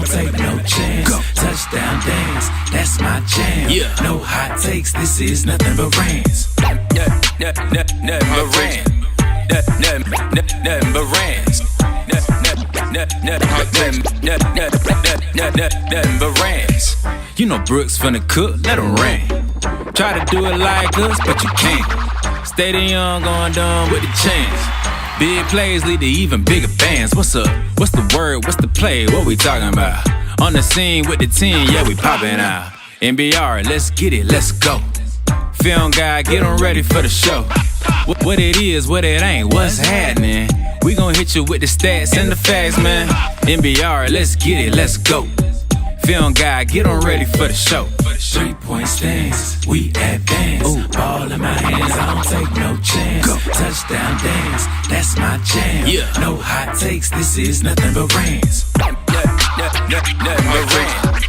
don't take no chance. Touchdown dance, that's my jam. No hot takes, this is nothing but rants. Nothing but rants. Nothing but rants. Nothing but rants. You know Brooks finna cook, let him rain. Try to do it like us, but you can't. Stay the young, going dumb with the chance. Big plays lead to even bigger bands. What's up? What's the word? What's the play? What we talking about? On the scene with the team, yeah, we popping out. NBR, let's get it, let's go. Film guy, get on ready for the show. What it is, what it ain't, what's happening? We gon' hit you with the stats and the facts, man. NBR, let's get it, let's go. Film guy, get on ready for the show. 3-point stance, we advance. Ball in my hands, I don't take no chance. Touchdown dance, that's my jam. No hot takes, this is nothing but rants. Nothing but rants.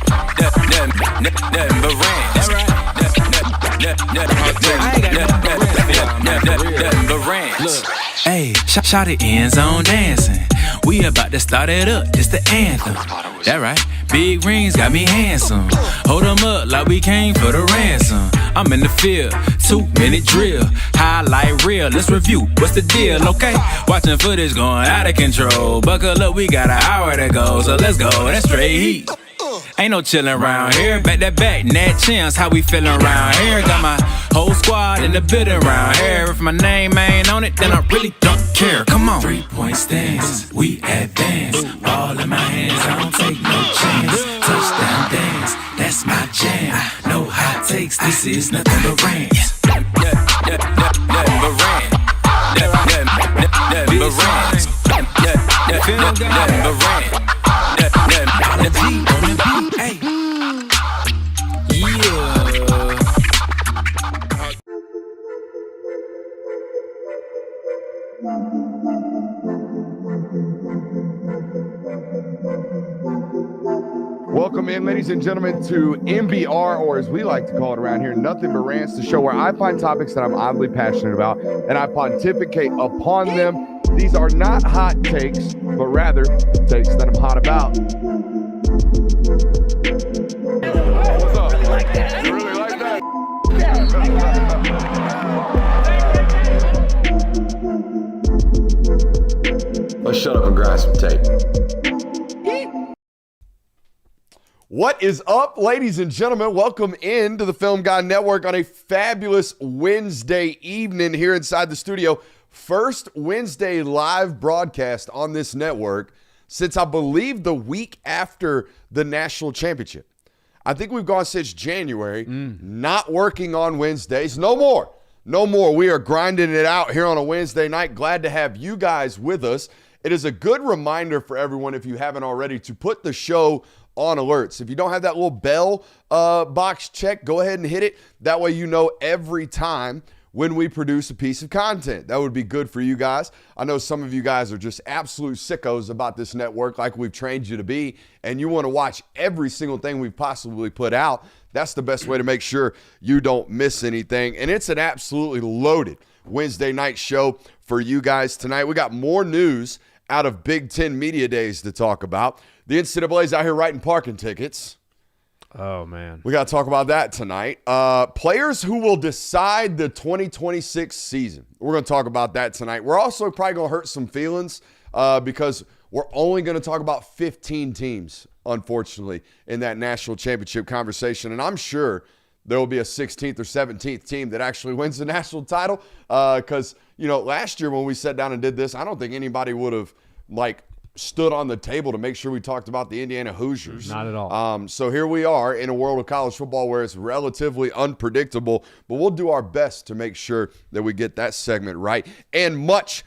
Nothing but rants. Nothing but rants. Hey, shout it end zone dancing. We about to start it up, it's the anthem. That right, big rings got me handsome. Hold them up like we came for the ransom. I'm in the field, 2-minute drill. Highlight reel, let's review, what's the deal, okay? Watching footage going out of control. Buckle up, we got an hour to go, so let's go, that's straight heat. Ain't no chillin' around here. Back that back, Nat Chance, how we feelin' around here? Got my whole squad in the building around here. If my name ain't on it, then I really don't care. Come on. 3-point stance, we advance. Ball in my hands, I don't take no chance. Touchdown dance, that's my jam. No hot takes, this is nothing but rants. Nothing but rants. Nothing but rants. Nothing but rants. On the beat, hey. Yeah. Welcome in, ladies and gentlemen, to MBR, or as we like to call it around here, Nothing But Rants, the show where I find topics that I'm oddly passionate about and I pontificate upon them. These are not hot takes, but rather takes that I'm hot about. What's up? You really like that? Let's shut up and grind some tape. What is up, ladies and gentlemen? Welcome into the Film Guy Network on a fabulous Wednesday evening here inside the studio. First Wednesday live broadcast on this network since I believe the week after the national championship. I think we've gone since January, not working on Wednesdays. No more. No more. We are grinding it out here on a Wednesday night. Glad to have you guys with us. It is a good reminder for everyone, if you haven't already, to put the show on alerts. If you don't have that little bell box checked, go ahead and hit it. That way you know every time when we produce a piece of content. That would be good for you guys. I know some of you guys are just absolute sickos about this network like we've trained you to be, and you want to watch every single thing we've possibly put out. That's the best way to make sure you don't miss anything. And it's an absolutely loaded Wednesday night show for you guys tonight. We got more news out of Big Ten Media Days to talk about. The NCAA's out here writing parking tickets. Oh, man. We got to talk about that tonight. Players who will decide the 2026 season. We're going to talk about that tonight. We're also probably going to hurt some feelings because we're only going to talk about 15 teams, unfortunately, in that national championship conversation. And I'm sure there will be a 16th or 17th team that actually wins the national title because, you know, last year when we sat down and did this, I don't think anybody would have, stood on the table to make sure we talked about the Indiana Hoosiers. Not at all. So here we are in a world of college football where it's relatively unpredictable, but we'll do our best to make sure that we get that segment right and much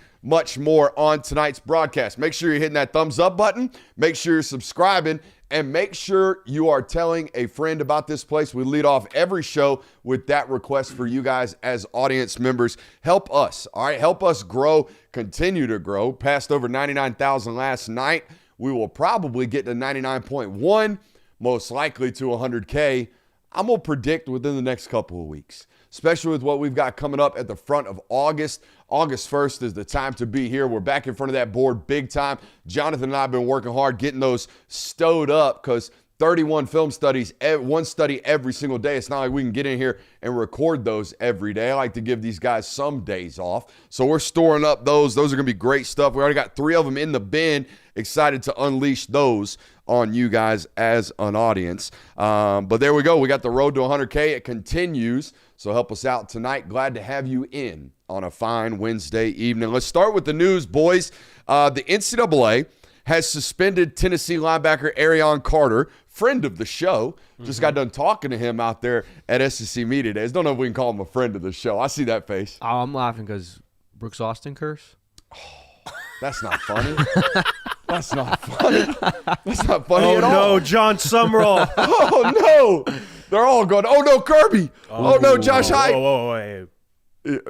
more on tonight's broadcast. Make sure you're hitting that thumbs up button. Make sure you're subscribing. And make sure you are telling a friend about this place. We lead off every show with that request for you guys as audience members. Help us, all right? Help us grow, continue to grow. Passed over 99,000 last night. We will probably get to 99.1, most likely to 100K. I'm going to predict within the next couple of weeks, especially with what we've got coming up at the front of August August 1st is the time to be here. We're back in front of that board big time. Jonathan and I have been working hard getting those stowed up because 31 film studies, one study every single day. It's not like we can get in here and record those every day. I like to give these guys some days off. So we're storing up those. Those are going to be great stuff. We already got 3 of them in the bin. Excited to unleash those on you guys as an audience. But there we go. We got the road to 100K. It continues. So help us out tonight. Glad to have you in on a fine Wednesday evening. Let's start with the news, boys. The NCAA has suspended Tennessee linebacker Arion Carter, friend of the show. Just got done talking to him out there at SEC Media Days. Don't know if we can call him a friend of the show. I see that face. Oh, I'm laughing because Brooks Austin curse. That's not funny. That's not funny. That's not funny at all. Oh, no, John Summerall. Oh, no. They're all going, oh, no, Kirby. Oh, no, Josh Hyde. Whoa.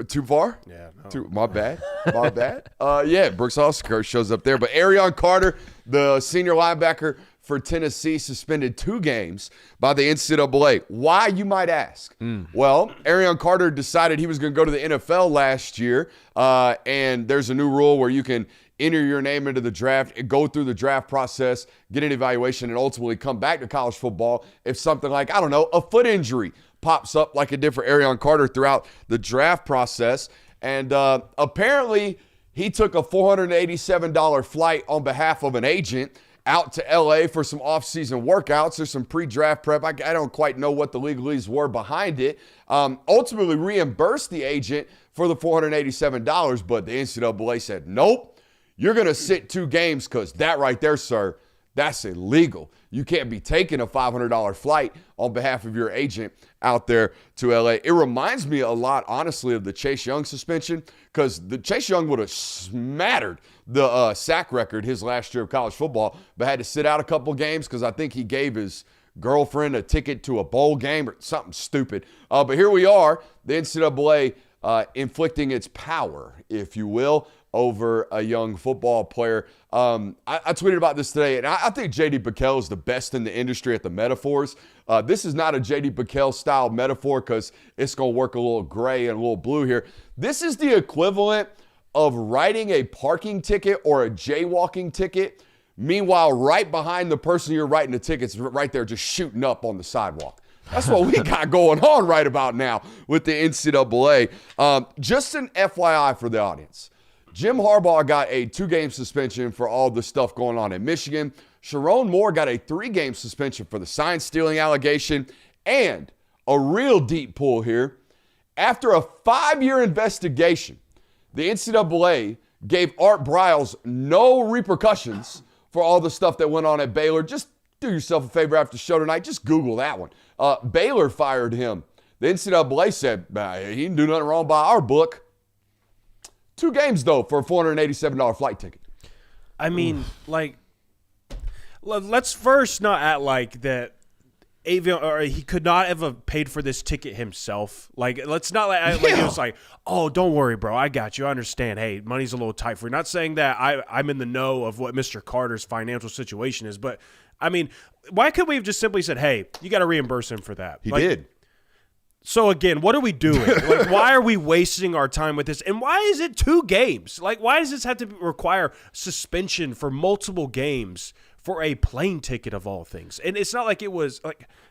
Too far? Yeah. My bad. My bad. Yeah, Brooks Oscar shows up there. But Arion Carter, the senior linebacker for Tennessee, suspended 2 games by the NCAA. Why, you might ask? Well, Arion Carter decided he was going to go to the NFL last year, and there's a new rule where you can enter your name into the draft, go through the draft process, get an evaluation, and ultimately come back to college football if something like, I don't know, a foot injury pops up like it did for Arion Carter throughout the draft process. And apparently he took a $487 flight on behalf of an agent out to LA for some off-season workouts. There's some pre-draft prep. I don't quite know what the legalese were behind it. Ultimately reimbursed the agent for the $487, but the NCAA said, nope, you're going to sit 2 games because that right there, sir, that's illegal. You can't be taking a $500 flight on behalf of your agent out there to LA. It reminds me a lot, honestly, of the Chase Young suspension because the Chase Young would have smattered the sack record his last year of college football, but had to sit out a couple games because I think he gave his girlfriend a ticket to a bowl game or something stupid. But here we are, the NCAA inflicting its power, if you will, over a young football player. I tweeted about this today, and I think J.D. Piquel is the best in the industry at the metaphors. This is not a J.D. Piquel style metaphor because it's going to work a little gray and a little blue here. This is the equivalent of writing a parking ticket or a jaywalking ticket. Meanwhile, right behind the person you're writing the tickets, right there just shooting up on the sidewalk. That's what we got going on right about now with the NCAA. Just an FYI for the audience. Jim Harbaugh got a 2-game suspension for all the stuff going on in Michigan. Sharon Moore got a 3-game suspension for the sign stealing allegation. And a real deep pull here. After a 5-year investigation, the NCAA gave Art Briles no repercussions for all the stuff that went on at Baylor. Just do yourself a favor after the show tonight. Just Google that one. Baylor fired him. The NCAA said, he didn't do nothing wrong by our book. 2 games, though, for a $487 flight ticket. I mean, let's first not act like that Avion, or he could not have paid for this ticket himself. Let's not like it was like, oh, don't worry, bro, I got you. I understand. Hey, money's a little tight for you. Not saying that I'm in the know of what Mr. Carter's financial situation is, but, I mean, why could we have just simply said, hey, you got to reimburse him for that? He did. So, again, what are we doing? Why are we wasting our time with this? And why is it 2 games? Why does this have to require suspension for multiple games for a plane ticket of all things? And it's not like it was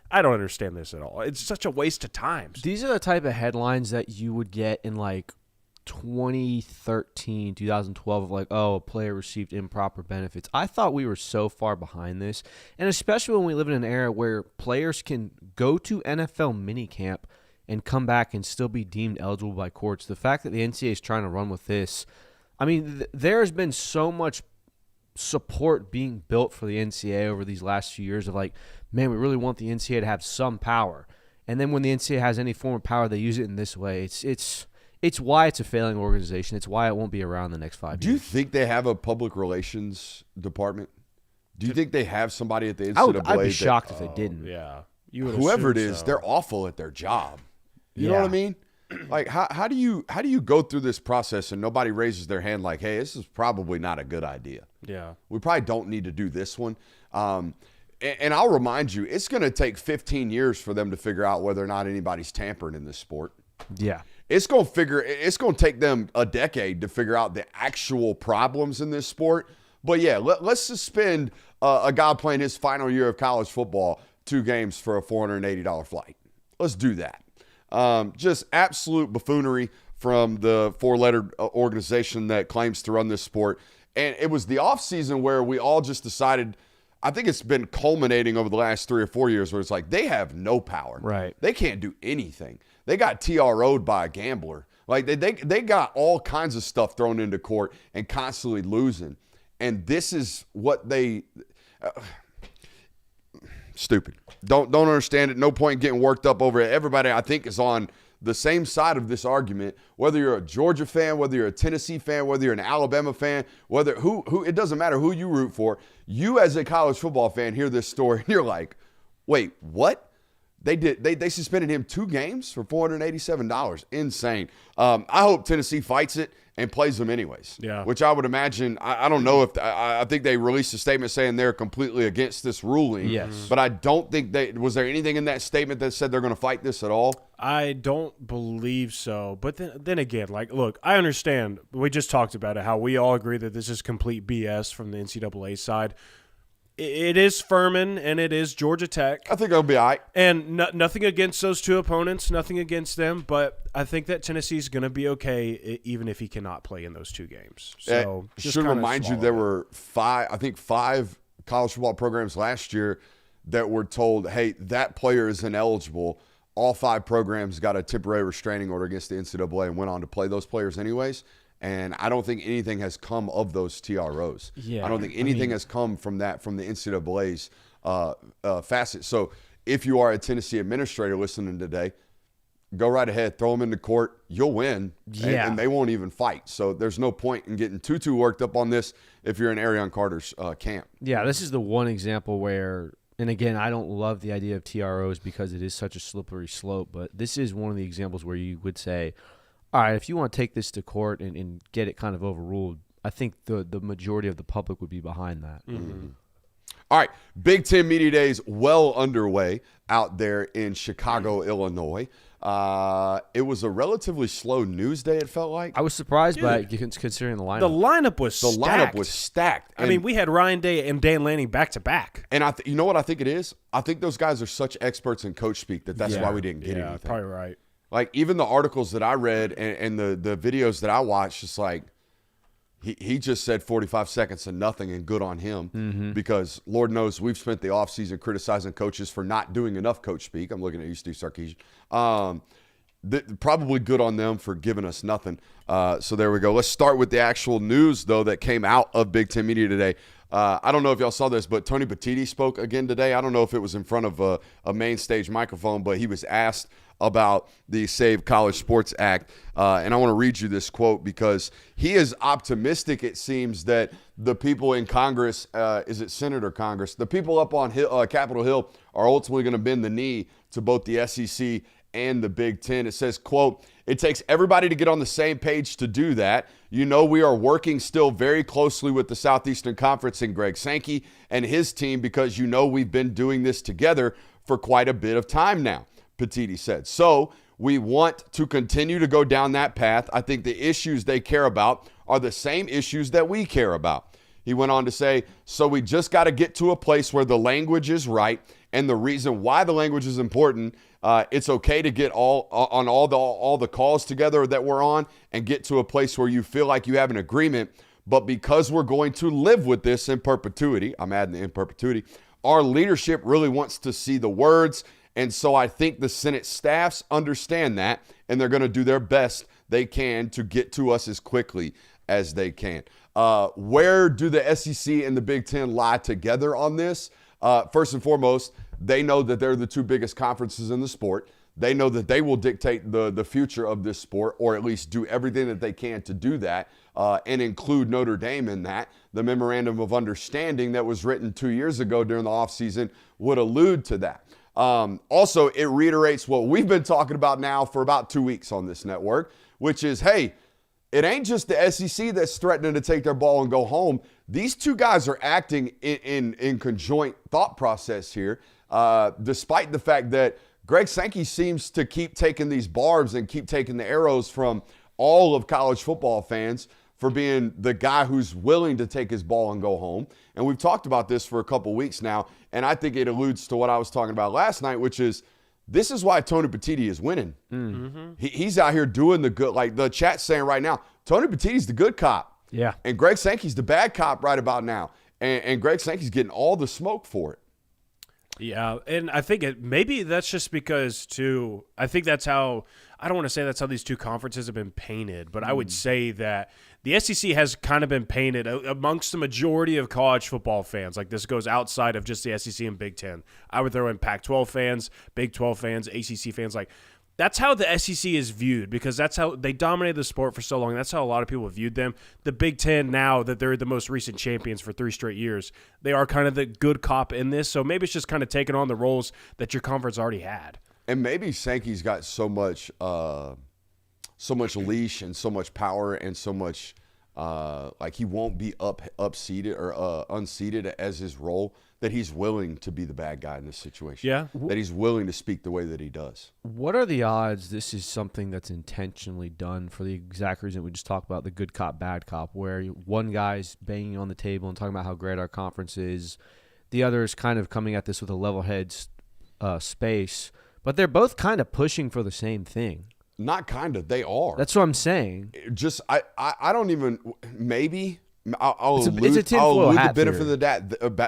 I don't understand this at all. It's such a waste of time. These are the type of headlines that you would get in 2013, 2012 of a player received improper benefits. I thought we were so far behind this, and especially when we live in an era where players can go to NFL minicamp and come back and still be deemed eligible by courts. The fact that the NCAA is trying to run with this, I mean, there's been so much support being built for the NCAA over these last few years of man, we really want the NCAA to have some power. And then when the NCAA has any form of power, they use it in this way. It's why it's a failing organization. It's why it won't be around the next 5 years. Do you think they have a public relations department? Do you think they have somebody at the NCAA? I'd be shocked if they didn't. Yeah. Whoever it is, they're awful at their job. You know what I mean? How do you go through this process and nobody raises their hand hey, this is probably not a good idea. Yeah. We probably don't need to do this one. And I'll remind you, it's going to take 15 years for them to figure out whether or not anybody's tampering in this sport. Yeah. it's going to take them a decade to figure out the actual problems in this sport. But yeah, let's suspend a guy playing his final year of college football 2 games for a $480 flight. Let's do that. Just absolute buffoonery from the 4-letter organization that claims to run this sport. And it was the offseason where we all just decided, I think it's been culminating over the last 3 or 4 years, where it's like they have no power. Right. They can't do anything. They got TRO'd by a gambler. Like they got all kinds of stuff thrown into court and constantly losing. And this is what they stupid. Don't understand it. No point in getting worked up over it. Everybody, I think, is on the same side of this argument. Whether you're a Georgia fan, whether you're a Tennessee fan, whether you're an Alabama fan, whether who it doesn't matter who you root for. You as a college football fan hear this story and you're like, wait, what? They suspended him 2 games for $487. Insane. I hope Tennessee fights it and plays them anyways. Yeah. Which I would imagine. I don't know if I think they released a statement saying they're completely against this ruling. Yes. But I don't think was there anything in that statement that said they're going to fight this at all? I don't believe so. But then again, like, look, I understand. We just talked about it, how we all agree that this is complete BS from the NCAA side. It is Furman and it is Georgia Tech. I think it'll be all right. And nothing against those 2 opponents, nothing against them, but I think that Tennessee's going to be okay even if he cannot play in those 2 games. So just should kinda remind you, there were 5 college football programs last year that were told, hey, that player is ineligible. All 5 programs got a temporary restraining order against the NCAA and went on to play those players anyways. And I don't think anything has come of those TROs. Yeah, I don't think anything has come from that, from the NCAA's facet. So if you are a Tennessee administrator listening today, go right ahead, throw them into court. You'll win, and they won't even fight. So there's no point in getting too worked up on this if you're in Arion Carter's camp. Yeah, this is the one example where, and again, I don't love the idea of TROs because it is such a slippery slope, but this is one of the examples where you would say, all right, if you want to take this to court and get it kind of overruled, I think the majority of the public would be behind that. Mm-hmm. All right, Big Ten Media Days well underway out there in Chicago, Illinois. It was a relatively slow news day, it felt like. I was surprised by it considering the lineup. The lineup was stacked. I mean, we had Ryan Day and Dan Lanning back-to-back. And you know what I think it is? I think those guys are such experts in coach speak that's why we didn't get anything. Probably right. Like, even the articles that I read and the videos that I watched, just like, he just said 45 seconds and nothing, and good on him, because Lord knows we've spent the offseason criticizing coaches for not doing enough coach speak. I'm looking at you, Steve Sarkisian. Probably good on them for giving us nothing. So there we go. Let's start with the actual news, though, that came out of Big Ten Media today. I don't know if y'all saw this, but Tony Petitti spoke again today. I don't know if it was in front of a main stage microphone, but he was asked about the Save College Sports Act. And I want to read you this quote because he is optimistic, it seems, that the people in Congress, is it Senate or Congress, the people up on Capitol Hill are ultimately going to bend the knee to both the SEC and the Big Ten. It says, quote, "It takes everybody to get on the same page to do that. You know, we are working still very closely with the Southeastern Conference and Greg Sankey and his team because, you know, we've been doing this together for quite a bit of time now," Petitti said. "So we want to continue to go down that path. I think the issues they care about are the same issues that we care about." He went on to say, "So we just got to get to a place where the language is right, and the reason why the language is important, it's okay to get all the calls together that we're on and get to a place where you feel like you have an agreement. But because we're going to live with this in perpetuity," I'm adding the in perpetuity, "our leadership really wants to see the words. And so I think the Senate staffs understand that, and they're going to do their best they can to get to us as quickly as they can." Where do the SEC and the Big Ten lie together on this? First and foremost, they know that they're the 2 biggest conferences in the sport. They know that they will dictate the future of this sport, or at least do everything that they can to do that, and include Notre Dame in that. The memorandum of understanding that was written 2 years ago during the offseason would allude to that. Also, it reiterates what we've been talking about now for about 2 weeks on this network, which is, hey, it ain't just the SEC that's threatening to take their ball and go home. These 2 guys are acting in conjoint thought process here, despite the fact that Greg Sankey seems to keep taking these barbs and keep taking the arrows from all of college football fans for being the guy who's willing to take his ball and go home. And we've talked about this for a couple weeks now, and I think it alludes to what I was talking about last night, which is this is why Tony Petitti is winning. He's out here doing the good, like the chat's saying right now, Tony Petitti's the good cop. Yeah. And Greg Sankey's the bad cop right about now. And Greg Sankey's getting all the smoke for it. Yeah, and I think maybe that's just because, too, I think that's how – I don't want to say that's how these two conferences have been painted, but I would say that the SEC has kind of been painted amongst the majority of college football fans. Like, this goes outside of just the SEC and Big Ten. I would throw in Pac-12 fans, Big 12 fans, ACC fans. Like, that's how the SEC is viewed because that's how they dominated the sport for so long. That's how a lot of people viewed them. The Big Ten, now that they're the most recent champions for 3 straight years, they are kind of the good cop in this. So maybe it's just kind of taking on the roles that your conference already had. And maybe Sankey's got so much leash and so much power and so much like he won't be upseated or unseated as his role that he's willing to be the bad guy in this situation. Yeah. That he's willing to speak the way that he does. What are the odds this is something that's intentionally done for the exact reason we just talked about, the good cop, bad cop, where one guy's banging on the table and talking about how great our conference is, the other is kind of coming at this with a level-head space, but they're both kind of pushing for the same thing. Not kind of, they are. That's what I'm saying. Just I don't even maybe I'll It's a allude tinfoil hat the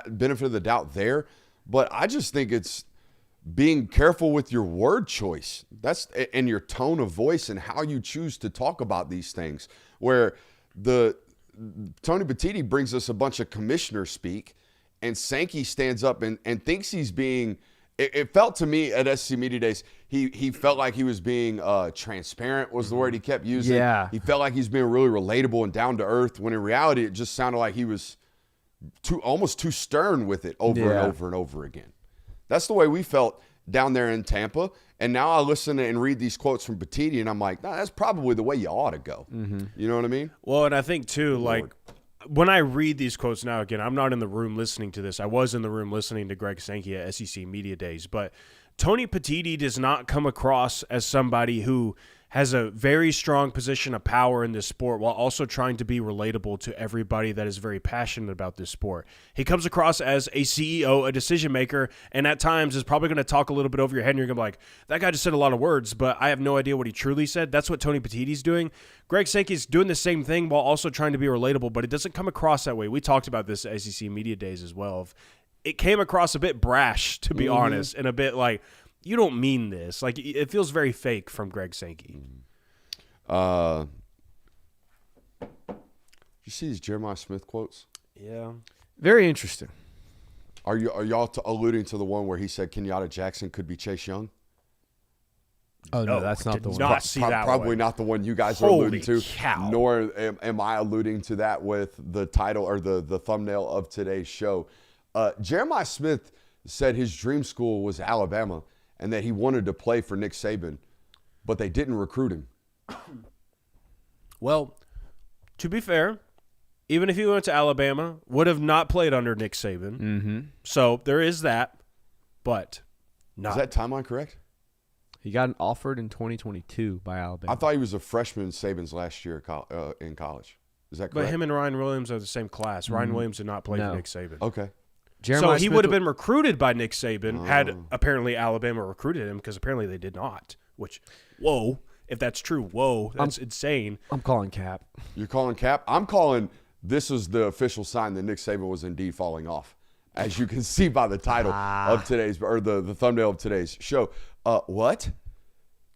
benefit of the doubt there, but I just think it's being careful with your word choice. That's and your tone of voice and how you choose to talk about these things. Where the Tony Petitti brings us a bunch of commissioner speak, and Sankey stands up and thinks he's being. It felt to me at SEC Media Days, he felt like he was being transparent was the word he kept using. Yeah. He felt like he's being really relatable and down to earth, when in reality it just sounded like he was almost too stern with it over and over and over again. That's the way we felt down there in Tampa. And now I listen and read these quotes from Petitti, and I'm like, nah, that's probably the way you ought to go. You know what I mean? Well, and I think, too, like, when I read these quotes now, again, I'm not in the room listening to this. I was in the room listening to Greg Sankey at SEC Media Days. But Tony Petitti does not come across as somebody who has a very strong position of power in this sport while also trying to be relatable to everybody that is very passionate about this sport. He comes across as a CEO, a decision maker, and at times is probably going to talk a little bit over your head, and you're going to be like, that guy just said a lot of words, but I have no idea what he truly said. That's what Tony Petitti's doing. Greg Sankey's doing the same thing while also trying to be relatable, but it doesn't come across that way. We talked about this at SEC Media Days as well. It came across a bit brash, to be honest, and a bit like, you don't mean this. Like, it feels very fake from Greg Sankey. You see these Jeremiah Smith quotes? Yeah. Very interesting. Are y'all alluding to the one where he said Kenyatta Jackson could be Chase Young? Oh, no, that's not the one. Not see that Probably one. not the one you guys are Holy alluding to. cow. Nor am I alluding to that with the title or the thumbnail of today's show. Jeremiah Smith said his dream school was Alabama and that he wanted to play for Nick Saban, but they didn't recruit him. Well, to be fair, even if he went to Alabama, would have not played under Nick Saban. Mm-hmm. So there is that, but not. Is that timeline correct? He got offered in 2022 by Alabama. I thought he was a freshman in Saban's last year in college. Is that correct? But him and Ryan Williams are the same class. Ryan Williams did not play for Nick Saban. Okay. Jeremiah So he Smith would have been recruited by Nick Saban had apparently Alabama recruited him, because apparently they did not. Which, whoa, if that's true, whoa, that's insane. I'm calling cap. You're calling cap? I'm calling this is the official sign that Nick Saban was indeed falling off, as you can see by the title of today's, or the thumbnail of today's show. What?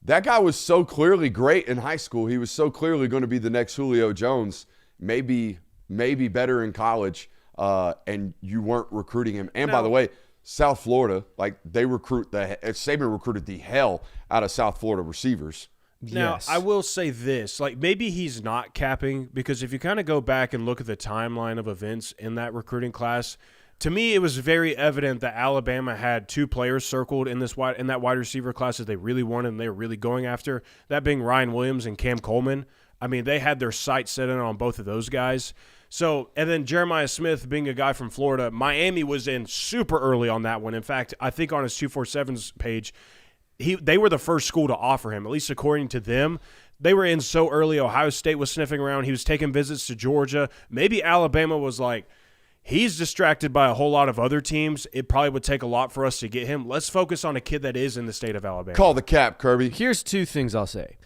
That guy was so clearly great in high school. He was so clearly going to be the next Julio Jones, maybe better in college, and you weren't recruiting him. And by the way, South Florida, like Saban recruited the hell out of South Florida receivers. Now, Yes. I will say this, like, maybe he's not capping, because if you kind of go back and look at the timeline of events in that recruiting class, to me, it was very evident that Alabama had 2 players circled in that wide receiver class that they really wanted and they were really going after, that being Ryan Williams and Cam Coleman. I mean, they had their sights set in on both of those guys. So, and then Jeremiah Smith being a guy from Florida, Miami was in super early on that one. In fact, I think on his 247's page, they were the first school to offer him, at least according to them. They were in so early. Ohio State was sniffing around. He was taking visits to Georgia. Maybe Alabama was like, he's distracted by a whole lot of other teams. It probably would take a lot for us to get him. Let's focus on a kid that is in the state of Alabama. Call the cap, Kirby. Here's two things I'll say.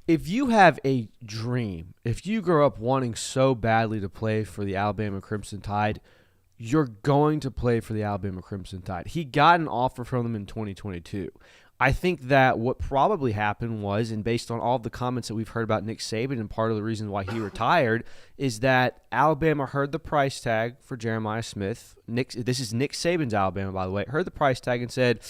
If you have a dream, if you grow up wanting so badly to play for the Alabama Crimson Tide, you're going to play for the Alabama Crimson Tide. He got an offer from them in 2022. I think that what probably happened was, and based on all of the comments that we've heard about Nick Saban, and part of the reason why he retired, is that Alabama heard the price tag for Jeremiah Smith. This is Nick Saban's Alabama, by the way. Heard the price tag and said,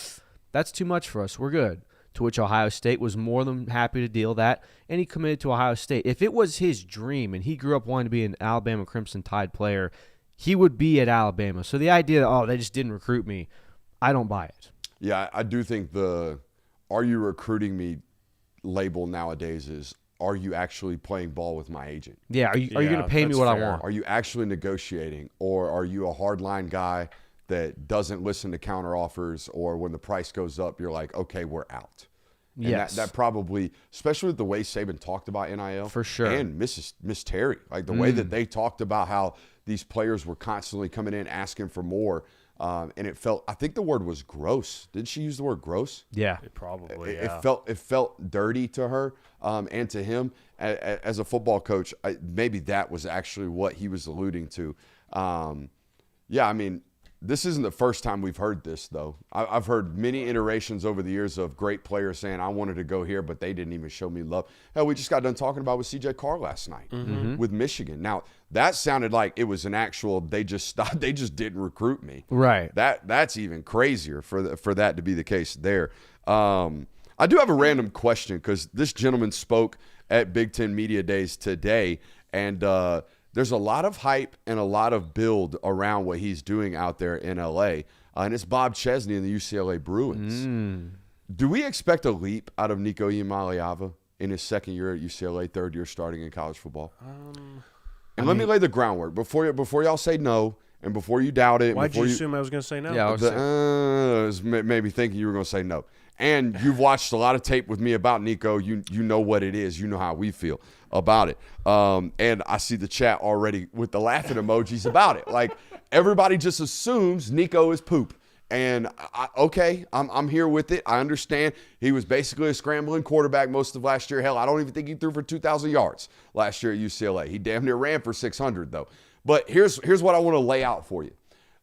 that's too much for us. We're good. To which Ohio State was more than happy to deal that, and he committed to Ohio State. If it was his dream and he grew up wanting to be an Alabama Crimson Tide player, he would be at Alabama. So the idea that, they just didn't recruit me, I don't buy it. Yeah, I do think the "are you recruiting me" label nowadays is, are you actually playing ball with my agent? Yeah, are you going to pay me what fair. I want? Are you actually negotiating, or are you a hardline guy that doesn't listen to counter offers, or when the price goes up, you're like, okay, we're out? And Yes. that probably, especially with the way Saban talked about NIL. For sure. And Miss Terry, like the way that they talked about how these players were constantly coming in asking for more. And it felt, I think the word was gross. Did she use the word gross? Yeah. Probably, It felt dirty to her and to him as a football coach. Maybe that was actually what he was alluding to. Yeah, I mean, this isn't the first time we've heard this, though. I've heard many iterations over the years of great players saying, I wanted to go here, but they didn't even show me love. Hell, we just got done talking about with C.J. Carr last night with Michigan. Now, that sounded like it was an actual, they just stopped, they just didn't recruit me. Right. That's even crazier for that to be the case there. I do have a random question because this gentleman spoke at Big Ten Media Days today, and there's a lot of hype and a lot of build around what he's doing out there in L.A., and it's Bob Chesney and the UCLA Bruins. Do we expect a leap out of Nico Iamaleava in his second year at UCLA, third year starting in college football? Let me lay the groundwork before y'all say no, and before you doubt it. Why'd you assume I was going to say no? Yeah, I was Maybe thinking you were going to say no. And you've watched a lot of tape with me about Nico. You know what it is. You know how we feel about it. And I see the chat already with the laughing emojis about it. Like, everybody just assumes Nico is poop. And I'm here with it. I understand he was basically a scrambling quarterback most of last year. Hell, I don't even think he threw for 2,000 yards last year at UCLA. He damn near ran for 600 though. But here's what I want to lay out for you.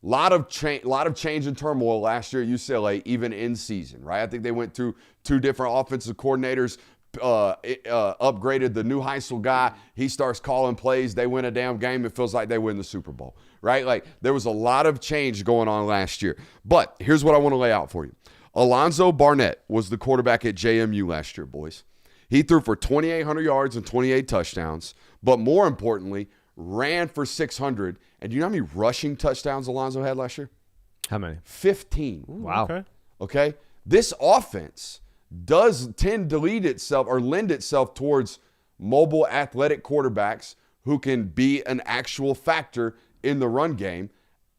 Lot of change and turmoil last year at UCLA, even in season, right? I think they went through two different offensive coordinators, upgraded the new Heisel guy. He starts calling plays. They win a damn game. It feels like they win the Super Bowl, right? Like, there was a lot of change going on last year. But here's what I want to lay out for you. Alonzo Barnett was the quarterback at JMU last year, boys. He threw for 2,800 yards and 28 touchdowns, but more importantly, ran for 600. And do you know how many rushing touchdowns Alonzo had last year? How many? 15. Wow. Okay? This offense does tend to lend itself towards mobile athletic quarterbacks who can be an actual factor in the run game.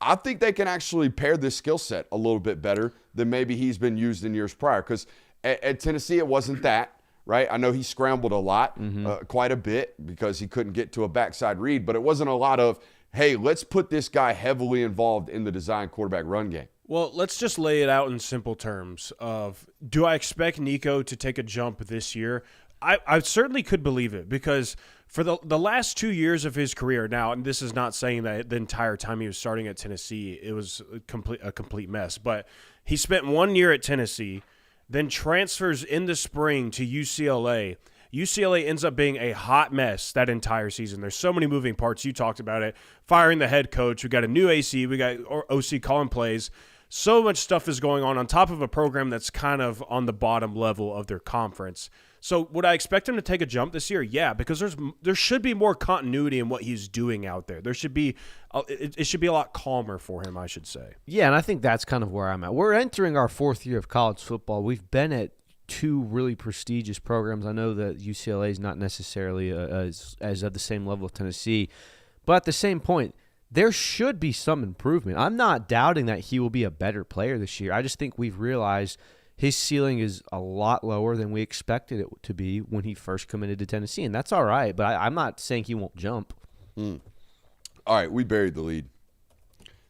I think they can actually pair this skill set a little bit better than maybe he's been used in years prior. Because at Tennessee, it wasn't that. Right? I know he scrambled a lot, quite a bit, because he couldn't get to a backside read, but it wasn't a lot of, hey, let's put this guy heavily involved in the design quarterback run game. Well, let's just lay it out in simple terms of, do I expect Nico to take a jump this year? I certainly could believe it, because for the last 2 years of his career now, and this is not saying that the entire time he was starting at Tennessee, it was a complete mess, but he spent 1 year at Tennessee, then transfers in the spring to UCLA. UCLA ends up being a hot mess that entire season. There's so many moving parts. You talked about it. Firing the head coach. We got a new AC. We got OC calling plays. So much stuff is going on top of a program that's kind of on the bottom level of their conference. So would I expect him to take a jump this year? Yeah, because there should be more continuity in what he's doing out there. There should be it should be a lot calmer for him, I should say. Yeah, and I think that's kind of where I'm at. We're entering our fourth year of college football. We've been at two really prestigious programs. I know that UCLA is not necessarily as at the same level of Tennessee, but at the same point, there should be some improvement. I'm not doubting that he will be a better player this year. I just think we've realized his ceiling is a lot lower than we expected it to be when he first committed to Tennessee, and that's all right. But I'm not saying he won't jump. All right, we buried the lead.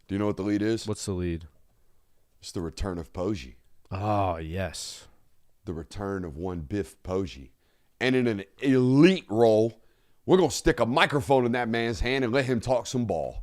Do you know what the lead is? What's the lead? It's the return of Poggi. Oh, yes. The return of one Biff Poggi. And in an elite role, we're going to stick a microphone in that man's hand and let him talk some ball.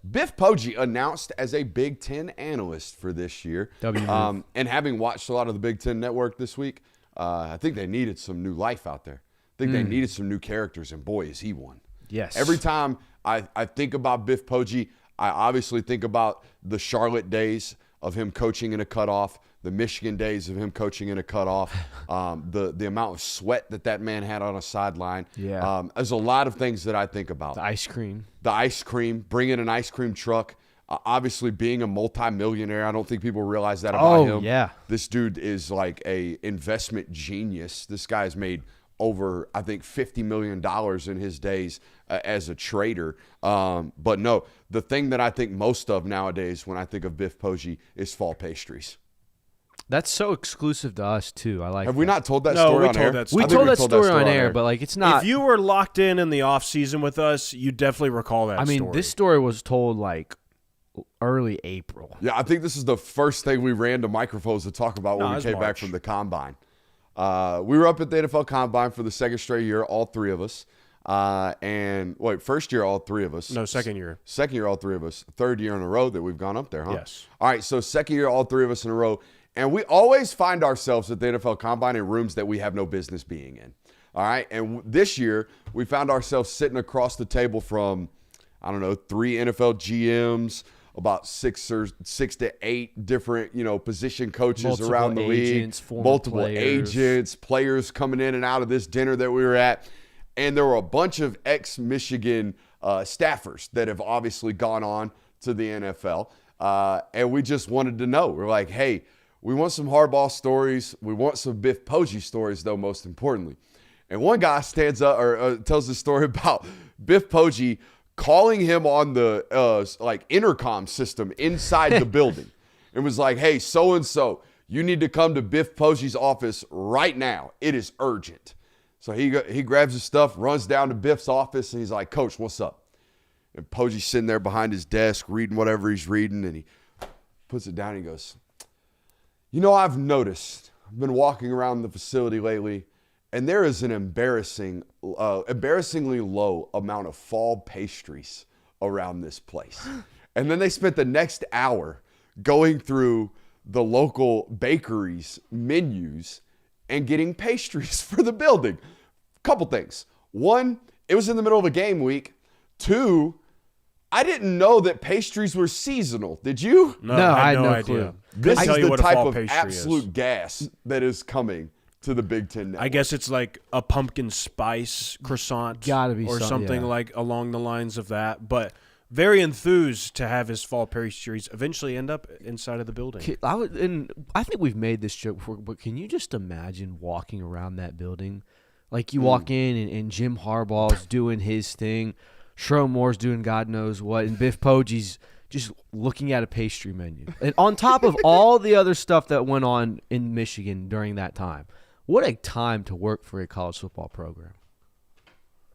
Biff Poggi announced as a Big Ten analyst for this year. And having watched a lot of the Big Ten Network this week, I think they needed some new life out there. I think they needed some new characters, and boy, is he one. Yes. Every time I think about Biff Poggi, I obviously think about the Charlotte days of him coaching in a cutoff, the Michigan days of him coaching in a cutoff, the amount of sweat that man had on a sideline. Yeah. There's a lot of things that I think about. The ice cream. The ice cream, bringing an ice cream truck, obviously being a multimillionaire. I don't think people realize that about him. Oh, yeah. This dude is like a investment genius. This guy's made over, I think, $50 million in his days as a trader. But no, the thing that I think most of nowadays when I think of Biff Poggi is fall pastries. That's so exclusive to us, too. I like Have that. we not told that No, story we on told air? that We I think told we that story on air, but like it's not. If you were locked in the off season with us, you definitely recall that. I mean, story. this story was told like early April. Yeah, I think this is the first thing we ran to microphones to talk about when we it's came back March. from the Combine. We were up at the NFL Combine for the second straight year, all three of us. First year, all three of us. No, second year. Second year, all three of us. Third year in a row that we've gone up there, huh? Yes. All right, so second year, all three of us in a row. And we always find ourselves at the NFL Combine in rooms that we have no business being in. All right, and this year, we found ourselves sitting across the table from, 3 NFL GMs, about 6 to 8 different, position coaches Multiple around the agents, league. former Multiple players. agents, players coming in and out of this dinner that we were at. And there were a bunch of ex-Michigan staffers that have obviously gone on to the NFL. And we just wanted to know. We're like, hey, we want some Harbaugh stories. We want some Biff Poggi stories, though, most importantly. And one guy stands up or tells the story about Biff Poggi calling him on the intercom system inside the building. And was like, hey, so-and-so, you need to come to Biff Poggi's office right now. It is urgent. So he grabs his stuff, runs down to Biff's office, and he's like, Coach, what's up? And Poggi's sitting there behind his desk reading whatever he's reading, and he puts it down and he goes, I've noticed, I've been walking around the facility lately, and there is an embarrassingly low amount of fall pastries around this place. And then they spent the next hour going through the local bakeries' menus and getting pastries for the building. Couple things. One, it was in the middle of a game week. Two, I didn't know that pastries were seasonal. Did you? No, I had no idea. clue. This Couldn't tell is you the what a type fall of pastry absolute is. gas that is coming to the Big Ten Network. I guess it's like a pumpkin spice croissant, Gotta be or something yeah. like along the lines of that. But very enthused to have his fall pastries eventually end up inside of the building. I think we've made this joke before, but can you just imagine walking around that building? Like you walk in and Jim Harbaugh's doing his thing, Sherrone Moore's doing God knows what, and Biff Poggi's just looking at a pastry menu. And on top of all the other stuff that went on in Michigan during that time, what a time to work for a college football program.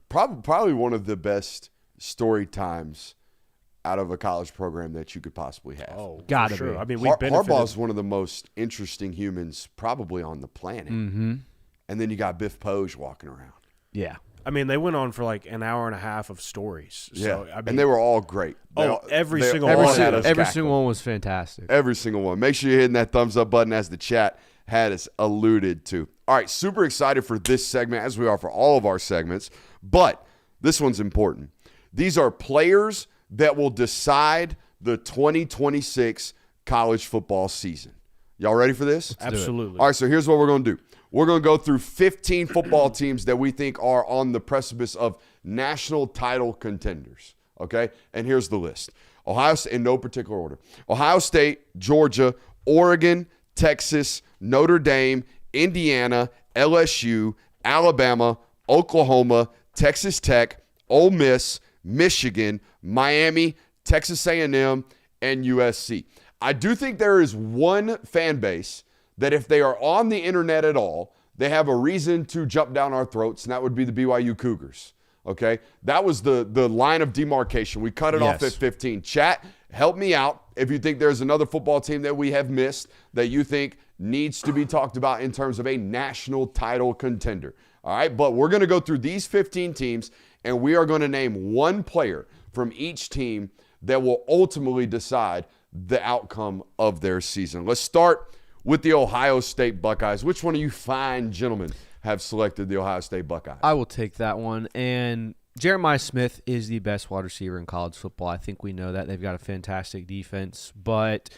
Probably one of the best story times out of a college program that you could possibly have. Oh, Gotta for sure. be. I mean, we've benefited. Harbaugh's one of the most interesting humans probably on the planet. Mm-hmm. And then you got Biff Poggi walking around. Yeah. I mean, they went on for like an hour and a half of stories. So, Yeah, I mean, and they were all great. every they single all one. had us Every cackling. single one was fantastic. Every single one. Make sure you're hitting that thumbs up button as the chat had us alluded to. All right, super excited for this segment as we are for all of our segments, but this one's important. These are players that will decide the 2026 college football season. Y'all ready for this? Absolutely. All right, so here's what we're going to do. We're going to go through 15 football teams that we think are on the precipice of national title contenders, okay? And here's the list. Ohio State, in no particular order. Ohio State, Georgia, Oregon, Texas, Notre Dame, Indiana, LSU, Alabama, Oklahoma, Texas Tech, Ole Miss, Michigan, Miami, Texas A&M, and USC. I do think there is one fan base that if they are on the internet at all, they have a reason to jump down our throats, and that would be the BYU Cougars. Okay? That was the line of demarcation. We cut it off at 15. Chat, help me out if you think there's another football team that we have missed that you think needs to be talked about in terms of a national title contender. All right? But we're going to go through these 15 teams, and we are going to name one player from each team that will ultimately decide the outcome of their season. Let's start with the Ohio State Buckeyes. Which one of you fine gentlemen have selected the Ohio State Buckeyes? I will take that one. And Jeremiah Smith is the best wide receiver in college football. I think we know that. They've got a fantastic defense. But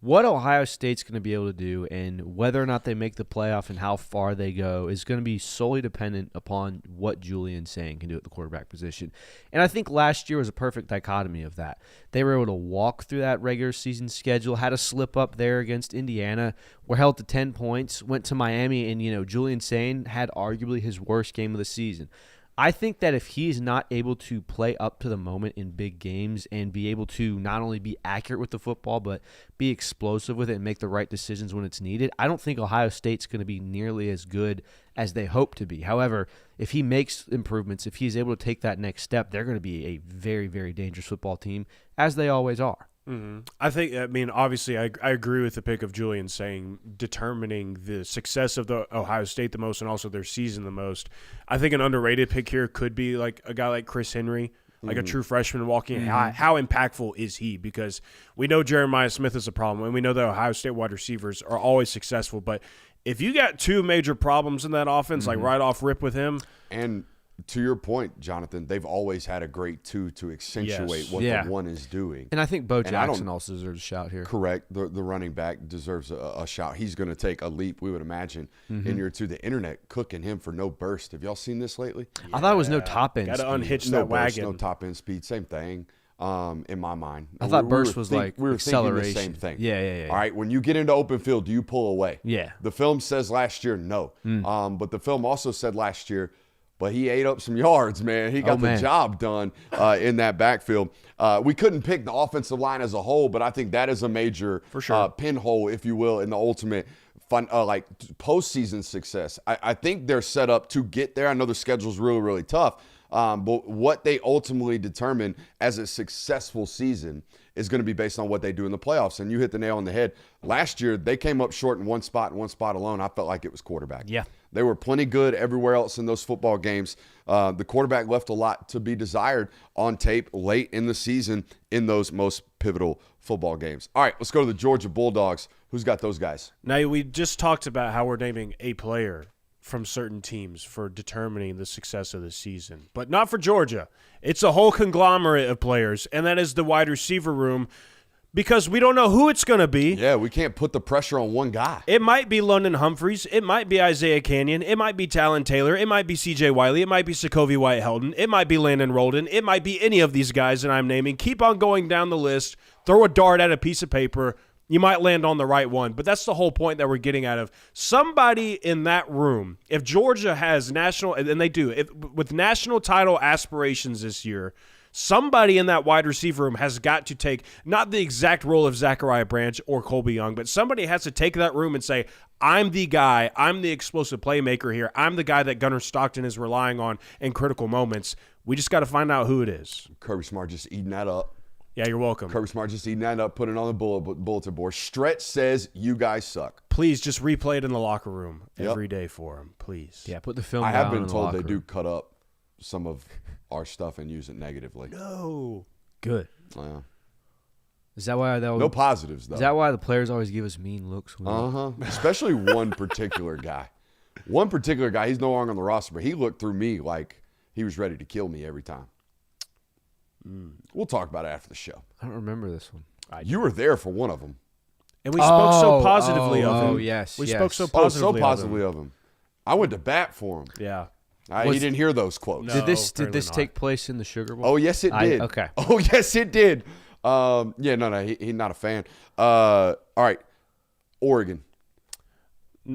what Ohio State's going to be able to do and whether or not they make the playoff and how far they go is going to be solely dependent upon what Julian Sain can do at the quarterback position. And I think last year was a perfect dichotomy of that. They were able to walk through that regular season schedule, had a slip up there against Indiana, were held to 10 points, went to Miami, and Julian Sain had arguably his worst game of the season. I think that if he's not able to play up to the moment in big games and be able to not only be accurate with the football, but be explosive with it and make the right decisions when it's needed, I don't think Ohio State's going to be nearly as good as they hope to be. However, if he makes improvements, if he's able to take that next step, they're going to be a very, very dangerous football team, as they always are. Mm-hmm. Obviously, I agree with the pick of Julian Sain determining the success of the Ohio State the most and also their season the most. I think an underrated pick here could be like a guy like Chris Henry, like a true freshman walking in. How impactful is he? Because we know Jeremiah Smith is a problem, and we know that Ohio State wide receivers are always successful. But if you got two major problems in that offense, like right off rip with him, and to your point, Jonathan, they've always had a great two to accentuate what the one is doing. And I think Bo Jackson also deserves a shout here. Correct. The running back deserves a shout. He's going to take a leap, we would imagine, in year two. The internet cooking him for no burst. Have y'all seen this lately? Yeah. I thought it was no top end. Got to unhitch no that burst, wagon. No top end speed. Same thing. In my mind, I thought burst was like we were acceleration. thinking the same thing. Yeah. All right, when you get into open field, do you pull away? Yeah. The film says last year no, but the film also said last year. But he ate up some yards, man. He got the job done in that backfield. We couldn't pick the offensive line as a whole, but I think that is a major pinhole, if you will, in the ultimate postseason success. I think they're set up to get there. I know the schedule's really, really tough. But what they ultimately determine as a successful season is going to be based on what they do in the playoffs. And you hit the nail on the head. Last year, they came up short in one spot alone. I felt like it was quarterback. Yeah. They were plenty good everywhere else in those football games. The quarterback left a lot to be desired on tape late in the season in those most pivotal football games. All right, let's go to the Georgia Bulldogs. Who's got those guys? Now, we just talked about how we're naming a player from certain teams for determining the success of the season, but not for Georgia. It's a whole conglomerate of players, and that is the wide receiver room, because we don't know who it's going to be. Yeah, we can't put the pressure on one guy. It might be London Humphreys. It might be Isaiah Canyon. It might be Talon Taylor. It might be C.J. Wiley. It might be Sokovie White-Heldon. It might be Landon Rolden. It might be any of these guys that I'm naming. Keep on going down the list. Throw a dart at a piece of paper. You might land on the right one, but that's the whole point that we're getting out of. Somebody in that room, if Georgia has national, and they do, with national title aspirations this year, somebody in that wide receiver room has got to take not the exact role of Zachariah Branch or Colby Young, but somebody has to take that room and say, I'm the guy, I'm the explosive playmaker here, I'm the guy that Gunnar Stockton is relying on in critical moments. We just got to find out who it is. Kirby Smart just eating that up. Yeah, you're welcome. Kirby Smart just eating that up, putting it on the bulletin board. Stretch says you guys suck. Please just replay it in the locker room every day for him, please. Yeah, put the film I down have been in the told they locker do room. cut up some of our stuff and use it negatively. No. Good. Yeah. Is that why No positives, though. Is that why the players always give us mean looks? Especially one particular guy. One particular guy, he's no longer on the roster, but he looked through me like he was ready to kill me every time. We'll talk about it after the show. I don't remember this one. You were there for one of them. And we spoke so positively of him. Oh, yes. We yes. spoke so positively, of him. I went to bat for him. Yeah. He didn't hear those quotes. No. Did this apparently not. take place in the Sugar Bowl? Oh, yes, it did. Okay. Oh, yes, it did. He's not a fan. All right, Oregon.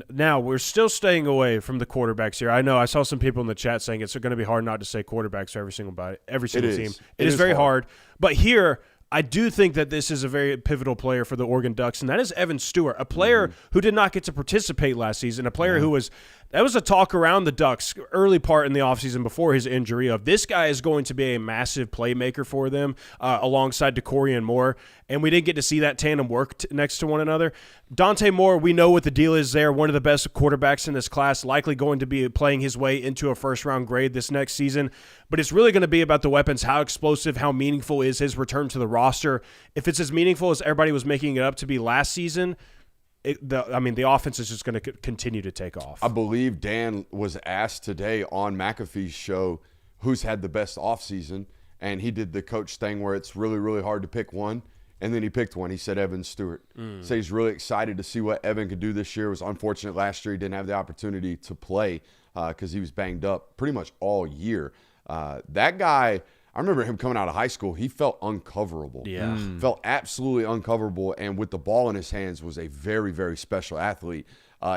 Now, we're still staying away from the quarterbacks here. I know I saw some people in the chat saying it's going to be hard not to say quarterbacks for every single team. It is very hard. But here, I do think that this is a very pivotal player for the Oregon Ducks, and that is Evan Stewart, a player who did not get to participate last season, a player who was – that was a talk around the Ducks early part in the offseason before his injury of this guy is going to be a massive playmaker for them alongside DeCorian and Moore, and we didn't get to see that tandem work next to one another. Dante Moore, we know what the deal is there, one of the best quarterbacks in this class, likely going to be playing his way into a first-round grade this next season, but it's really going to be about the weapons, how explosive, how meaningful is his return to the roster. If it's as meaningful as everybody was making it up to be last season, the offense is just going to continue to take off. I believe Dan was asked today on McAfee's show who's had the best offseason, and he did the coach thing where it's really, really hard to pick one, and then he picked one. He said Evan Stewart. So he's really excited to see what Evan could do this year. It was unfortunate last year he didn't have the opportunity to play because he was banged up pretty much all year. That guy – I remember him coming out of high school. He felt uncoverable. Yeah. Felt absolutely uncoverable, and with the ball in his hands was a very, very special athlete.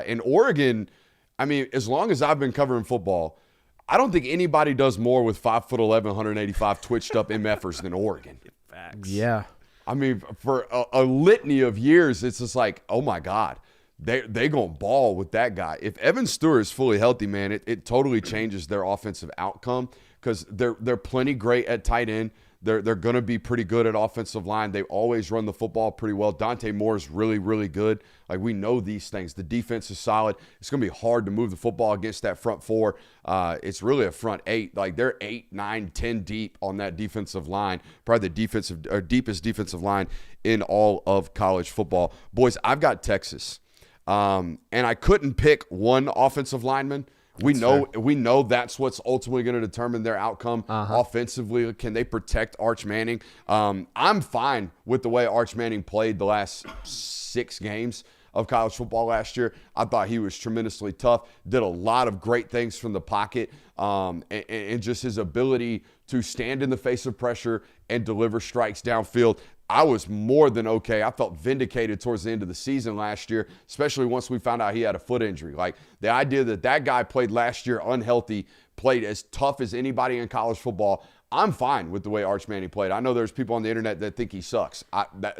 In Oregon, I mean, as long as I've been covering football, I don't think anybody does more with 5'11", 185 twitched up MFers than Oregon. Facts. Yeah. I mean, for a litany of years, it's just like, oh my God, they gonna ball with that guy. If Evan Stewart is fully healthy, man, it totally changes their offensive outcome because they're plenty great at tight end. They're going to be pretty good at offensive line. They always run the football pretty well. Dante Moore is really, really good. Like, we know these things. The defense is solid. It's going to be hard to move the football against that front four. It's really a front eight. Like, they're 8, 9, 10 deep on that defensive line. Probably the deepest defensive line in all of college football. Boys, I've got Texas. And I couldn't pick one offensive lineman. We know that's what's ultimately going to determine their outcome offensively. Can they protect Arch Manning? I'm fine with the way Arch Manning played the last 6 games of college football last year. I thought he was tremendously tough, did a lot of great things from the pocket, and just his ability to stand in the face of pressure and deliver strikes downfield. I was more than okay. I felt vindicated towards the end of the season last year, especially once we found out he had a foot injury. Like, the idea that guy played last year unhealthy, played as tough as anybody in college football, I'm fine with the way Arch Manning played. I know there's people on the internet that think he sucks.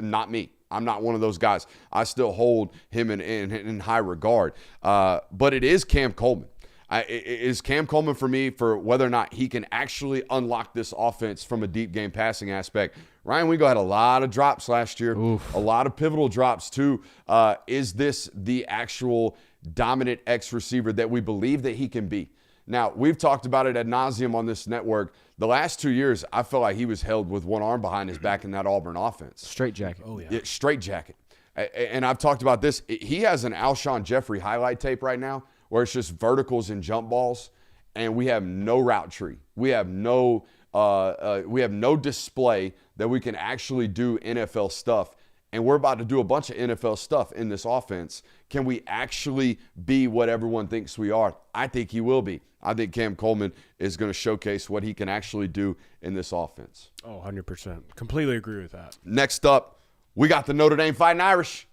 Not me. I'm not one of those guys. I still hold him in high regard. But it is Cam Coleman. It is Cam Coleman for me for whether or not he can actually unlock this offense from a deep game passing aspect. Ryan Wingo had a lot of drops last year, a lot of pivotal drops too. Is this the actual dominant X receiver that we believe that he can be? Now, we've talked about it ad nauseum on this network. The last 2 years, I felt like he was held with one arm behind his back in that Auburn offense. Straight jacket. Oh, yeah. Straight jacket. And I've talked about this. He has an Alshon Jeffrey highlight tape right now where it's just verticals and jump balls, and we have no route tree. We have no display that we can actually do NFL stuff. And we're about to do a bunch of NFL stuff in this offense. Can we actually be what everyone thinks we are? I think he will be. I think Cam Coleman is going to showcase what he can actually do in this offense. Oh, 100%. Completely agree with that. Next up, we got the Notre Dame Fighting Irish.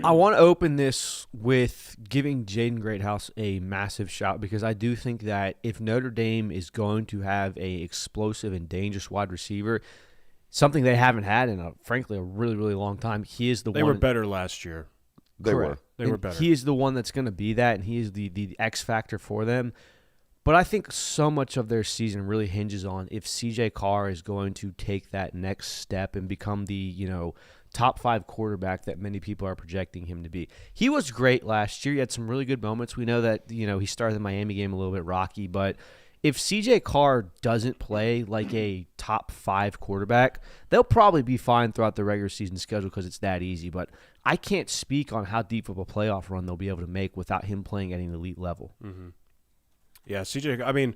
I want to open this with giving Jaden Greathouse a massive shout because I do think that if Notre Dame is going to have a explosive and dangerous wide receiver, something they haven't had in frankly a really, really long time, he is the one. They were better last year. They were better. He is the one that's going to be that, and he is the X factor for them. But I think so much of their season really hinges on if CJ Carr is going to take that next step and become the, top 5 quarterback that many people are projecting him to be. He was great last year. He had some really good moments. We know that, he started the Miami game a little bit rocky, but if CJ Carr doesn't play like a top 5 quarterback, they'll probably be fine throughout the regular season schedule because it's that easy. But I can't speak on how deep of a playoff run they'll be able to make without him playing at an elite level. Mm-hmm. Yeah, CJ, I mean,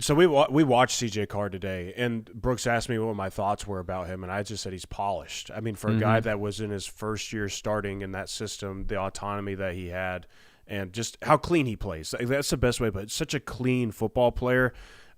so we watched CJ Carr today, and Brooks asked me what my thoughts were about him, and I just said he's polished. I mean, for a guy that was in his first year starting in that system, the autonomy that he had, and just how clean he plays. That's the best way, but such a clean football player.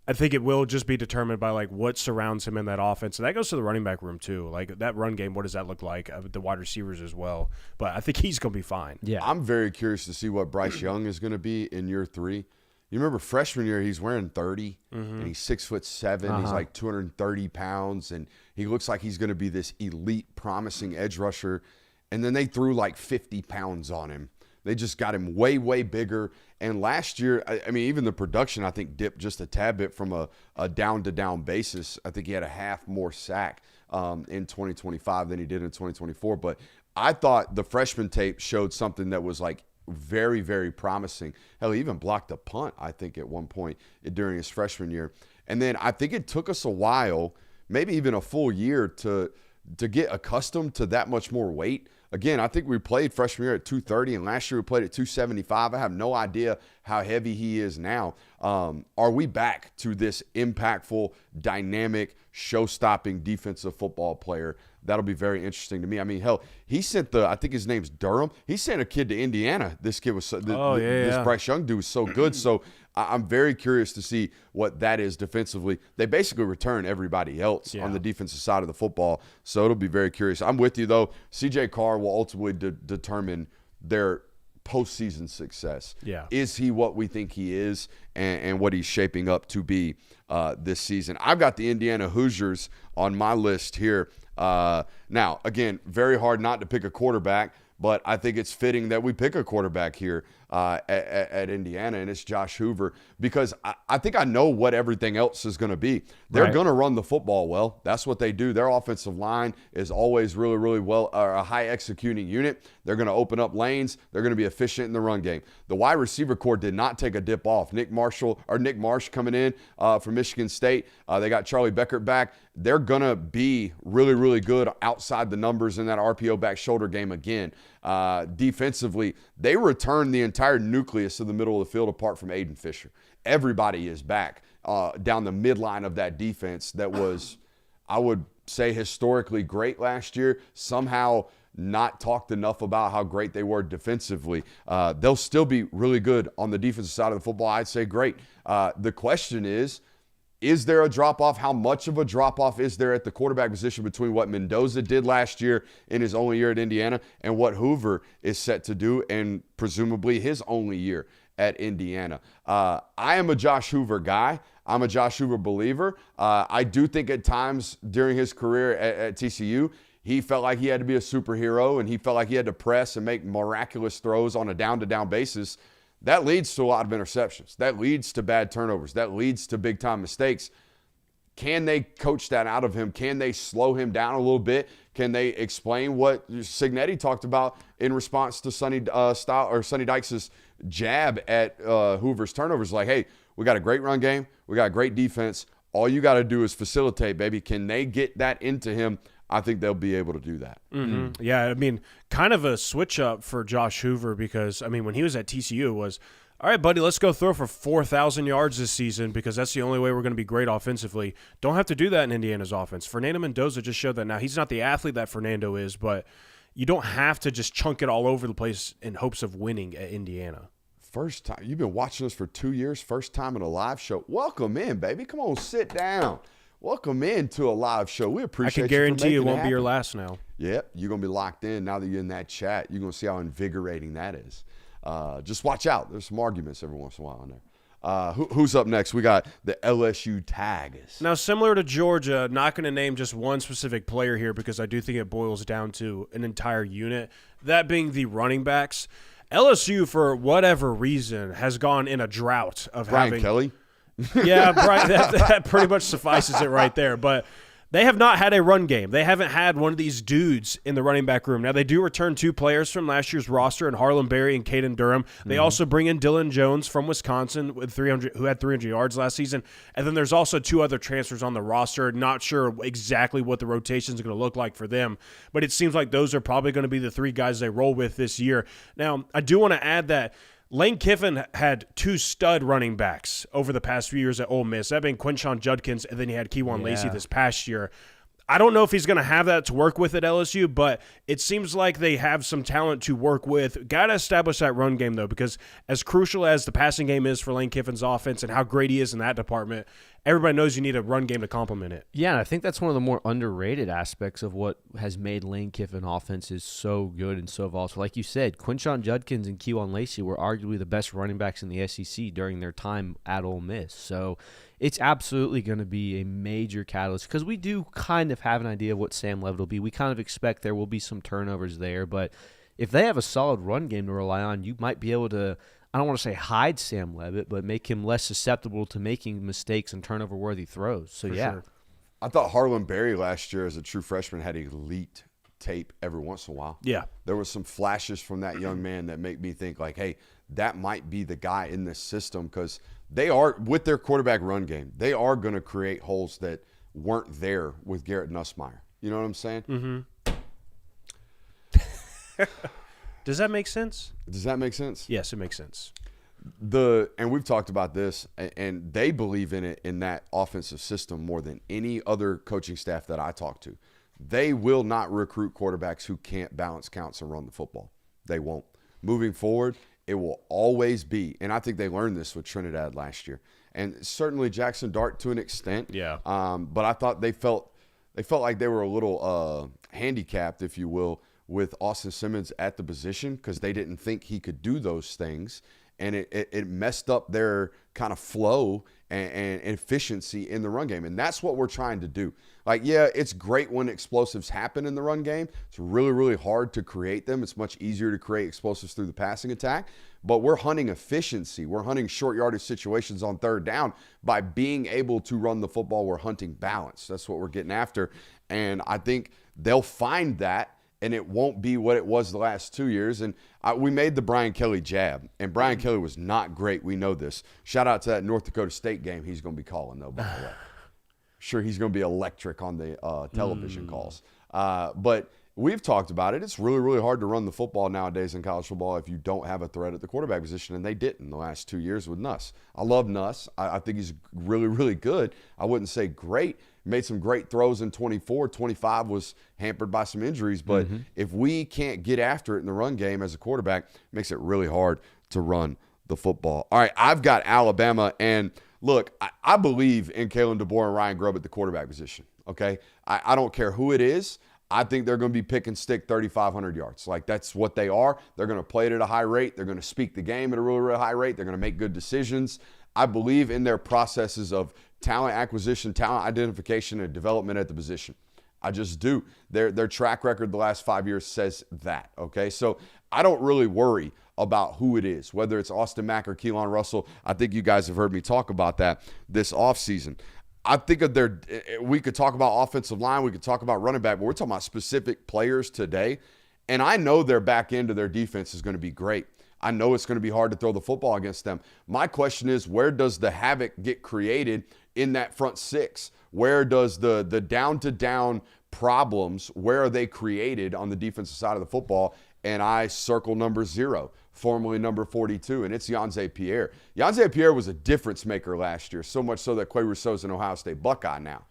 I think it will just be determined by what surrounds him in that offense. And that goes to the running back room too. Like that run game, what does that look like? The wide receivers as well. But I think he's going to be fine. Yeah. I'm very curious to see what Bryce Young is going to be in year 3. You remember freshman year, he's wearing 30, and he's 6'7". He's like 230 pounds, and He looks like he's going to be this elite, promising edge rusher. And then they threw like 50 pounds on him. They just got him way, way bigger. And last year, I mean, even the production, I think, dipped just a tad bit from a down-to-down basis. I think he had a half more sack in 2025 than he did in 2024. But I thought the freshman tape showed something that was like very, very promising. Hell, he even blocked a punt, I think, at one point during his freshman year. And then I think it took us a while, maybe even a full year, to get accustomed to that much more weight. Again, I think we played freshman year at 230, and last year we played at 275. I have no idea how heavy he is now. Are we back to this impactful, dynamic, show-stopping defensive football player? That'll be very interesting to me. I mean, hell, he sent I think his name's Durham. He sent a kid to Indiana. This kid was this Bryce Young dude was so good. So I'm very curious to see what that is defensively. They basically return everybody else on the defensive side of the football. So it'll be very curious. I'm with you, though. C.J. Carr will ultimately determine their postseason success. Yeah. Is he what we think he is and what he's shaping up to be this season? I've got the Indiana Hoosiers on my list here. Now, again, very hard not to pick a quarterback, but I think it's fitting that we pick a quarterback here at Indiana, and it's Josh Hoover, because I think I know what everything else is going to be. They're going to run the football well. That's what they do. Their offensive line is always really, really well, a high executing unit. They're going to open up lanes. They're going to be efficient in the run game. The wide receiver core did not take a dip off. Nick Marsh coming in from Michigan State. They got Charlie Beckert back. They're going to be really, really good outside the numbers in that RPO back shoulder game again. Defensively, they returned the entire nucleus of the middle of the field apart from Aiden Fisher. Everybody is back down the midline of that defense that was, I would say, historically great last year. Somehow not talked enough about how great they were defensively. They'll still be really good on the defensive side of the football. I'd say great. The question is there a drop-off? How much of a drop-off is there at the quarterback position between what Mendoza did last year in his only year at Indiana and what Hoover is set to do and presumably his only year at Indiana? I am a Josh Hoover guy. I'm a Josh Hoover believer. I do think at times during his career at TCU, he felt like he had to be a superhero and he felt like he had to press and make miraculous throws on a down-to-down basis. That leads to a lot of interceptions. That leads to bad turnovers. That leads to big-time mistakes. Can they coach that out of him? Can they slow him down a little bit? Can they explain what Cignetti talked about in response to Sonny Dykes' jab at Hoover's turnovers? Like, hey, we got a great run game. We got a great defense. All you got to do is facilitate, baby. Can they get that into him? I think they'll be able to do that. Mm-hmm. Yeah, I mean, kind of a switch up for Josh Hoover because, I mean, when he was at TCU, it was, all right, buddy, let's go throw for 4,000 yards this season because that's the only way we're going to be great offensively. Don't have to do that in Indiana's offense. Fernando Mendoza just showed that. Now, he's not the athlete that Fernando is, but you don't have to just chunk it all over the place in hopes of winning at Indiana. First time. You've been watching us for 2 years, first time in a live show. Welcome in, baby. Come on, sit down. Welcome into a live show. We appreciate you. I can guarantee it won't be your last now. Yep, you're going to be locked in now that you're in that chat. You're going to see how invigorating that is. Just watch out. There's some arguments every once in a while in there. Who's up next? We got the LSU Tigers. Now, similar to Georgia, not going to name just one specific player here because I do think it boils down to an entire unit, that being the running backs. LSU, for whatever reason, has gone in a drought of Brian Kelly. Yeah, Brian, that pretty much suffices it right there. But they have not had a run game. They haven't had one of these dudes in the running back room. Now, they do return 2 players from last year's roster in Harlan Berry and Caden Durham. They also bring in Dylan Jones from Wisconsin who had 300 yards last season. And then there's also 2 other transfers on the roster. Not sure exactly what the rotation is going to look like for them. But it seems like those are probably going to be the 3 guys they roll with this year. Now, I do want to add that Lane Kiffin had 2 stud running backs over the past few years at Ole Miss, that being Quinshon Judkins, and then he had Keywan Lacey this past year. I don't know if he's going to have that to work with at LSU, but it seems like they have some talent to work with. Got to establish that run game, though, because as crucial as the passing game is for Lane Kiffin's offense and how great he is in that department, everybody knows you need a run game to complement it. Yeah, and I think that's one of the more underrated aspects of what has made Lane Kiffin offenses so good and so volatile. Like you said, Quinshon Judkins and Keelan Lacey were arguably the best running backs in the SEC during their time at Ole Miss. So it's absolutely going to be a major catalyst because we do kind of have an idea of what Sam Levitt will be. We kind of expect there will be some turnovers there, but if they have a solid run game to rely on, you might be able to, I don't want to say hide Sam Levitt, but make him less susceptible to making mistakes and turnover-worthy throws. So, Sure. I thought Harlan Berry last year as a true freshman had elite tape every once in a while. Yeah. There were some flashes from that young man that make me think like, hey, that might be the guy in this system because they are, with their quarterback run game, they are going to create holes that weren't there with Garrett Nussmeier. You know what I'm saying? Mm-hmm. Does that make sense? Does that make sense? Yes, it makes sense. And we've talked about this, and they believe in it in that offensive system more than any other coaching staff that I talk to. They will not recruit quarterbacks who can't balance counts and run the football. They won't. Moving forward, it will always be, and I think they learned this with Trinidad last year, and certainly Jackson Dart to an extent. Yeah. But I thought they felt like they were a little handicapped, if you will, with Austin Simmons at the position because they didn't think he could do those things. And it messed up their kind of flow and efficiency in the run game. And that's what we're trying to do. Like, yeah, it's great when explosives happen in the run game. It's really, really hard to create them. It's much easier to create explosives through the passing attack. But we're hunting efficiency. We're hunting short yardage situations on third down. By being able to run the football, we're hunting balance. That's what we're getting after. And I think they'll find that. And it won't be what it was the last 2 years. And we made the Brian Kelly jab, and Brian Kelly was not great. We know this. Shout out to that North Dakota State game he's going to be calling, though, by the way. Sure, he's going to be electric on the television calls. But we've talked about it. It's really, really hard to run the football nowadays in college football if you don't have a threat at the quarterback position, and they didn't the last 2 years with Nuss. I love Nuss. I think he's really, really good. I wouldn't say great. Made some great throws in 24. 25 was hampered by some injuries. But if we can't get after it in the run game as a quarterback, it makes it really hard to run the football. All right, I've got Alabama. And, look, I believe in Kalen DeBoer and Ryan Grubb at the quarterback position, okay? I don't care who it is. I think they're going to be pick and stick 3,500 yards. Like, that's what they are. They're going to play it at a high rate. They're going to speak the game at a really, really high rate. They're going to make good decisions. I believe in their processes of talent acquisition, talent identification, and development at the position. I just do. Their track record the last 5 years says that, okay? So I don't really worry about who it is, whether it's Austin Mack or Keelan Russell. I think you guys have heard me talk about that this offseason. I think of we could talk about offensive line, we could talk about running back, but we're talking about specific players today. And I know their back end of their defense is going to be great. I know it's going to be hard to throw the football against them. My question is, where does the havoc get created in that front six? Where does the down-to-down problems, where are they created on the defensive side of the football? And I circle number 0, formerly number 42, and it's Yonze Pierre. Yonze Pierre was a difference maker last year, so much so that Quay Rousseau's an Ohio State Buckeye now.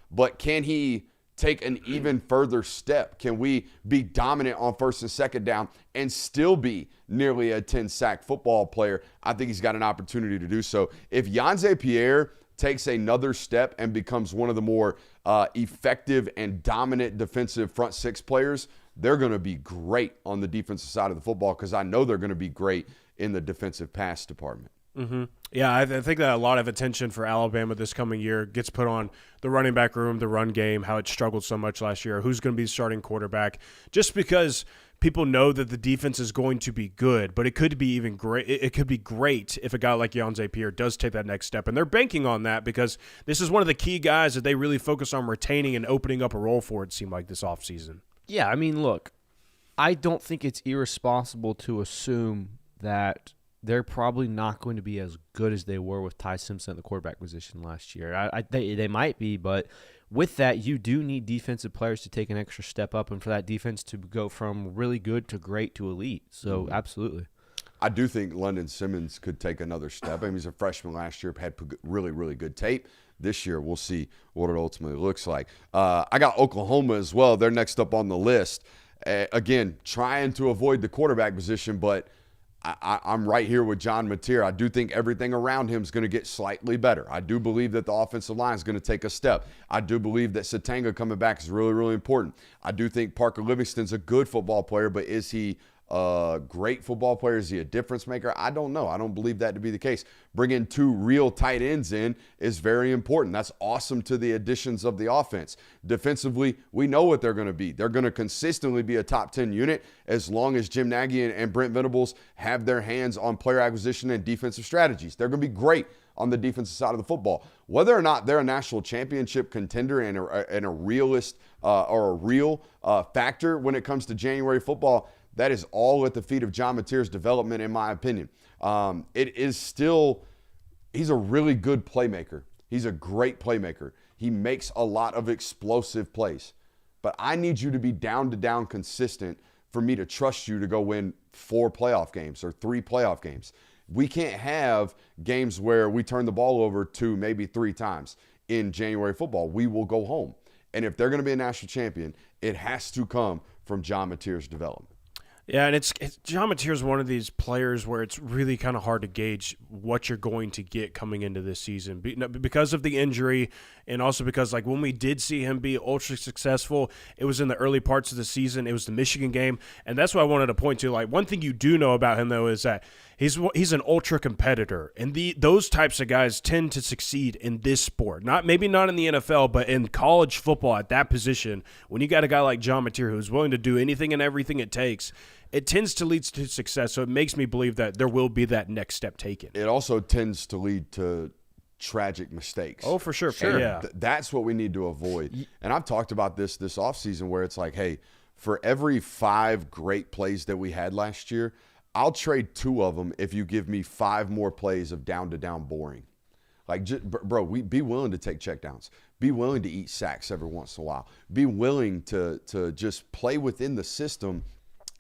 But can he take an even further step? Can we be dominant on first and second down and still be nearly a 10-sack football player? I think he's got an opportunity to do so. If Yonze Pierre takes another step and becomes one of the more effective and dominant defensive front six players, they're going to be great on the defensive side of the football because I know they're going to be great in the defensive pass department. Mm-hmm. Yeah, I think that a lot of attention for Alabama this coming year gets put on the running back room, the run game, how it struggled so much last year, who's going to be the starting quarterback, just because people know that the defense is going to be good, but it could be even great. It could be great if a guy like Yonze Pierre does take that next step, and they're banking on that because this is one of the key guys that they really focus on retaining and opening up a role for, it seemed like, this offseason. Yeah, I mean, look, I don't think it's irresponsible to assume that they're probably not going to be as good as they were with Ty Simpson at the quarterback position last year. They might be, but with that, you do need defensive players to take an extra step up and for that defense to go from really good to great to elite. So, absolutely. I do think London Simmons could take another step. I mean, he's a freshman last year, had really, really good tape. This year, we'll see what it ultimately looks like. I got Oklahoma as well. They're next up on the list. Again, trying to avoid the quarterback position, but I'm right here with John Mateer. I do think everything around him is going to get slightly better. I do believe that the offensive line is going to take a step. I do believe that Satanga coming back is really, really important. I do think Parker Livingston's a good football player, but is he a great football player? Is he a difference maker? I don't know. I don't believe that to be the case. Bringing 2 real tight ends in is very important. That's awesome to the additions of the offense. Defensively, we know what they're going to be. They're going to consistently be a top 10 unit as long as Jim Nagy and Brent Venables have their hands on player acquisition and defensive strategies. They're going to be great on the defensive side of the football. Whether or not they're a national championship contender and a realist or a real factor when it comes to January football, that is all at the feet of John Mateer's development, in my opinion. It is still, he's a really good playmaker. He's a great playmaker. He makes a lot of explosive plays. But I need you to be down-to-down consistent for me to trust you to go win 4 playoff games or 3 playoff games. We can't have games where we turn the ball over 2, maybe 3 times in January football. We will go home. And if they're going to be a national champion, it has to come from John Mateer's development. Yeah, and it's John Mateer is one of these players where it's really kind of hard to gauge what you're going to get coming into this season because of the injury, and also because like when we did see him be ultra successful, it was in the early parts of the season. It was the Michigan game, and that's what I wanted to point to. Like one thing you do know about him though is that he's an ultra competitor, and those types of guys tend to succeed in this sport. Maybe not in the NFL, but in college football at that position. When you got a guy like John Mateer who's willing to do anything and everything it takes, it tends to lead to success. So it makes me believe that there will be that next step taken. It also tends to lead to tragic mistakes. Oh, for sure. Yeah. That's what we need to avoid. And I've talked about this offseason where it's like, hey, for every 5 great plays that we had last year, I'll trade 2 of them if you give me 5 more plays of down-to-down boring. Like, bro, be willing to take checkdowns. Be willing to eat sacks every once in a while. Be willing to just play within the system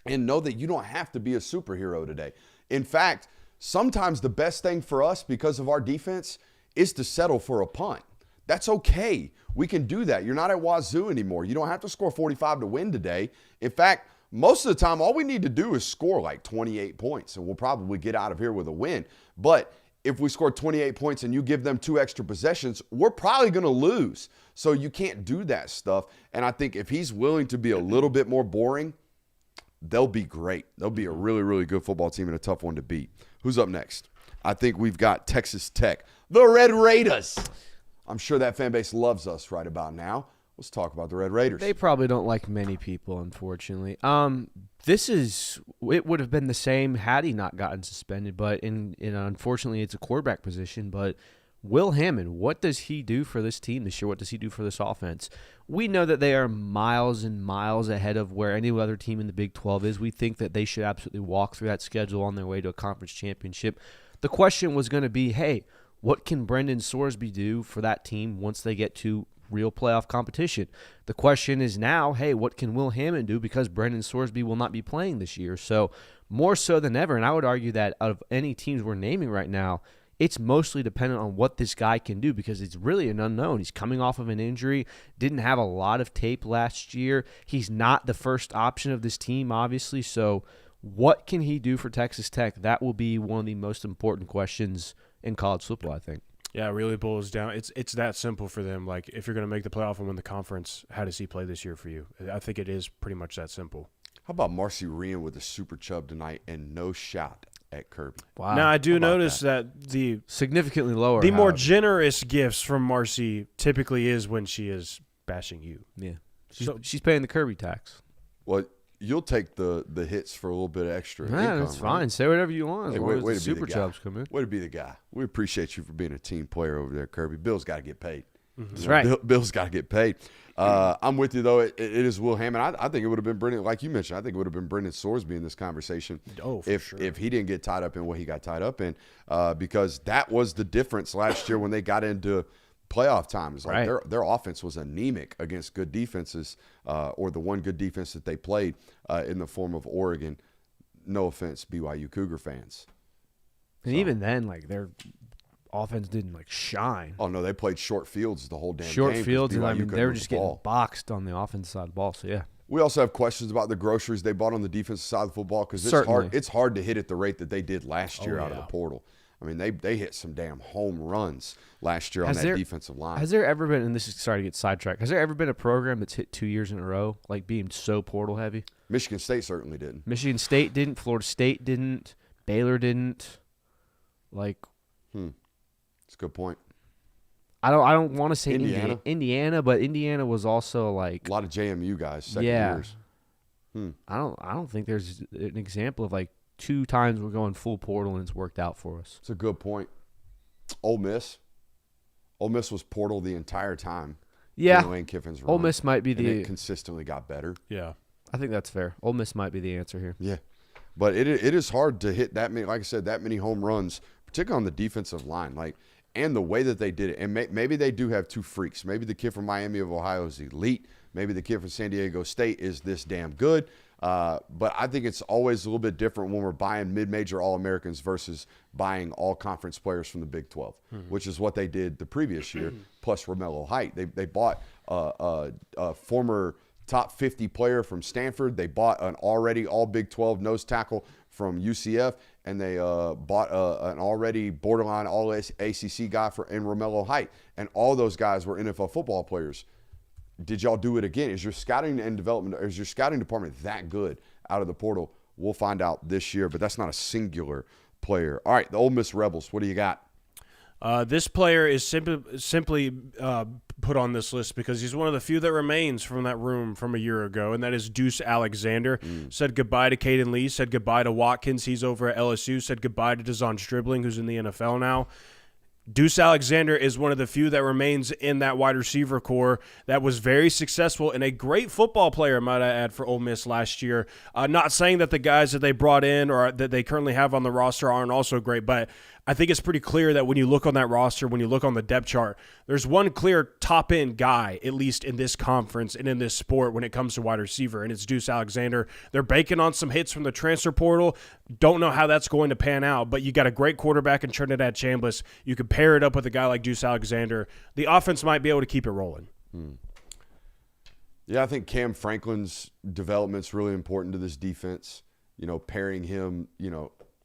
and know that you don't have to be a superhero today. In fact, sometimes the best thing for us because of our defense is to settle for a punt. That's okay. We can do that. You're not at Wazoo anymore. You don't have to score 45 to win today. In fact, most of the time, all we need to do is score like 28 points, and we'll probably get out of here with a win. But if we score 28 points and you give them 2 extra possessions, we're probably going to lose. So you can't do that stuff. And I think if he's willing to be a little bit more boring, they'll be great. They'll be a really, really good football team and a tough one to beat. Who's up next? I think we've got Texas Tech, the Red Raiders. I'm sure that fan base loves us right about now. Let's talk about the Red Raiders. They probably don't like many people, unfortunately. It would have been the same had he not gotten suspended, but unfortunately it's a quarterback position. But Will Hammond, what does he do for this team this year? What does he do for this offense? We know that they are miles and miles ahead of where any other team in the Big 12 is. We think that they should absolutely walk through that schedule on their way to a conference championship. The question was going to be, hey, what can Brendan Sorsby do for that team once they get to real playoff competition? The question is now, hey, what can Will Hammond do because Brendan Sorsby will not be playing this year? So more so than ever, and I would argue that out of any teams we're naming right now, it's mostly dependent on what this guy can do because it's really an unknown. He's coming off of an injury, didn't have a lot of tape last year. He's not the first option of this team, obviously. So what can he do for Texas Tech? That will be one of the most important questions in college football, I think. Yeah, it really boils down. It's that simple for them. Like, if you're going to make the playoff and win the conference, how does he play this year for you? I think it is pretty much that simple. How about Marcy Rian with a super chub tonight and no shot at Kirby? Wow. Now, I do notice that the significantly lower. The more generous gifts from Marcy typically is when she is bashing you. Yeah. She's paying the Kirby tax. Well, you'll take the hits for a little bit extra. Yeah, that's fine. Say whatever you want. Hey, way to super chubs come in. Way to be the guy. We appreciate you for being a team player over there, Kirby. Bill's got to get paid. That's right. Bill's got to get paid. I'm with you, though. It is Will Hammond. I think it would have been Brendan, like you mentioned, I think it would have been Brendan Sorsby in this conversation if he didn't get tied up in what he got tied up in, because that was the difference last year when they got into playoff times. Like their offense was anemic against good defenses, or the one good defense that they played in the form of Oregon. No offense, BYU Cougar fans. And even then, like, their offense didn't shine. Oh no, they played short fields the whole damn game. Short fields, and BYU they were just getting ball. boxed on the offensive side of the ball. So yeah. We also have questions about the groceries they bought on the defensive side of the football because it's hard to hit at the rate that they did last year out of the portal. I mean, they hit some damn home runs last year on that defensive line. Has there ever been, and this is sorry to get sidetracked, has there ever been a program that's hit 2 years in a row, like being so portal heavy? Michigan State certainly didn't. Michigan State didn't. Florida State didn't. Baylor didn't. Like, That's a good point. I don't want to say Indiana, but Indiana was also like a lot of JMU guys, second years. I don't think there's an example of like 2 times we're going full portal and it's worked out for us. It's a good point. Ole Miss was portal the entire time. Yeah, Lane Kiffin's run, Ole Miss might be it consistently got better. Yeah, I think that's fair. Ole Miss might be the answer here. Yeah, but it is hard to hit that many. Like I said, that many home runs, particularly on the defensive line. And the way that they did it, and maybe they do have 2 freaks. Maybe the kid from Miami of Ohio is elite. Maybe the kid from San Diego State is this damn good. But I think it's always a little bit different when we're buying mid-major All-Americans versus buying all-conference players from the Big 12, which is what they did the previous year, plus Romello Height. They bought a former top 50 player from Stanford. They bought an already all-Big 12 nose tackle from UCF, and they bought an already borderline all-ACC guy in Romello Height. And all those guys were NFL football players. Did y'all do it again? Is your scouting and development, is your scouting department that good out of the portal? We'll find out this year, but that's not a singular player. All right, the Ole Miss Rebels, what do you got? This player is simply put on this list because he's one of the few that remains from that room from a year ago, and that is Deuce Alexander. Said goodbye to Caden Lee, said goodbye to Watkins. He's over at LSU, said goodbye to Dazon Stribling, who's in the NFL now. Deuce Alexander is one of the few that remains in that wide receiver core that was very successful and a great football player, might I add, for Ole Miss last year. Not saying that the guys that they brought in or that they currently have on the roster aren't also great, but I think it's pretty clear that when you look on that roster, when you look on the depth chart, there's one clear top-end guy, at least in this conference and in this sport when it comes to wide receiver, and it's Deuce Alexander. They're banking on some hits from the transfer portal. Don't know how that's going to pan out, but you got a great quarterback in Trinidad Chambliss. You could pair it up with a guy like Deuce Alexander. The offense might be able to keep it rolling. Yeah, I think Cam Franklin's development's really important to this defense. Pairing him,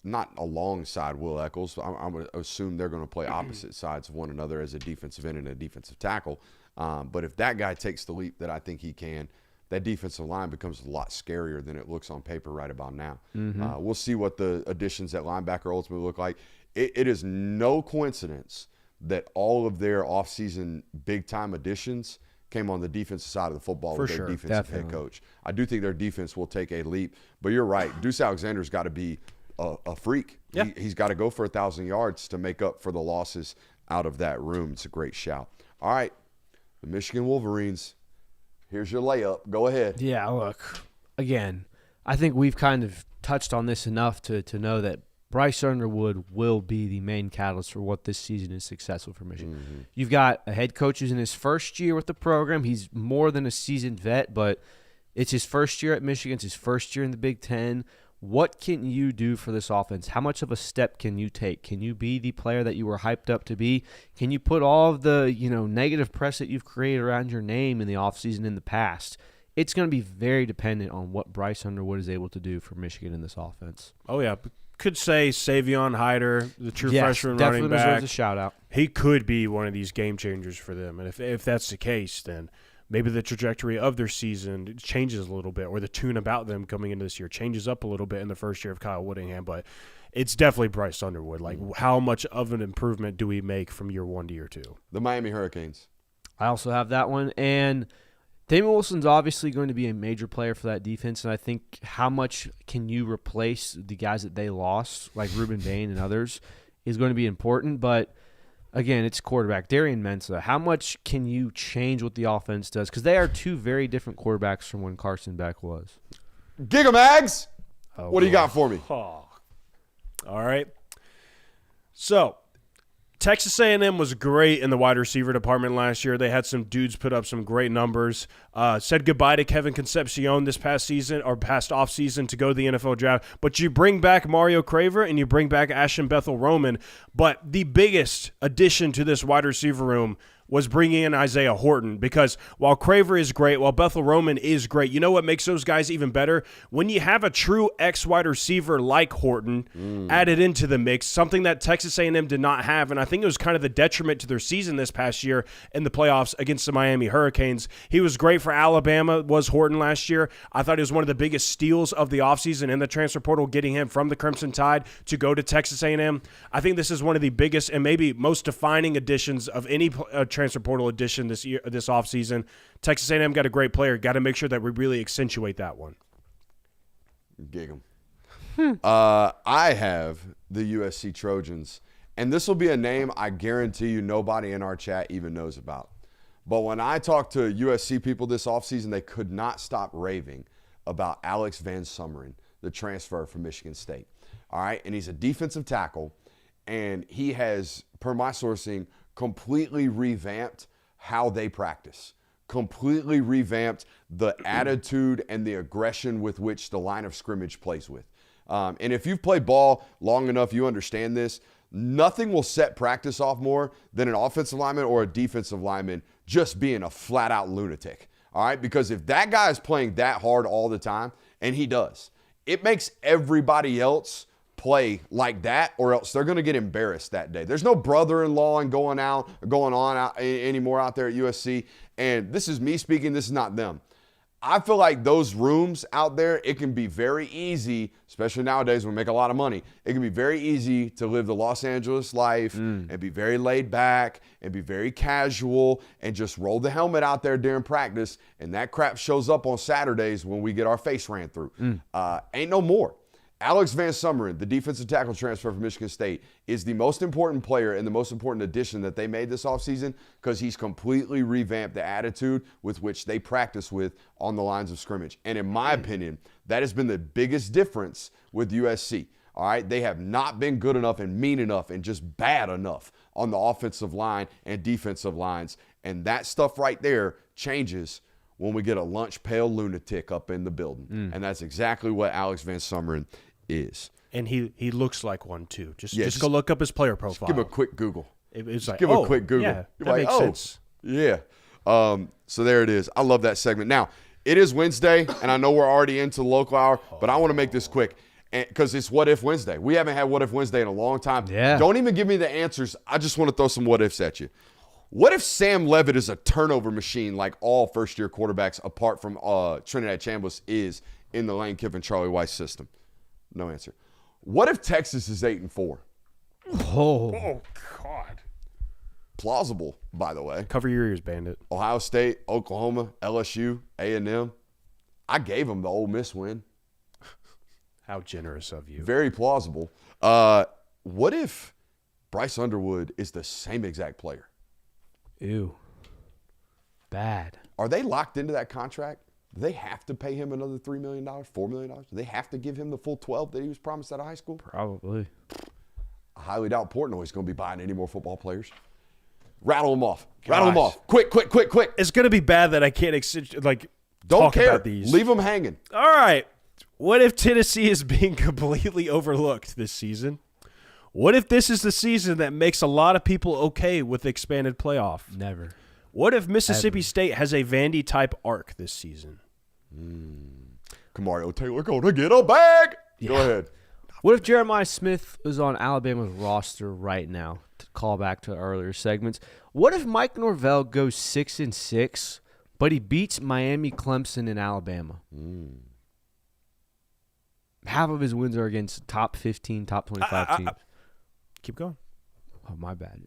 not alongside Will Eccles. I'm going to assume they're going to play opposite sides of one another as a defensive end and a defensive tackle. But if that guy takes the leap that I think he can, that defensive line becomes a lot scarier than it looks on paper right about now. We'll see what the additions at linebacker ultimately look like. It is no coincidence that all of their offseason big-time additions came on the defensive side of the football with their defensive head coach. I do think their defense will take a leap. But you're right. Deuce Alexander's got to be a freak. Yeah. He's got to go for 1,000 yards to make up for the losses out of that room. It's a great shout. All right, the Michigan Wolverines. Here's your layup. Go ahead. Yeah, look, again, I think we've kind of touched on this enough to know that Bryce Underwood will be the main catalyst for what this season is successful for Michigan. You've got a head coach who's in his first year with the program. He's more than a seasoned vet, but it's his first year at Michigan. It's his first year in the Big Ten. What can you do for this offense? How much of a step can you take? Can you be the player that you were hyped up to be? Can you put all of the negative press that you've created around your name in the offseason in the past? It's going to be very dependent on what Bryce Underwood is able to do for Michigan in this offense. Oh, yeah. Could say Savion Hyder, the true freshman running back. Definitely deserves a shout-out. He could be one of these game changers for them. And if that's the case, then maybe the trajectory of their season changes a little bit, or the tune about them coming into this year changes up a little bit in the first year of Kyle Whittingham. But it's definitely Bryce Underwood. Like, how much of an improvement do we make from year 1 to year 2? The Miami Hurricanes. I also have that one. And Damon Wilson's obviously going to be a major player for that defense, and I think how much can you replace the guys that they lost, like Ruben Bain and others, is going to be important. But, again, it's quarterback. Darian Mensah, how much can you change what the offense does? Because they are 2 very different quarterbacks from when Carson Beck was. Gigamags, what do you got for me? Oh. All right. So, Texas A&M was great in the wide receiver department last year. They had some dudes put up some great numbers. Said goodbye to Kevin Concepcion this past season or past offseason to go to the NFL draft. But you bring back Mario Craver and you bring back Ashton Bethel Roman. But the biggest addition to this wide receiver room was bringing in Isaiah Horton, because while Craver is great, while Bethel Roman is great, you know what makes those guys even better? When you have a true X-wide receiver like Horton added into the mix, something that Texas A&M did not have, and I think it was kind of the detriment to their season this past year in the playoffs against the Miami Hurricanes. He was great for Alabama, was Horton last year. I thought he was one of the biggest steals of the offseason in the transfer portal, getting him from the Crimson Tide to go to Texas A&M. I think this is one of the biggest and maybe most defining additions of any transfer portal addition this offseason. Texas A&M got a great player. Got to make sure that we really accentuate that one. Gig 'em. I have the USC Trojans, and this will be a name I guarantee you nobody in our chat even knows about. But when I talked to USC people this offseason, they could not stop raving about Alex Van Sumeren, the transfer from Michigan State. All right, and he's a defensive tackle, and he has, per my sourcing, completely revamped how they practice, completely revamped the attitude and the aggression with which the line of scrimmage plays with. And if you've played ball long enough, you understand this. Nothing will set practice off more than an offensive lineman or a defensive lineman just being a flat-out lunatic, all right? Because if that guy is playing that hard all the time, and he does, it makes everybody else play like that, or else they're going to get embarrassed that day. There's no brother-in-law and going on anymore out there at USC. And this is me speaking. This is not them. I feel like those rooms out there, it can be very easy, especially nowadays when we make a lot of money. It can be very easy to live the Los Angeles life and be very laid back and be very casual and just roll the helmet out there during practice. And that crap shows up on Saturdays when we get our face ran through. Ain't no more. Alex Van Sumeren, the defensive tackle transfer from Michigan State, is the most important player and the most important addition that they made this offseason, because he's completely revamped the attitude with which they practice with on the lines of scrimmage. And in my opinion, that has been the biggest difference with USC. All right, they have not been good enough and mean enough and just bad enough on the offensive line and defensive lines. And that stuff right there changes when we get a lunch pail lunatic up in the building. And that's exactly what Alex Van Sumeren is. And he looks like one too. Just go look up his player profile. Give him a quick Google. It's like, give him a quick Google. Yeah, You're that like, makes sense. Yeah. So there it is. I love that segment. Now, it is Wednesday, and I know we're already into the local hour, but I want to make this quick because it's What If Wednesday. We haven't had What If Wednesday in a long time. Yeah. Don't even give me the answers. I just want to throw some what ifs at you. What if Sam Levitt is a turnover machine like all first-year quarterbacks apart from Trinidad Chambliss is in the Lane Kiffin, Charlie Weiss system? No answer. What if Texas is 8-4? Oh, God. Plausible, by the way. Cover your ears, Bandit. Ohio State, Oklahoma, LSU, A&M. I gave them the Ole Miss win. How generous of you. Very plausible. What if Bryce Underwood is the same exact player? Ew. Bad. Are they locked into that contract? Do they have to pay him another $3 million, $4 million? Do they have to give him the full 12 that he was promised out of high school? Probably. I highly doubt Portnoy's going to be buying any more football players. Rattle them off. Rattle them off. Quick. It's going to be bad that I can't Don't talk care. about these. Leave them hanging. All right. What if Tennessee is being completely overlooked this season? What if this is the season that makes a lot of people okay with the expanded playoff? Never. What if Mississippi State has a Vandy-type arc this season? Kamario Taylor going to get a bag. Yeah. Go ahead. What if Jeremiah Smith was on Alabama's roster right now? To call back to earlier segments. What if Mike Norvell goes 6-6, but he beats Miami, Clemson, and Alabama? Half of his wins are against top 15, top 25 teams. Keep going. Oh, my bad.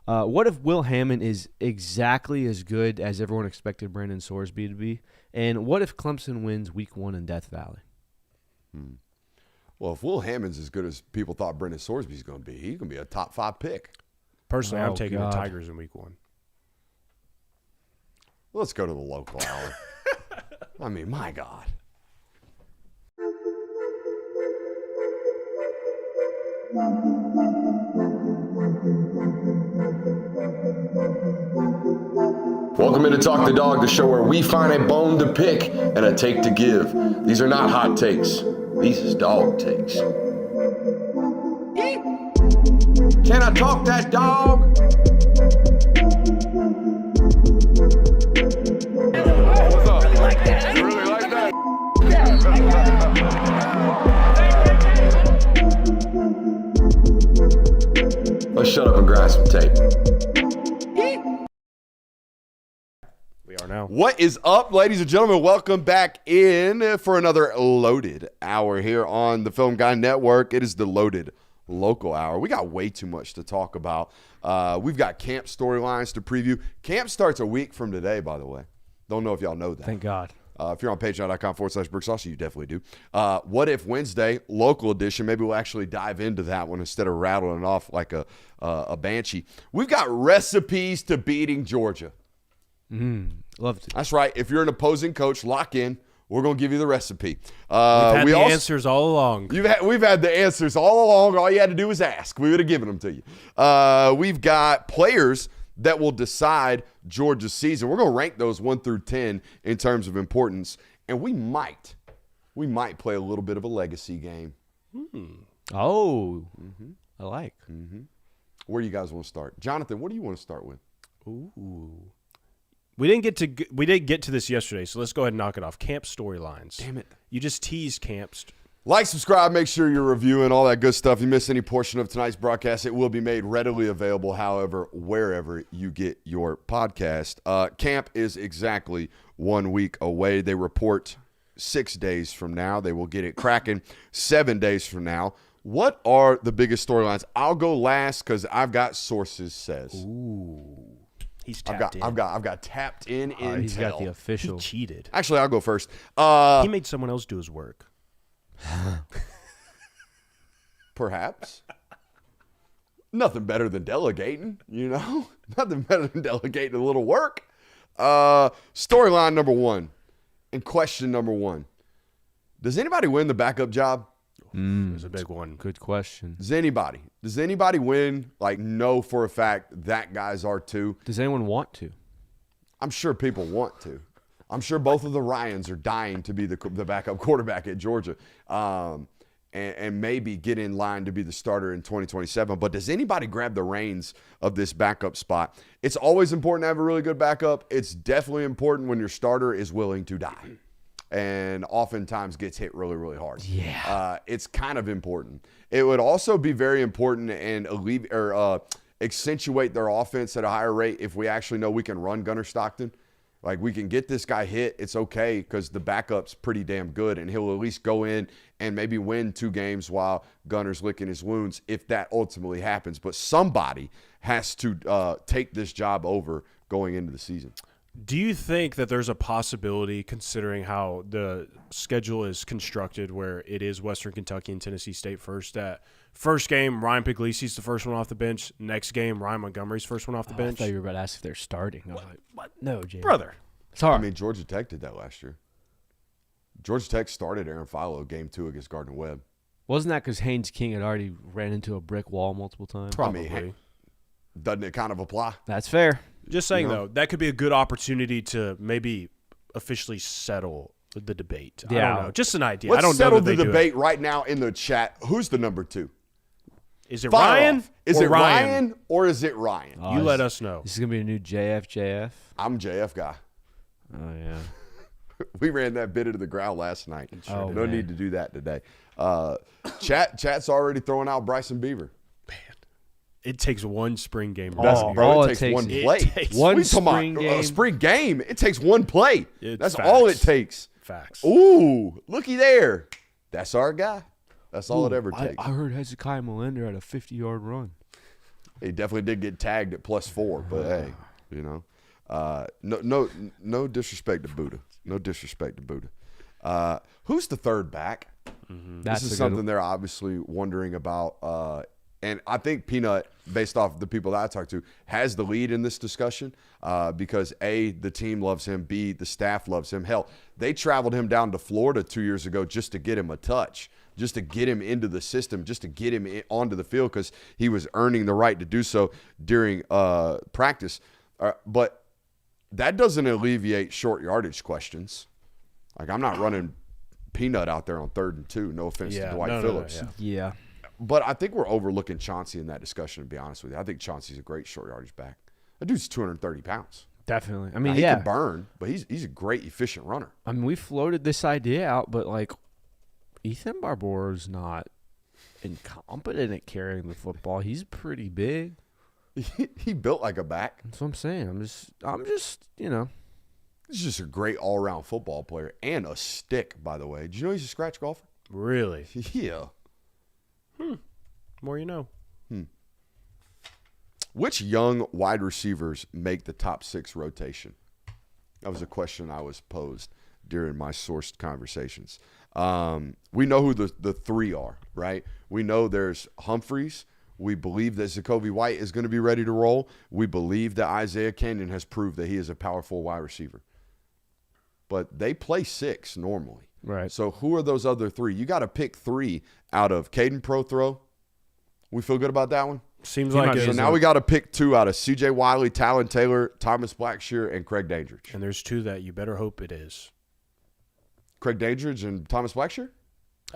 What if Will Hammond is exactly as good as everyone expected Brandon Sorsby to be? And what if Clemson wins week 1 in Death Valley? Well, if Will Hammond's as good as people thought Brendan Sorsby's going to be, he's going to be a top 5 pick. Personally, I'm Oh, taking God. the Tigers in week 1. Let's go to the local hour. I mean, my God. Welcome into Talk the Dog, the show where we find a bone to pick and a take to give. These are not hot takes. These is dog takes. Can I talk that dog? What is up, ladies and gentlemen? Welcome back in for another loaded hour here on the Film Guy Network. It is the Loaded Local Hour. We got way too much to talk about. We've got camp storylines to preview. Camp starts a week from today, by the way. Don't know if y'all know that. Thank God. If you're on patreon.com/BrickSauce, you definitely do. What If Wednesday, local edition. Maybe we'll actually dive into that one instead of rattling off like a banshee. We've got recipes to beating Georgia. Love to. That's right. If you're an opposing coach, lock in. We're going to give you the recipe. We've had the answers all along. We've had the answers all along. All you had to do was ask. We would have given them to you. We've got players that will decide Georgia's season. We're going to rank those 1 through 10 in terms of importance. And we might play a little bit of a legacy game. Oh, I like. Where do you guys want to start? Jonathan, what do you want to start with? Ooh. We didn't get to this yesterday, so let's go ahead and knock it off. Camp storylines. Damn it. You just teased camps. Like, subscribe, make sure you're reviewing, all that good stuff. If you miss any portion of tonight's broadcast, it will be made readily available, however, wherever you get your podcast. Camp is exactly 1 week away. They report 6 days from now. They will get it cracking 7 days from now. What are the biggest storylines? I'll go last because I've got sources says. Ooh. He's tapped in. I've got tapped in intel. He's got the official. He cheated. Actually, I'll go first. He made someone else do his work. Perhaps. Nothing better than delegating, you know? Nothing better than delegating a little work. Storyline number 1 and question number 1. Does anybody win the backup job? It was a big one. Good question. Does anybody win, like, know for a fact that guy's R2? Does anyone want to? I'm sure people want to. I'm sure both of the Ryans are dying to be the backup quarterback at Georgia and maybe get in line to be the starter in 2027. But does anybody grab the reins of this backup spot? It's always important to have a really good backup. It's definitely important when your starter is willing to die and oftentimes gets hit really, really hard. Yeah. It's kind of important. It would also be very important and accentuate their offense at a higher rate if we actually know we can run Gunnar Stockton. Like, we can get this guy hit, it's okay because the backup's pretty damn good, and he'll at least go in and maybe win 2 games while Gunnar's licking his wounds if that ultimately happens. But somebody has to take this job over going into the season. Do you think that there's a possibility, considering how the schedule is constructed, where it is Western Kentucky and Tennessee State first, that first game, Ryan Puglisi's the first one off the bench. Next game, Ryan Montgomery's first one off the bench? I thought you were about to ask if they're starting. I was like, what? No, Jay. Brother. Sorry. I mean, Georgia Tech did that last year. Georgia Tech started Aaron Philo game 2 against Gardner Webb. Wasn't that because Haynes King had already ran into a brick wall multiple times? Probably. I mean, doesn't it kind of apply? That's fair. Just saying, though, that could be a good opportunity to maybe officially settle the debate. I don't know. Just an idea. Let's I don't settle know that the they do debate it. right now in the chat. Who's the number 2? Is it Fire Ryan? off. Is or it Ryan or is it Ryan? You let us know. This is going to be a new JF. I'm JF guy. Oh, yeah. We ran that bit into the ground last night. Oh, no man. need to do that today. Chat's already throwing out Bryson Beaver. It takes one spring game. That's, Oh, bro, all it it takes one takes- play. It takes one We talking about, spring game. spring game. It takes one play. It's That's facts. all it takes. Facts. Ooh, looky there. That's our guy. That's all it ever takes. I heard Hezekiah Melender had a 50-yard run. He definitely did get tagged at +4, but hey, you know, no disrespect to Buddha. No disrespect to Buddha. Who's the third back? That's This is a good something they're obviously wondering about. And I think Peanut, based off the people that I talked to, has the lead in this discussion because A, the team loves him, B, the staff loves him. Hell, they traveled him down to Florida 2 years ago just to get him a touch, just to get him into the system, just to get him onto the field because he was earning the right to do so during practice. But that doesn't alleviate short yardage questions. Like, I'm not running Peanut out there on 3rd and 2. No offense to Dwight Phillips. Yeah. But I think we're overlooking Chauncey in that discussion, to be honest with you. I think Chauncey's a great short yardage back. That dude's 230 pounds. Definitely. I Now, mean, he yeah. can burn, but he's a great, efficient runner. I mean, we floated this idea out, but, like, Ethan Barbour's not incompetent at carrying the football. He's pretty big. He built like a back. That's what I'm saying. I'm just, you know. He's just a great all-around football player and a stick, by the way. Did you know he's a scratch golfer? Really? Yeah. More you know. Which young wide receivers make the top 6 rotation? That was a question I was posed during my sourced conversations. We know who the 3 are, right? We know there's Humphreys. We believe that Zacoby White is going to be ready to roll. We believe that Isaiah Canyon has proved that he is a powerful wide receiver. But they play 6 normally. Right. So who are those other 3? You got to pick 3 out of Caden Prothrow. We feel good about that one? Seems like So now we got to pick 2 out of C.J. Wiley, Talon Taylor, Thomas Blackshear, and Craig Dandridge. And there's 2 that you better hope it is. Craig Dandridge and Thomas Blackshear?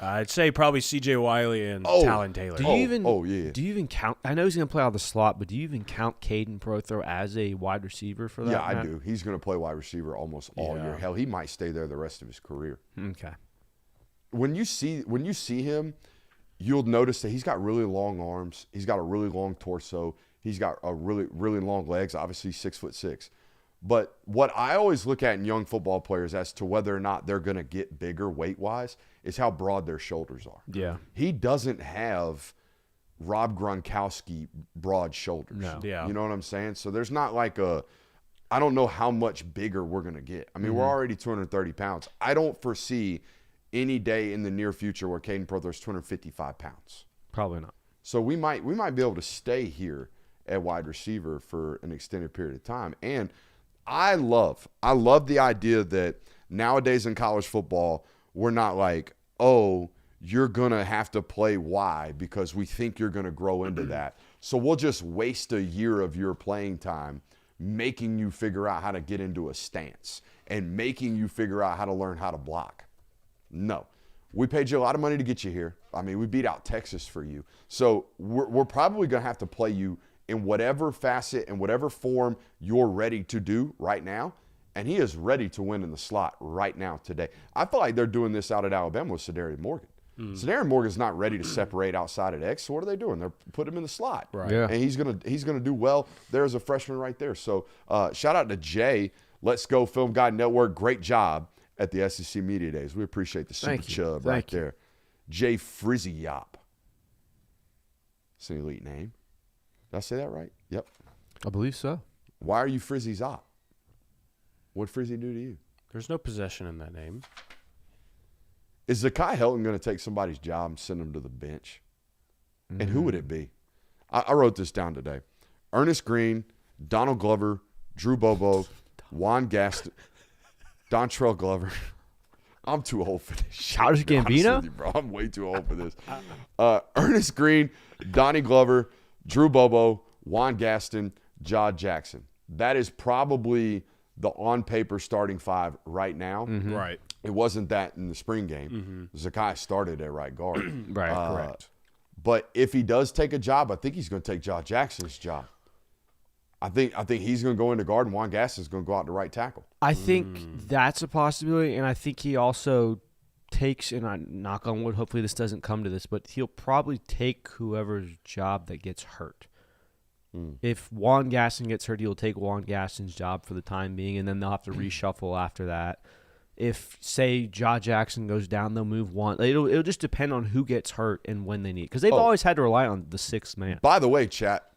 I'd say probably C.J. Wiley and Talon Taylor. Do you yeah. Do you even count? I know he's going to play out of the slot, but do you even count Caden Prothrow as a wide receiver for that? Yeah, I do. He's going to play wide receiver almost all Yeah. year. Hell, he might stay there the rest of his career. Okay. When you see him, you'll notice that he's got really long arms. He's got a really long torso. He's got a really, really long legs. Obviously, 6'6". But what I always look at in young football players as to whether or not they're going to get bigger weight-wise is how broad their shoulders are. Yeah. He doesn't have Rob Gronkowski broad shoulders. No. Yeah. You know what I'm saying? So there's not like I don't know how much bigger we're going to get. I mean, we're already 230 pounds. I don't foresee any day in the near future where Caden Prothrow is 255 pounds. Probably not. So we might be able to stay here at wide receiver for an extended period of time. And I love the idea that nowadays in college football, we're not like, oh, you're going to have to play Y because we think you're going to grow into that. So we'll just waste a year of your playing time making you figure out how to get into a stance and making you figure out how to learn how to block. No. We paid you a lot of money to get you here. I mean, we beat out Texas for you. So we're probably going to have to play you in whatever facet and whatever form you're ready to do right now. And he is ready to win in the slot right now today. I feel like they're doing this out at Alabama with Sedarian Morgan. Sedarian Morgan's not ready to separate outside at X. So what are they doing? They're putting him in the slot. Right. Yeah. And he's gonna do well. There's a freshman right there. So shout out to Jay. Let's Go Film Guide Network. Great job at the SEC Media Days. We appreciate the super chub right there. Jay Frizzy Yop. It's an elite name. Did I say that right? Yep. I believe so. Why are you Frizzy Zop? What'd Frizzy do to you? There's no possession in that name. Is Zakai Helton going to take somebody's job and send him to the bench? And who would it be? I wrote this down today. Ernest Green, Donald Glover, Drew Bobo, Juan Gaston, Dontrell Glover. I'm too old for this shit. Childish to be honest Gambino? with you, bro. I'm way too old for this. Ernest Green, Donnie Glover, Drew Bobo, Juan Gaston, John Jackson. That is probably the on-paper starting 5 right now. Right. It wasn't that in the spring game. Zakai started at right guard. Right. Correct. But if he does take a job, I think he's going to take John Jackson's job. I think he's going to go into guard, and Juan Gaston's going to go out to right tackle. I think that's a possibility, and I think he also takes, and I knock on wood, hopefully this doesn't come to this, but he'll probably take whoever's job that gets hurt. If Juan Gaston gets hurt, he'll take Juan Gaston's job for the time being, and then they'll have to reshuffle after that. If, say, Jaw Jackson goes down, they'll move one. It'll just depend on who gets hurt and when they need it. Because they've always had to rely on the 6th man. By the way, chat,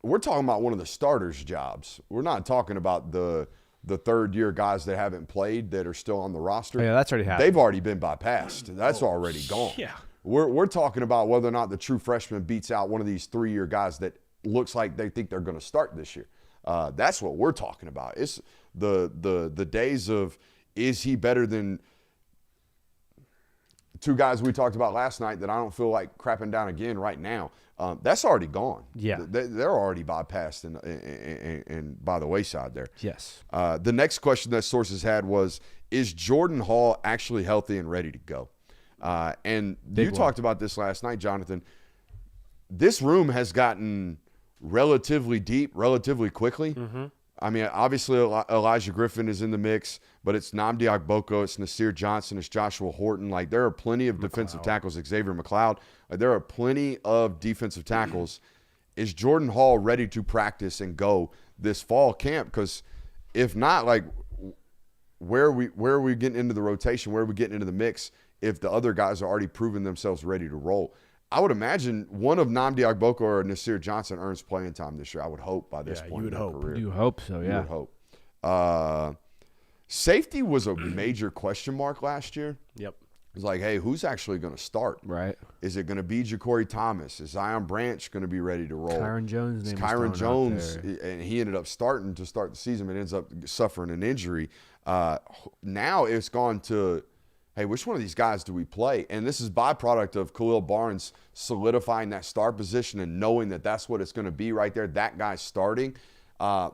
we're talking about one of the starters' jobs. We're not talking about the third-year guys that haven't played that are still on the roster. Yeah, that's already happened. They've already been bypassed. That's already gone. Yeah. We're talking about whether or not the true freshman beats out one of these 3-year guys that looks like they think they're going to start this year. That's what we're talking about. It's the days of, is he better than 2 guys we talked about last night that I don't feel like crapping down again right now. That's already gone. Yeah. They're already bypassed and by the wayside there. Yes. The next question that sources had was, is Jordan Hall actually healthy and ready to go? And you talked about this last night, Jonathan. This room has gotten relatively deep relatively quickly. I mean, obviously Elijah Griffin is in the mix, but it's Nnamdi Agboko, it's Nasir Johnson, it's Joshua Horton. Like, there are plenty of defensive tackles, Xavier McLeod. Like, there are plenty of defensive tackles. Is Jordan Hall ready to practice and go this fall camp? Because if not, like, where are we getting into the rotation? Where are we getting into the mix if the other guys are already proven themselves ready to roll? I would imagine one of Nnamdi Agboko or Nasir Johnson earns playing time this year. I would hope by this point in their career. You hope so, yeah. You would hope. Safety was a major question mark last year. Yep. It's like, hey, who's actually going to start? Right. Is it going to be Ja'Cory Thomas? Is Zion Branch going to be ready to roll? Kyron Jones. Kyron Jones, and he ended up starting to start the season, but ends up suffering an injury. Now it's gone to, hey, which one of these guys do we play? And this is byproduct of Khalil Barnes solidifying that star position and knowing that that's what it's going to be right there, that guy starting,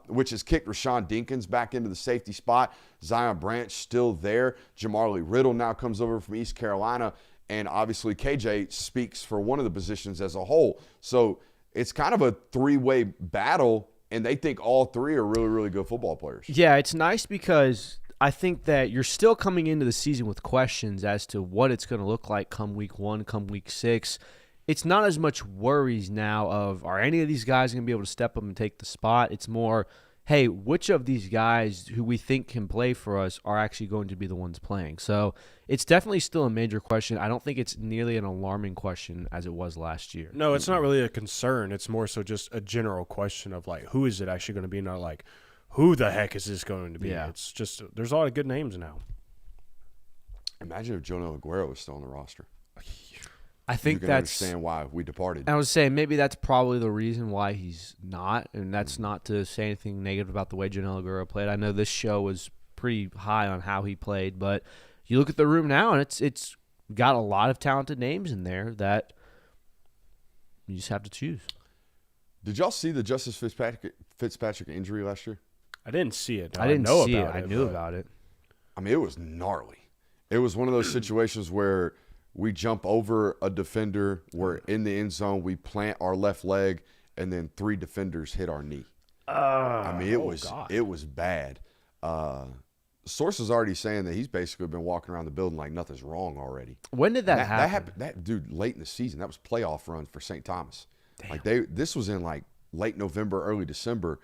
which has kicked Rashawn Dinkins back into the safety spot. Zion Branch still there. Jamarlee Riddle now comes over from East Carolina. And obviously KJ speaks for one of the positions as a whole. So it's kind of a three-way battle, and they think all three are really, really good football players. Yeah, it's nice because I think that you're still coming into the season with questions as to what it's going to look like come week 1, come week 6. It's not as much worries now of, are any of these guys going to be able to step up and take the spot? It's more, hey, which of these guys who we think can play for us are actually going to be the ones playing? So it's definitely still a major question. I don't think it's nearly an alarming question as it was last year. No, it's not really a concern. It's more so just a general question of, like, who is it actually going to be, not like, who the heck is this going to be? Yeah. It's just, there's a lot of good names now. Imagine if Jonah Aguero was still on the roster. I think you can that's understand why we departed. I was saying maybe that's probably the reason why he's not, and that's not to say anything negative about the way Jonah Aguero played. I know this show was pretty high on how he played, but you look at the room now, and it's got a lot of talented names in there that you just have to choose. Did y'all see the Justice Fitzpatrick injury last year? I didn't see it. I didn't know see about it. I knew about it. I mean, it was gnarly. It was one of those situations where we jump over a defender, we're in the end zone, we plant our left leg, and then 3 defenders hit our knee. I mean, it was bad. Sources already saying that he's basically been walking around the building like nothing's wrong already. When did that happen? That happened. That dude late in the season. That was playoff run for St. Thomas. Damn. Like this was in like late November, early December.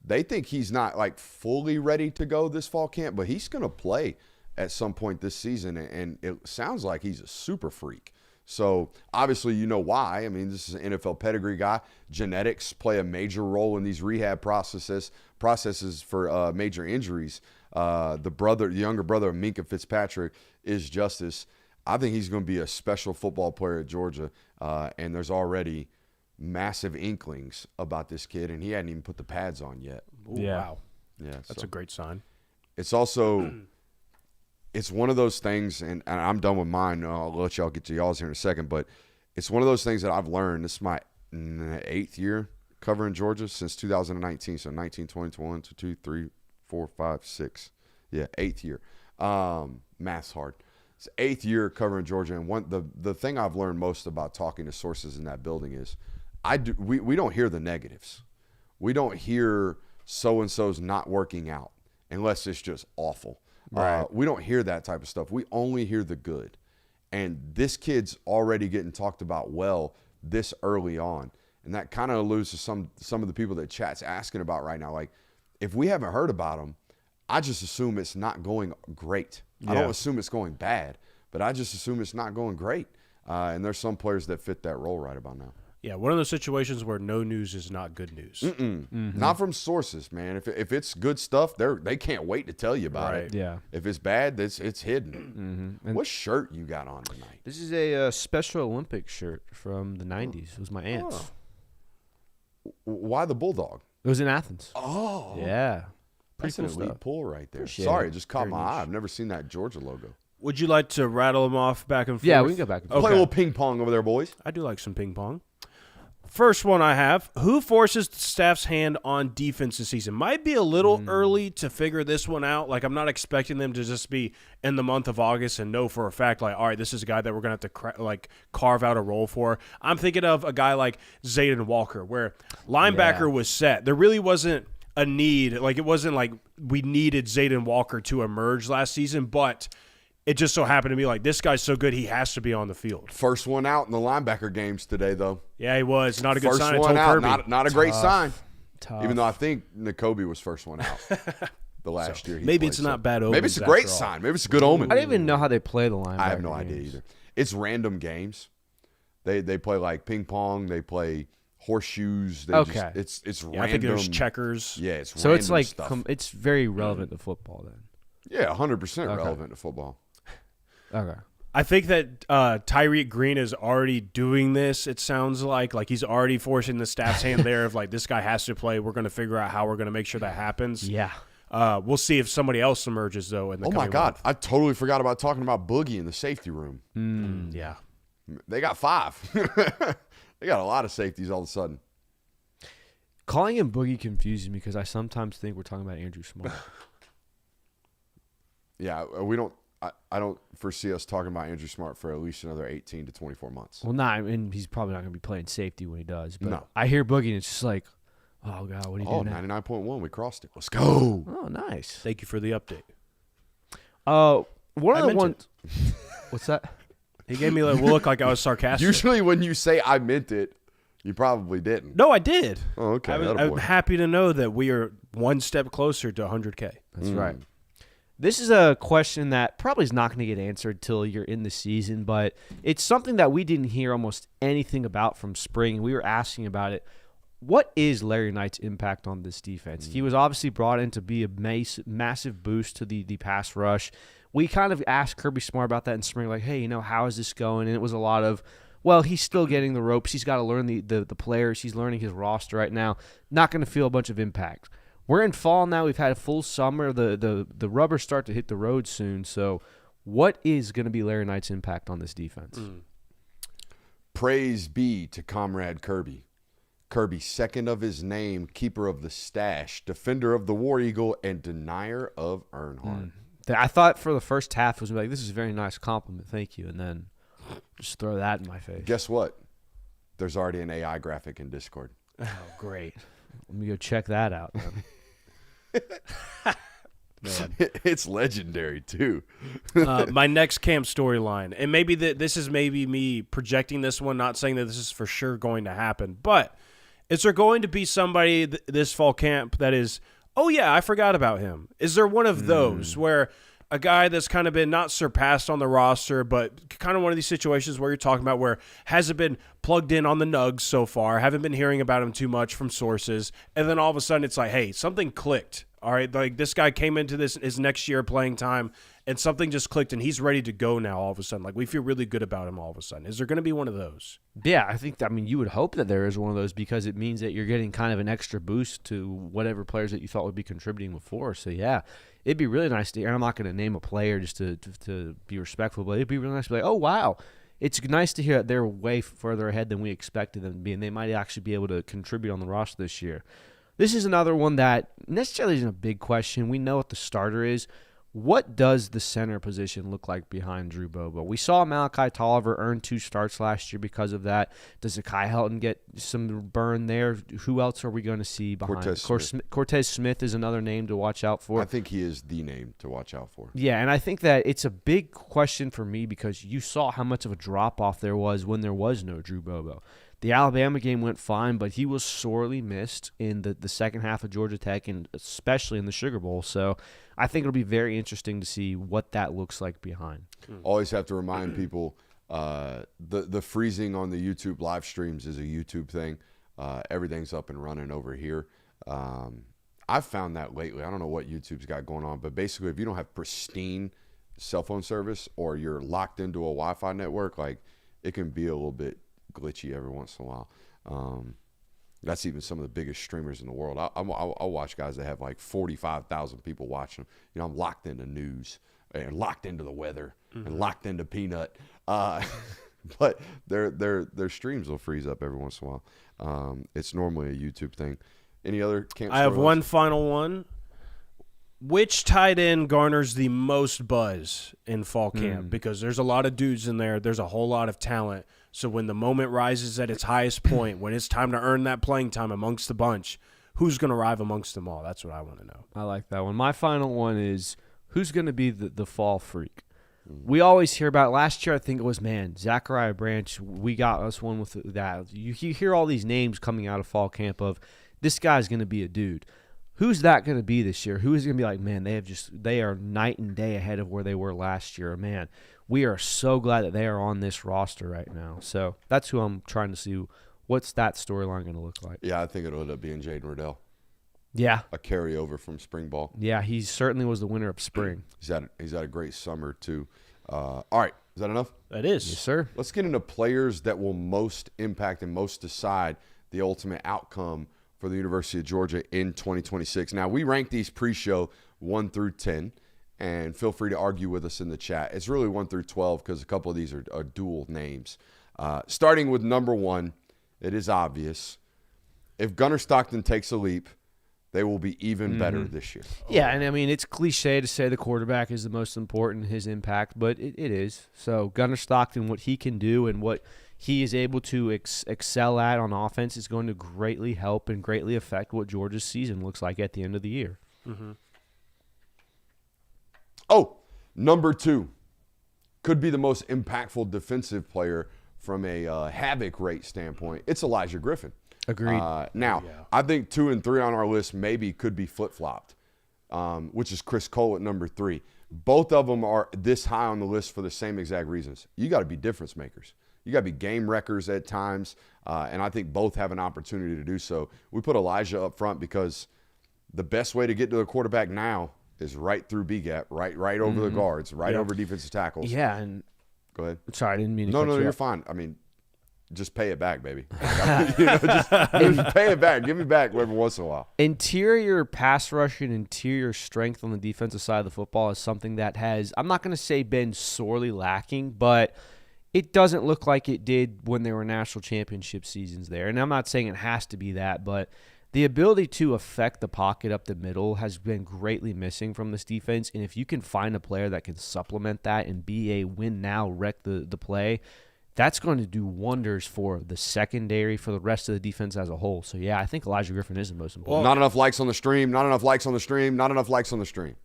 They think he's not like fully ready to go this fall camp, but he's going to play at some point this season, and it sounds like he's a super freak. So obviously you know why. I mean, this is an NFL pedigree guy. Genetics play a major role in these rehab processes for major injuries. The younger brother of Minkah Fitzpatrick is Justice. I think he's going to be a special football player at Georgia, and there's already massive inklings about this kid, and he hadn't even put the pads on yet. Ooh, yeah. Wow. Yeah, that's a great sign. It's also it's one of those things, and I'm done with mine. I'll let y'all get to y'all's here in a second, but it's one of those things that I've learned. This is my 8th year covering Georgia since 2019, so 19, 20, 21, 2, 3, 4, 5, 6. Yeah, 8th year. Math's hard. It's 8th year covering Georgia, and the thing I've learned most about talking to sources in that building is we don't hear the negatives. We don't hear so-and-so's not working out unless it's just awful. Right. We don't hear that type of stuff. We only hear the good. And this kid's already getting talked about well this early on. And that kind of alludes to some of the people that chat's asking about right now. Like, if we haven't heard about him, I just assume it's not going great. Yeah. I don't assume it's going bad, but I just assume it's not going great. And there's some players that fit that role right about now. Yeah, one of those situations where no news is not good news. Mm-hmm. Not from sources, man. If it's good stuff, they can't wait to tell you about it. Yeah. If it's bad, it's hidden. Mm-hmm. What shirt you got on tonight? This is a Special Olympics shirt from the 90s. It was my aunt's. Oh. Why the Bulldog? It was in Athens. Oh. Yeah. Pretty cool an elite stuff. pull right there. Appreciate Sorry, it. it just caught Very my niche. eye. I've never seen that Georgia logo. Would you like to rattle them off back and forth? Yeah, we can go back and forth. Play a little ping pong over there, boys. I do like some ping pong. First one I have, who forces the staff's hand on defense this season? Might be a little early to figure this one out. Like, I'm not expecting them to just be in the month of August and know for a fact, like, all right, this is a guy that we're going to have to carve out a role for. I'm thinking of a guy like Zayden Walker, where linebacker was set. There really wasn't a need. Like, it wasn't like we needed Zayden Walker to emerge last season, but it just so happened to be like, this guy's so good, he has to be on the field. First one out in the linebacker games today, though. Yeah, he was. Not a good first sign. First one out, Kirby. not a great sign. Tough. Even though I think N'Kobe was first one out. the last year. Maybe it's not bad omens. Maybe it's a great sign. Maybe it's a good omen. I didn't even know how they play the linebacker. I have no idea either. It's random games. They play like ping pong. They play horseshoes. Okay. It's random. I think there's checkers. Yeah, it's So random it's like stuff. it's very relevant to football then. Yeah, 100% relevant to football. Okay. I think that Tyreek Green is already doing this, it sounds like he's already forcing the staff's hand there of like, this guy has to play. We're going to figure out how we're going to make sure that happens. Yeah. We'll see if somebody else emerges, though, in the Oh, my coming God. month. I totally forgot about talking about Boogie in the safety room. Yeah. They got 5. They got a lot of safeties all of a sudden. Calling him Boogie confuses me because I sometimes think we're talking about Andrew Smart. Yeah, we don't. I don't foresee us talking about Andrew Smart for at least another 18 to 24 months. Well, not, and he's probably not going to be playing safety when he does. But No. I hear Boogie, and it's just like, oh, God, what are you Oh, doing now? 99.1. We crossed it. Let's go. Oh, nice. Thank you for the update. One I of the meant ones. What's that? He gave me a look like I was sarcastic. Usually when you say I meant it, you probably didn't. No, I did. Oh, okay. I'm Attaboy. happy to know that we are one step closer to 100K. That's right. This is a question that probably is not going to get answered till you're in the season, but it's something that we didn't hear almost anything about from spring. We were asking about it. What is Larry Knight's impact on this defense? He was obviously brought in to be a massive boost to the pass rush. We kind of asked Kirby Smart about that in spring, like, hey, how is this going? And it was a lot of, well, he's still getting the ropes. He's got to learn the players. He's learning his roster right now. Not going to feel a bunch of impact. We're in fall now. We've had a full summer. The rubbers start to hit the road soon. So what is going to be Larry Knight's impact on this defense? Praise be to Comrade Kirby. Kirby, second of his name, keeper of the stash, defender of the War Eagle, and denier of Earnhardt. I thought for the first half it was like, this is a very nice compliment. Thank you. And then just throw that in my face. Guess what? There's already an AI graphic in Discord. Oh, great. Let me go check that out. Then. It's legendary, too. My next camp storyline, and maybe this is maybe me projecting this one, not saying that this is for sure going to happen, but is there going to be somebody this fall camp that is, oh yeah, I forgot about him? Is there one of those where a guy that's kind of been not surpassed on the roster, but kind of one of these situations where you're talking about where hasn't been plugged in on the nugs so far, haven't been hearing about him too much from sources, and then all of a sudden it's like, hey, something clicked. All right, like this guy came into his next year playing time, and something just clicked, and he's ready to go now all of a sudden. Like, we feel really good about him all of a sudden. Is there going to be one of those? Yeah, I think, you would hope that there is one of those because it means that you're getting kind of an extra boost to whatever players that you thought would be contributing before. So, yeah, it'd be really nice to hear. I'm not going to name a player just to be respectful, but it'd be really nice to be like, oh, wow. It's nice to hear that they're way further ahead than we expected them to be, and they might actually be able to contribute on the roster this year. This is another one that necessarily isn't a big question. We know what the starter is. What does the center position look like behind Drew Bobo? We saw Malachi Tolliver earn 2 starts last year because of that. Does Zakai Helton get some burn there? Who else are we going to see behind? Cortez Smith is another name to watch out for. I think he is the name to watch out for. Yeah, and I think that it's a big question for me because you saw how much of a drop-off there was when there was no Drew Bobo. The Alabama game went fine, but he was sorely missed in the second half of Georgia Tech and especially in the Sugar Bowl. So I think it'll be very interesting to see what that looks like behind. Always have to remind people the freezing on the YouTube live streams is a YouTube thing. Everything's up and running over here. I've found that lately. I don't know what YouTube's got going on, but basically if you don't have pristine cell phone service or you're locked into a Wi-Fi network, like it can be a little bit glitchy every once in a while. That's even some of the biggest streamers in the world. I'll watch guys that have like 45,000 people watching. I'm locked into news and locked into the weather and locked into Peanut. But their streams will freeze up every once in a while. It's normally a YouTube thing. Any other camp I have storylines? one final one. Which tight end garners the most buzz in fall camp? Because there's a lot of dudes in there. There's a whole lot of talent. So when the moment rises at its highest point, when it's time to earn that playing time amongst the bunch, who's going to arrive amongst them all? That's what I want to know. I like that one. My final one is who's going to be the fall freak? We always hear about last year. I think it was Zachariah Branch. We got us one with that. You hear all these names coming out of fall camp of this guy's going to be a dude. who's that going to be this year? Who is going to be like, man, they are night and day ahead of where they were last year. Man, we are so glad that they are on this roster right now. So that's who I'm trying to see. What's that storyline going to look like? Yeah, I think it'll end up being Jaden Riddell. Yeah. A carryover from spring ball. Yeah, he certainly was the winner of spring. He's had a great summer, too. All right. Is that enough? That is. Yes, sir. Let's get into players that will most impact and most decide the ultimate outcome for the University of Georgia in 2026. Now, we rank these pre-show 1 through 10, and feel free to argue with us in the chat. It's really 1 through 12 because a couple of these are dual names. Starting with number 1, it is obvious. If Gunnar Stockton takes a leap, they will be even better this year. Yeah, and I mean, it's cliche to say the quarterback is the most important, his impact, but it is. So Gunnar Stockton, what he can do and what he is able to excel at on offense is going to greatly help and greatly affect what Georgia's season looks like at the end of the year. Mm-hmm. Oh, number 2 could be the most impactful defensive player from a havoc rate standpoint. It's Elijah Griffin. Agreed. I think 2 and 3 on our list maybe could be flip-flopped, which is Chris Cole at number 3. Both of them are this high on the list for the same exact reasons. You got to be difference makers. You got to be game wreckers at times, and I think both have an opportunity to do so. We put Elijah up front because the best way to get to the quarterback now is right through B-gap, right over the guards, over defensive tackles. Yeah, and go ahead. Sorry, I didn't mean to No, cut you you're off. fine. I mean, just pay it back, baby. Just pay it back. Give me back every once in a while. Interior pass rush and interior strength on the defensive side of the football is something that has, I'm not going to say been sorely lacking, but it doesn't look like it did when there were national championship seasons there. And I'm not saying it has to be that, but the ability to affect the pocket up the middle has been greatly missing from this defense. And if you can find a player that can supplement that and be a win now, wreck the play, that's going to do wonders for the secondary, for the rest of the defense as a whole. So, yeah, I think Elijah Griffin is the most important. Not enough likes on the stream, not enough likes on the stream, not enough likes on the stream.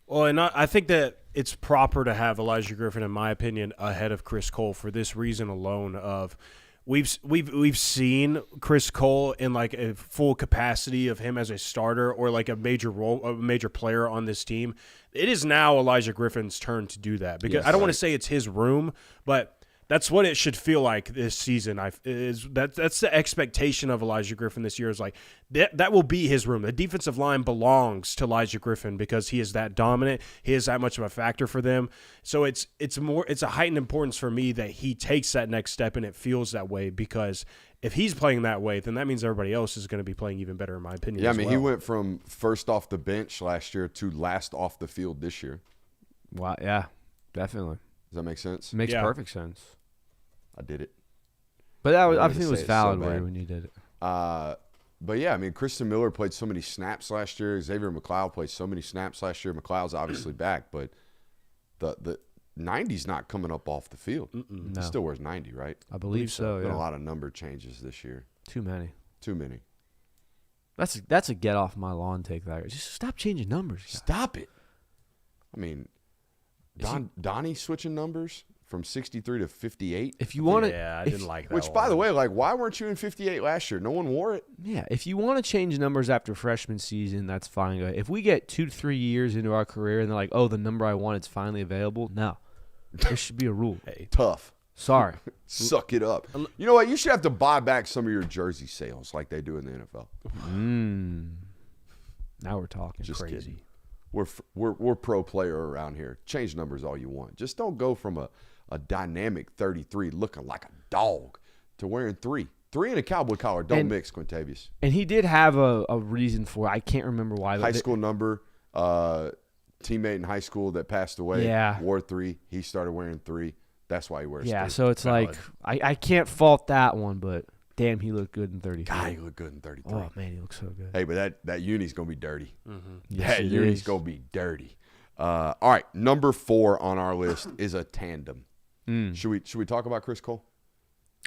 Well, and I think that it's proper to have Elijah Griffin, in my opinion, ahead of Chris Cole for this reason alone. Of we've seen Chris Cole in like a full capacity of him as a starter or like a major role, a major player on this team. It is now Elijah Griffin's turn to do that because I don't want to say it's his room, but that's what it should feel like this season. That's the expectation of Elijah Griffin this year. Is like that will be his room. The defensive line belongs to Elijah Griffin because he is that dominant. He is that much of a factor for them. So it's a heightened importance for me that he takes that next step, and it feels that way because if he's playing that way, then that means everybody else is going to be playing even better, in my opinion. Yeah, as I mean, well. he went from first off the bench last year to last off the field this year. Wow, yeah, definitely. Does that make sense? Makes perfect sense. I did it. But that was, I I wanted to think it was say it so valid bad. when you did it. But, yeah, I mean, Christian Miller played so many snaps last year. Xavier McLeod played so many snaps last year. McLeod's obviously back, but the 90's not coming up off the field. No. He still wears 90, right? I believe so, Been yeah. a lot of number changes this year. Too many. Too many. That's a get off my lawn take. That just stop changing numbers. guys. Stop it. I mean, Donnie switching numbers from 63 to 58. If you want to, Yeah, I didn't like that. Which, by the way, like, why weren't you in 58 last year? No one wore it. yeah, if you want to change numbers after freshman season, that's fine. If we get 2 to 3 years into our career and they're like, oh, the number I want is finally available, no, there should be a rule. Tough. Sorry. Suck it up. You know what? You should have to buy back some of your jersey sales like they do in the NFL. Now we're talking. Just crazy. kidding. We're pro player around here. Change numbers all you want. Just don't go from a dynamic 33 looking like a dog to wearing 3. 3 and a cowboy collar. Don't mix, Quintavious. And he did have a reason for it. I can't remember why. High school number, teammate in high school that passed away, wore 3. He started wearing 3. That's why he wears 3. So it's like, I can't fault that one, but damn, he looked good in 33. God, he looked good in 33. Oh, man, he looks so good. Hey, but that uni's going to be dirty. Yes, That it uni's is. going to be dirty. All right, number 4 on our list is a tandem. Should we talk about Chris Cole?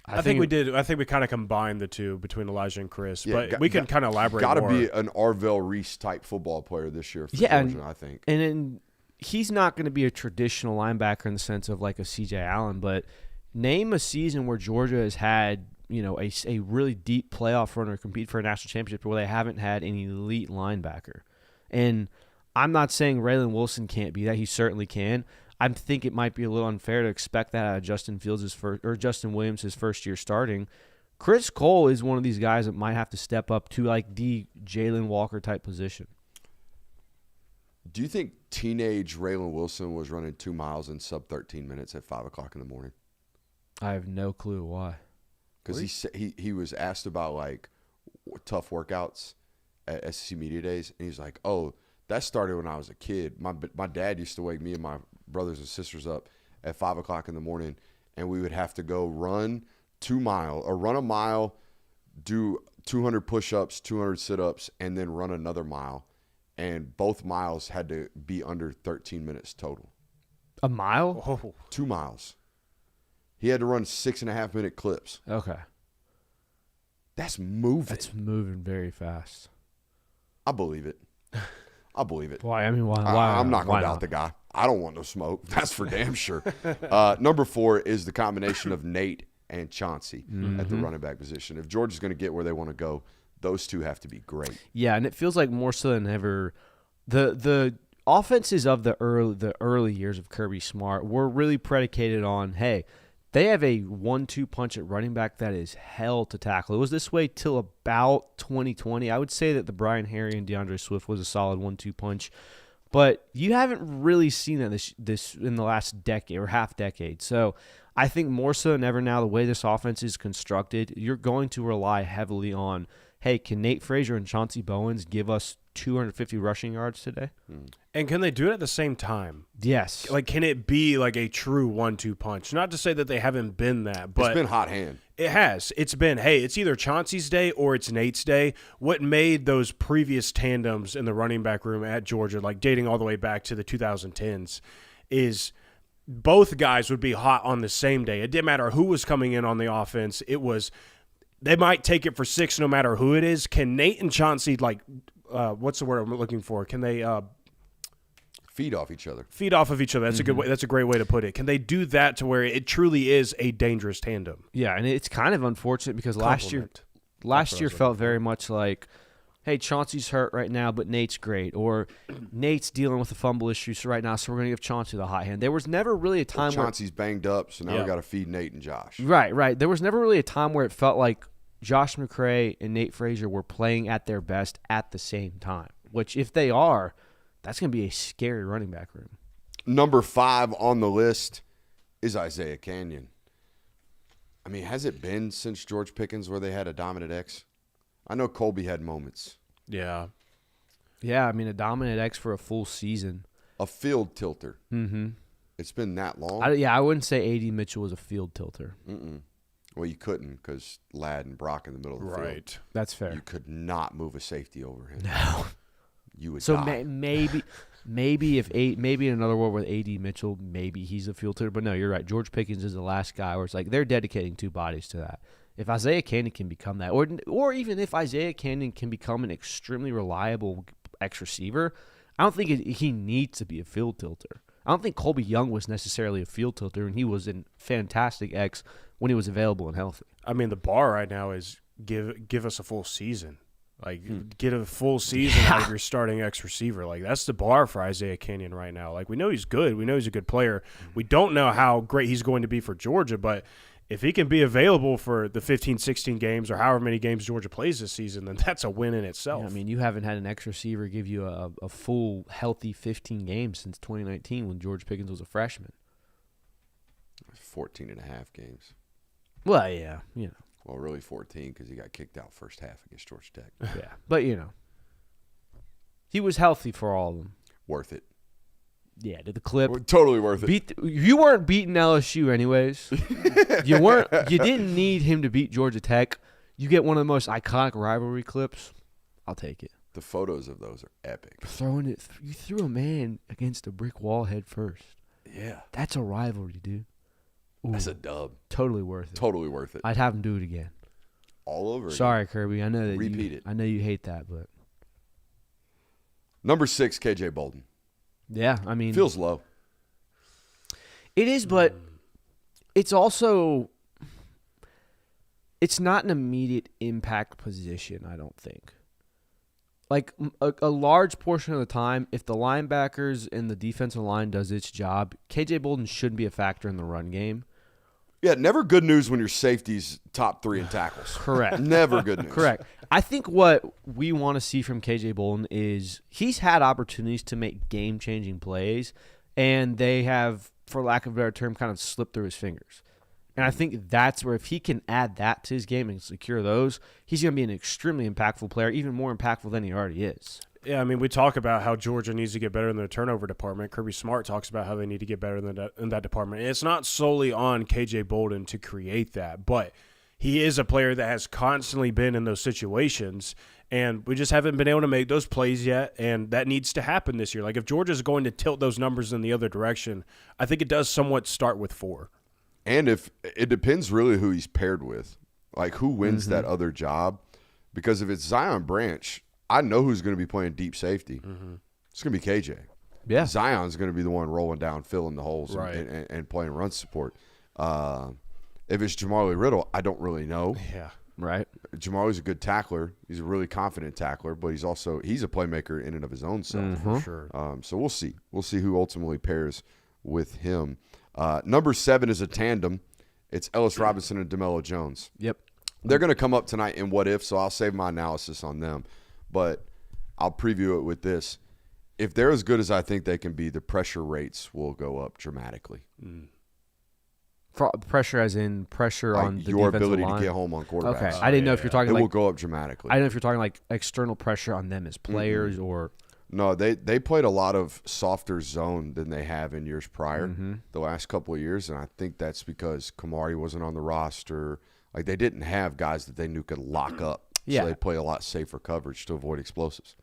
I think we did. I think we kind of combined the two between Elijah and Chris, but we can kind of elaborate Got to more. be an Arvell Reese type football player this year for Georgia, I think. And then he's not going to be a traditional linebacker in the sense of like a C.J. Allen, but name a season where Georgia has had a really deep playoff run or compete for a national championship where they haven't had an elite linebacker. And I'm not saying Raylan Wilson can't be that. He certainly can. I think it might be a little unfair to expect that out of Justin Williams his first year starting. Chris Cole is one of these guys that might have to step up to like the Jalen Walker type position. Do you think teenage Raylan Wilson was running 2 miles in sub 13 minutes at 5 o'clock in the morning? I have no clue why. Because he was asked about like tough workouts at SEC Media Days, and he's like, "Oh, that started when I was a kid. My dad used to wake me and my brothers and sisters up at 5 o'clock in the morning, and we would have to go run 2 miles or run a mile, do 200 push-ups, 200 sit-ups, and then run another mile." And both miles had to be under 13 minutes total. A mile? Oh. 2 miles. He had to run 6.5-minute clips. Okay. That's moving. That's moving very fast. I believe it. I believe it. Why? I mean, why? I'm not going why to doubt the guy. I don't want no smoke. That's for damn sure. Number 4 is the combination of Nate and Chauncey at the running back position. If Georgia's going to get where they want to go, those two have to be great. Yeah, and it feels like more so than ever, the offenses of the early years of Kirby Smart were really predicated on, hey, they have a 1-2 punch at running back that is hell to tackle. It was this way till about 2020. I would say that the Brian Harry and DeAndre Swift was a solid 1-2 punch, but you haven't really seen that this in the last decade or half decade. So I think more so than ever now, the way this offense is constructed, you're going to rely heavily on, hey, can Nate Frazier and Chauncey Bowens give us 250 rushing yards today? And can they do it at the same time? Yes. Like, can it be like a true 1-2 punch? Not to say that they haven't been that, but it's been hot hand. It has. It's been, hey, it's either Chauncey's day or it's Nate's day. What made those previous tandems in the running back room at Georgia, like dating all the way back to the 2010s, is both guys would be hot on the same day. It didn't matter who was coming in on the offense. It was – they might take it for 6 no matter who it is. Can Nate and Chauncey, like, what's the word I'm looking for? Can they feed off each other? Feed off of each other. That's a good way. That's a great way to put it. Can they do that to where it truly is a dangerous tandem? Yeah, and it's kind of unfortunate because last year felt very much like, hey, Chauncey's hurt right now, but Nate's great. Or Nate's dealing with a fumble issue right now, so we're going to give Chauncey the hot hand. There was never really a time where Chauncey's banged up, so now we got to feed Nate and Josh. Right. There was never really a time where it felt like Josh McCray and Nate Frazier were playing at their best at the same time, which if they are, that's going to be a scary running back room. Number 5 on the list is Isaiah Canyon. I mean, has it been since George Pickens where they had a dominant X? I know Colby had moments. Yeah. Yeah, I mean, a dominant X for a full season. A field tilter. Mm-hmm. It's been that long? I wouldn't say A.D. Mitchell was a field tilter. Well, you couldn't because Ladd and Brock in the middle of the field. Right. That's fair. You could not move a safety over him. No. You would so die. maybe in another world with A.D. Mitchell, maybe he's a field tilter. But no, you're right. George Pickens is the last guy where it's like they're dedicating 2 bodies to that. If Isaiah Canyon can become that, or even if Isaiah Canyon can become an extremely reliable X receiver, I don't think he needs to be a field tilter. I don't think Colby Young was necessarily a field tilter, and he was a fantastic X when he was available and healthy. I mean, the bar right now is give us a full season. Like, get a full season out of your starting X receiver. Like, that's the bar for Isaiah Canyon right now. Like, we know he's good. We know he's a good player. We don't know how great he's going to be for Georgia, but if he can be available for the 15, 16 games or however many games Georgia plays this season, then that's a win in itself. Yeah, I mean, you haven't had an X receiver give you a full, healthy 15 games since 2019 when George Pickens was a freshman. 14 and a half games. Well, yeah, you know. Well, really 14 because he got kicked out first half against Georgia Tech. Yeah, but, you know, he was healthy for all of them. Worth it. Yeah, to the clip. Totally worth it. You weren't beating LSU anyways. You didn't need him to beat Georgia Tech. You get one of the most iconic rivalry clips. I'll take it. The photos of those are epic. You threw a man against a brick wall head first. Yeah. That's a rivalry, dude. Ooh, that's a dub. Totally worth it. Totally worth it. I'd have him do it again. All over again. Sorry, Kirby. I know that Repeat it. I know you hate that, but Number 6, KJ Bolden. Yeah, I mean, feels low. It is, but it's also it's not an immediate impact position, I don't think. Like a large portion of the time, if the linebackers and the defensive line does its job, KJ Bolden shouldn't be a factor in the run game. Yeah, never good news when your safety's top 3 in tackles. Correct. Never good news. Correct. I think what we want to see from KJ Bolden is he's had opportunities to make game-changing plays, and they have, for lack of a better term, kind of slipped through his fingers. And I think that's where if he can add that to his game and secure those, he's going to be an extremely impactful player, even more impactful than he already is. Yeah, I mean, we talk about how Georgia needs to get better in the turnover department. Kirby Smart talks about how they need to get better in that department. And it's not solely on KJ Bolden to create that, but he is a player that has constantly been in those situations, and we just haven't been able to make those plays yet, and that needs to happen this year. Like, if Georgia's going to tilt those numbers in the other direction, I think it does somewhat start with 4. And if it depends really who he's paired with, like who wins that other job. Because if it's Zion Branch, I know who's going to be playing deep safety. It's going to be KJ. Yeah. Zion's going to be the one rolling down, filling the holes, Right. and playing run support. If it's Jamali Riddle, I don't really know. Yeah. Right. Jamali's a good tackler. He's a really confident tackler, but he's a playmaker in and of his own self. For sure. So we'll see. We'll see who ultimately pairs with him. Number 7 is a tandem. It's Ellis Robinson and DeMello Jones. Yep. They're going to come up tonight in What If, so I'll save my analysis on them. But I'll preview it with this. If they're as good as I think they can be, the pressure rates will go up dramatically. Pressure as in pressure Like on the your defensive ability line? to get home on quarterbacks. Okay. I didn't know if you're talking It like will go up dramatically. I didn't know if you're talking like external pressure on them as players or No, they played a lot of softer zone than they have in years prior, the last couple of years, and I think that's because Kamari wasn't on the roster. Like, they didn't have guys that they knew could lock up. Yeah. So they play a lot safer coverage to avoid explosives.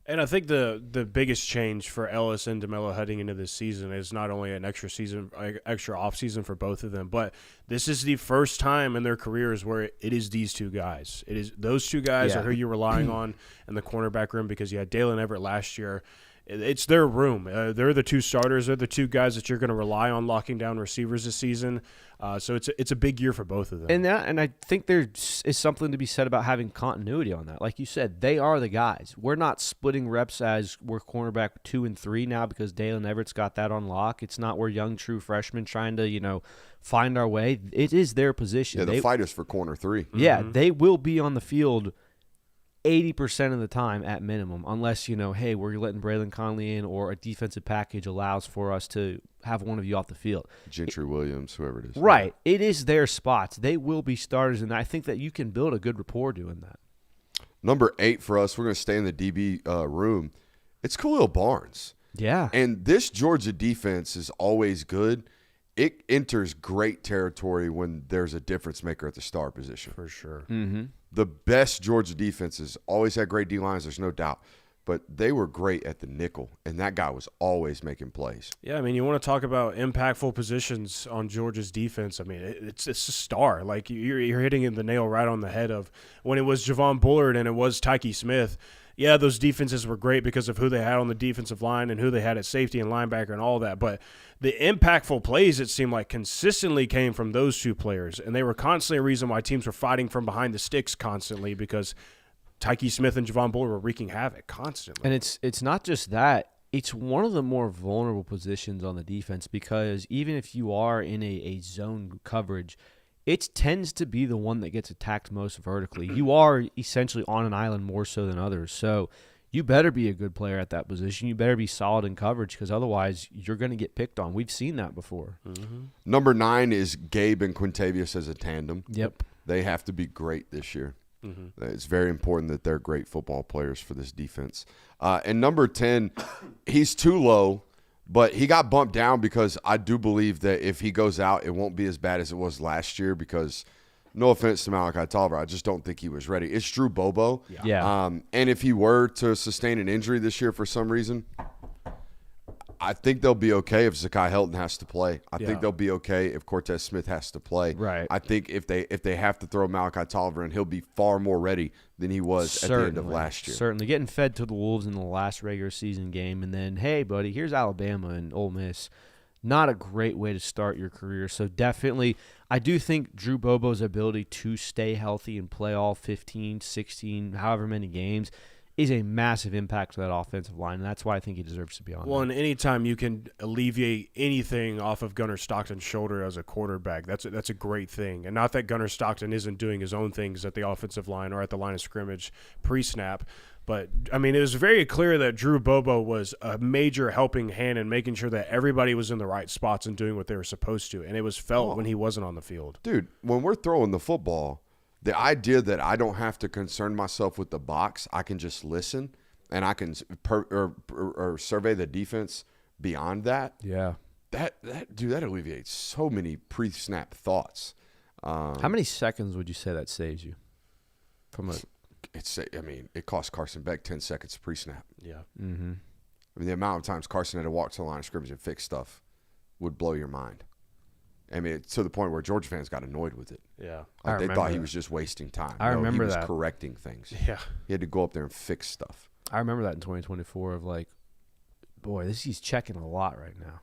And I think the biggest change for Ellis and DeMello heading into this season is not only an extra off season for both of them, but this is the first time in their careers where it is these two guys. It is those two guys are who you're relying on in the cornerback room, because you had Dalen Everett last year. It's their room. They're the 2 starters. They're the 2 guys that you're going to rely on locking down receivers this season. So it's a big year for both of them. And I think there is something to be said about having continuity on that. Like you said, they are the guys. We're not splitting reps as we're cornerback 2 and 3 now because Dalen Everett's got that on lock. It's not we're young true freshmen trying to find our way. It is their position. Yeah, the fight is for corner 3. Yeah, they will be on the field 80% of the time at minimum, unless, hey, we're letting Braylon Conley in or a defensive package allows for us to have one of you off the field. Gentry Williams, whoever it is. Right. It is their spots. They will be starters, and I think that you can build a good rapport doing that. Number 8 for us, we're going to stay in the DB room. It's Khalil Barnes. Yeah. And this Georgia defense is always good. It enters great territory when there's a difference maker at the star position. for sure. The best Georgia defenses always had great D-lines, there's no doubt. But they were great at the nickel, and that guy was always making plays. Yeah, I mean, you want to talk about impactful positions on Georgia's defense. I mean, it's a star. Like, you're hitting the nail right on the head of when it was Javon Bullard and it was Tyke Smith. Yeah, those defenses were great because of who they had on the defensive line and who they had at safety and linebacker and all that. But the impactful plays, it seemed like, consistently came from those 2 players. And they were constantly a reason why teams were fighting from behind the sticks constantly, because Tyke Smith and Javon Bullard were wreaking havoc constantly. And it's not just that. It's one of the more vulnerable positions on the defense, because even if you are in a zone coverage, it tends to be the one that gets attacked most vertically. You are essentially on an island more so than others. So you better be a good player at that position. You better be solid in coverage, because otherwise you're going to get picked on. We've seen that before. Number 9 is Gabe and Quintavious as a tandem. Yep. They have to be great this year. It's very important that they're great football players for this defense. And number 10, he's too low, but he got bumped down because I do believe that if he goes out, it won't be as bad as it was last year, because no offense to Malachi Tolliver, I just don't think he was ready. It's Drew Bobo. Yeah. And if he were to sustain an injury this year for some reason, I think they'll be okay if Zakai Helton has to play. I think they'll be okay if Cortez Smith has to play. Right. I think if they have to throw Malachi Tolliver in, he'll be far more ready than he was at the end of last year. Certainly. Getting fed to the Wolves in the last regular season game, and then, hey, buddy, here's Alabama and Ole Miss. not a great way to start your career. So definitely, I do think Drew Bobo's ability to stay healthy and play all 15, 16, however many games is a massive impact to that offensive line, and that's why I think he deserves to be on. Well, and anytime you can alleviate anything off of Gunnar Stockton's shoulder as a quarterback, that's a great thing. And not that Gunnar Stockton isn't doing his own things at the offensive line or at the line of scrimmage pre-snap, but, I mean, it was very clear that Drew Bobo was a major helping hand in making sure that everybody was in the right spots and doing what they were supposed to, and it was felt when he wasn't on the field. Dude, when we're throwing the football, the idea that I don't have to concern myself with the box, I can just listen and I can survey the defense beyond that. Yeah. That alleviates so many pre-snap thoughts. How many seconds would you say that saves you from a it cost Carson Beck 10 seconds pre-snap. Yeah. Mm-hmm. I mean, the amount of times Carson had to walk to the line of scrimmage and fix stuff would blow your mind. I mean, to the point where Georgia fans got annoyed with it. Yeah. Like they thought he was just wasting time. I remember he was that. correcting things. Yeah. He had to go up there and fix stuff. I remember that in 2024 of like, boy, he's checking a lot right now.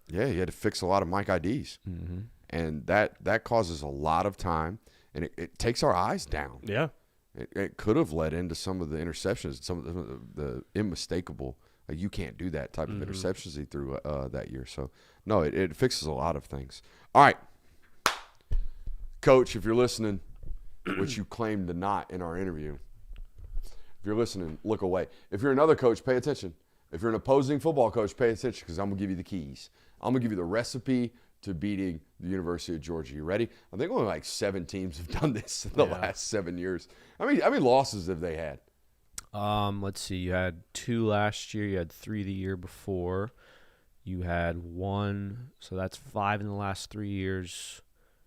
Yeah, he had to fix a lot of Mike IDs. Mm-hmm. And that causes a lot of time, and it takes our eyes down. Yeah. It could have led into some of the interceptions, some of the unmistakable, like you can't do that type of interceptions he threw that year. So, no, it fixes a lot of things. All right. Coach, if you're listening, which you claimed to not in our interview, if you're listening, look away. If you're another coach, pay attention. If you're an opposing football coach, pay attention because I'm going to give you the keys. I'm going to give you the recipe to beating the University of Georgia. You ready? I think only like 7 teams have done this in the last 7 years. How many losses have they had? Let's see. You had 2 last year. You had 3 the year before. You had 1. So that's 5 in the last 3 years.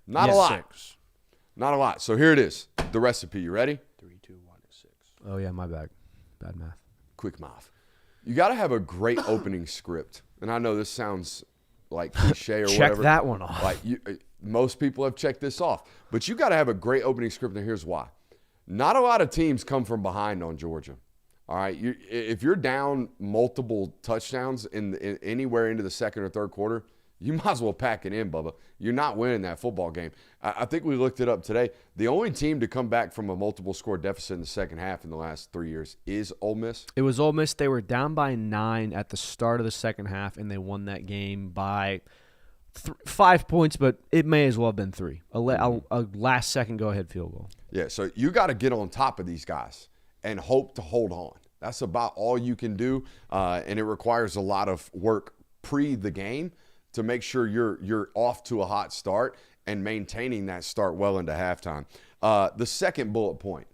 Not a lot. 6. Not a lot. So here it is. The recipe. You ready? 3, 2, 1, and 6. Oh, yeah, my bad. Bad math. Quick math. You got to have a great opening script. And I know this sounds like cliche or Check whatever. that one off. Like most people have checked this off. But you got to have a great opening script, and here's why. Not a lot of teams come from behind on Georgia. All right, if you're down multiple touchdowns in anywhere into the second or third quarter, you might as well pack it in, Bubba. You're not winning that football game. I think we looked it up today. The only team to come back from a multiple score deficit in the second half in the last 3 years is Ole Miss. It was Ole Miss. They were down by 9 at the start of the second half, and they won that game by 5 points, but it may as well have been 3. A last-second go-ahead field goal. Yeah, so you got to get on top of these guys and hope to hold on. That's about all you can do, and it requires a lot of work pre the game to make sure you're off to a hot start and maintaining that start well into halftime. The second bullet point,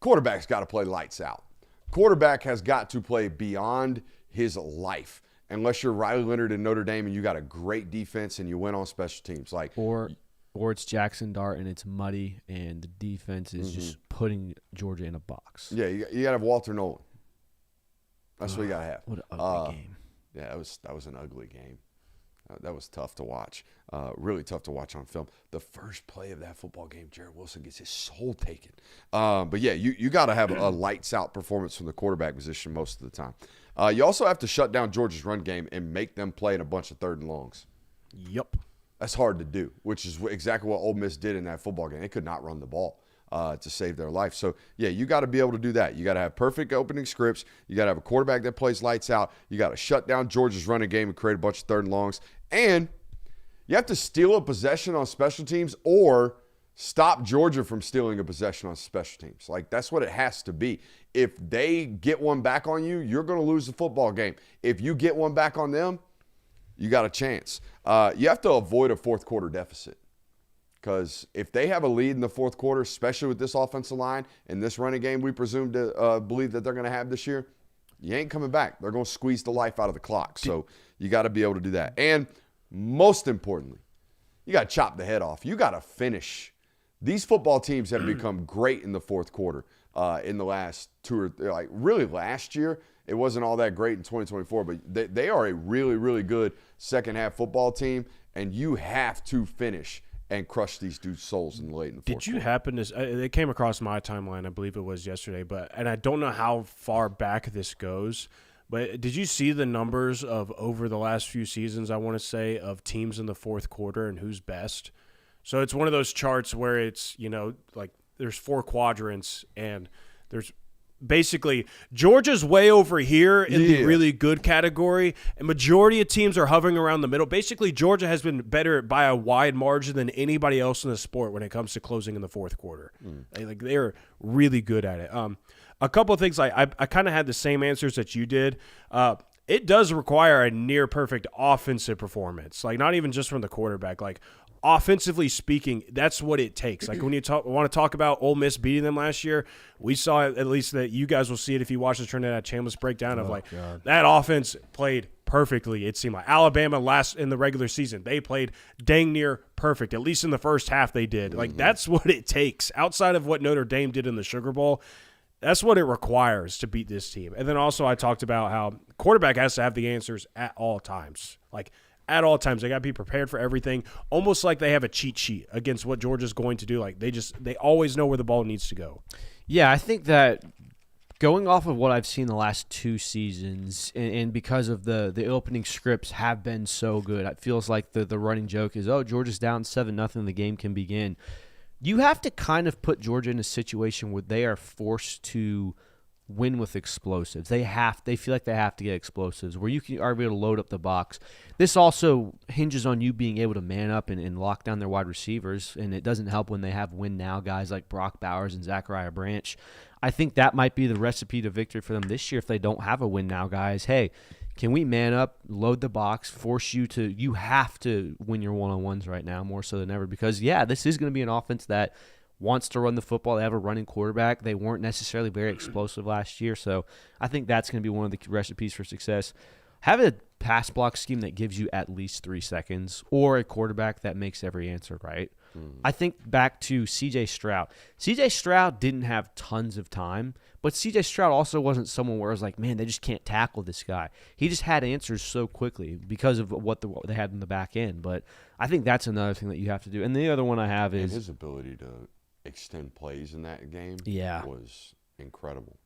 quarterback's got to play lights out. Quarterback has got to play beyond his life. Unless you're Riley Leonard in Notre Dame and you got a great defense and you win on special teams. Or it's Jackson Dart and it's muddy and the defense is just putting Georgia in a box. Yeah, you got to have Walter Nolan. That's what you got to have. What an ugly game. Yeah, that was an ugly game. That was tough to watch. Really tough to watch on film. The first play of that football game, Jared Wilson gets his soul taken. But yeah, you got to have a lights out performance from the quarterback position most of the time. You also have to shut down Georgia's run game and make them play in a bunch of 3rd and longs. Yep. That's hard to do, which is exactly what Ole Miss did in that football game. They could not run the ball to save their life. So, yeah, you got to be able to do that. You got to have perfect opening scripts. You got to have a quarterback that plays lights out. You got to shut down Georgia's running game and create a bunch of 3rd and longs. And you have to steal a possession on special teams or stop Georgia from stealing a possession on special teams. Like, that's what it has to be. If they get one back on you, you're going to lose the football game. If you get one back on them, you got a chance. You have to avoid a 4th quarter deficit because if they have a lead in the 4th quarter, especially with this offensive line and this running game we presume to believe that they're going to have this year, you ain't coming back. They're going to squeeze the life out of the clock. So you got to be able to do that. And most importantly, you got to chop the head off. You got to finish. These football teams have become great in the 4th quarter in the last 2 or really last year. It wasn't all that great in 2024, but they are a really, really good second half football team, and you have to finish and crush these dudes' souls in the 4th quarter. Did you happen to? It came across my timeline, I believe it was yesterday, and I don't know how far back this goes, But did you see the numbers of over the last few seasons, I want to say, of teams in the fourth quarter and who's best? So it's one of those charts where it's, like there's 4 quadrants and there's basically Georgia's way over here in the really good category, and majority of teams are hovering around the middle. Basically, Georgia has been better by a wide margin than anybody else in the sport when it comes to closing in the fourth quarter. They're really good at it. A couple of things, I kind of had the same answers that you did. It does require a near perfect offensive performance, like not even just from the quarterback, like offensively speaking, that's what it takes. Like when you want to talk about Ole Miss beating them last year, we saw at least that you guys will see it if you watch the Trinidad Chambliss breakdown of that offense played perfectly. It seemed like Alabama last in the regular season, they played dang near perfect. At least in the first half they did. Like that's what it takes. Outside of what Notre Dame did in the Sugar Bowl, that's what it requires to beat this team. And then also I talked about how quarterback has to have the answers at all times. Like at all times, they got to be prepared for everything, almost like they have a cheat sheet against what Georgia's going to do. Like they always know where the ball needs to go. Yeah, I think that going off of what I've seen the last 2 seasons, and because of the opening scripts have been so good, it feels like the running joke is, Georgia's down 7-0, the game can begin. You have to kind of put Georgia in a situation where they are forced to win with explosives. They feel like they have to get explosives where you are able to load up the box. This also hinges on you being able to man up and lock down their wide receivers, and it doesn't help when they have win now guys like Brock Bowers and Zachariah Branch. I think that might be the recipe to victory for them this year if they don't have a win now guys. Hey, can we man up, load the box, force you have to win your one-on-ones right now more so than ever because, this is going to be an offense that wants to run the football. They have a running quarterback. They weren't necessarily very explosive last year, so I think that's going to be one of the recipes for success. Have a pass block scheme that gives you at least 3 seconds or a quarterback that makes every answer right. I think back to C.J. Stroud. C.J. Stroud didn't have tons of time, but C.J. Stroud also wasn't someone where I was like, man, they just can't tackle this guy. He just had answers so quickly because of what they had in the back end, but I think that's another thing that you have to do. And the other one I have is his ability to extend plays in that game was incredible.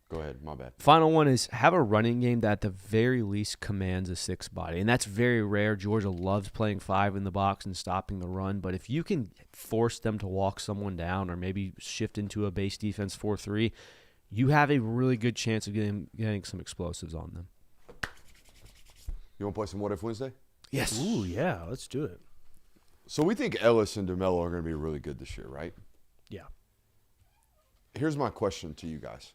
Go ahead, my bad. Final one is have a running game that at the very least commands a 6 body, and that's very rare. Georgia loves playing 5 in the box and stopping the run, but if you can force them to walk someone down or maybe shift into a base defense 4-3, you have a really good chance of getting some explosives on them. You want to play some What If Wednesday? Yes. Ooh, yeah, let's do it. So we think Ellis and DeMello are going to be really good this year, right? Yeah. Here's my question to you guys.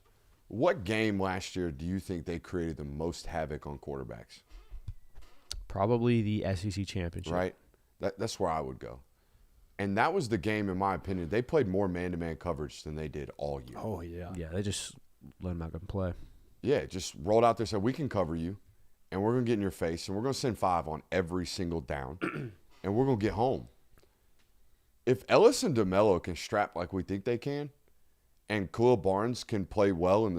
What game last year do you think they created the most havoc on quarterbacks? Probably the SEC championship. Right? That's where I would go. And that was the game, in my opinion. They played more man-to-man coverage than they did all year. Oh, yeah. Yeah, they just let him out and play. Yeah, just rolled out there and said, we can cover you, and we're going to get in your face, and we're going to send 5 on every single down, and we're going to get home. If Ellis and DeMello can strap like we think they can, and Khalil Barnes can play well in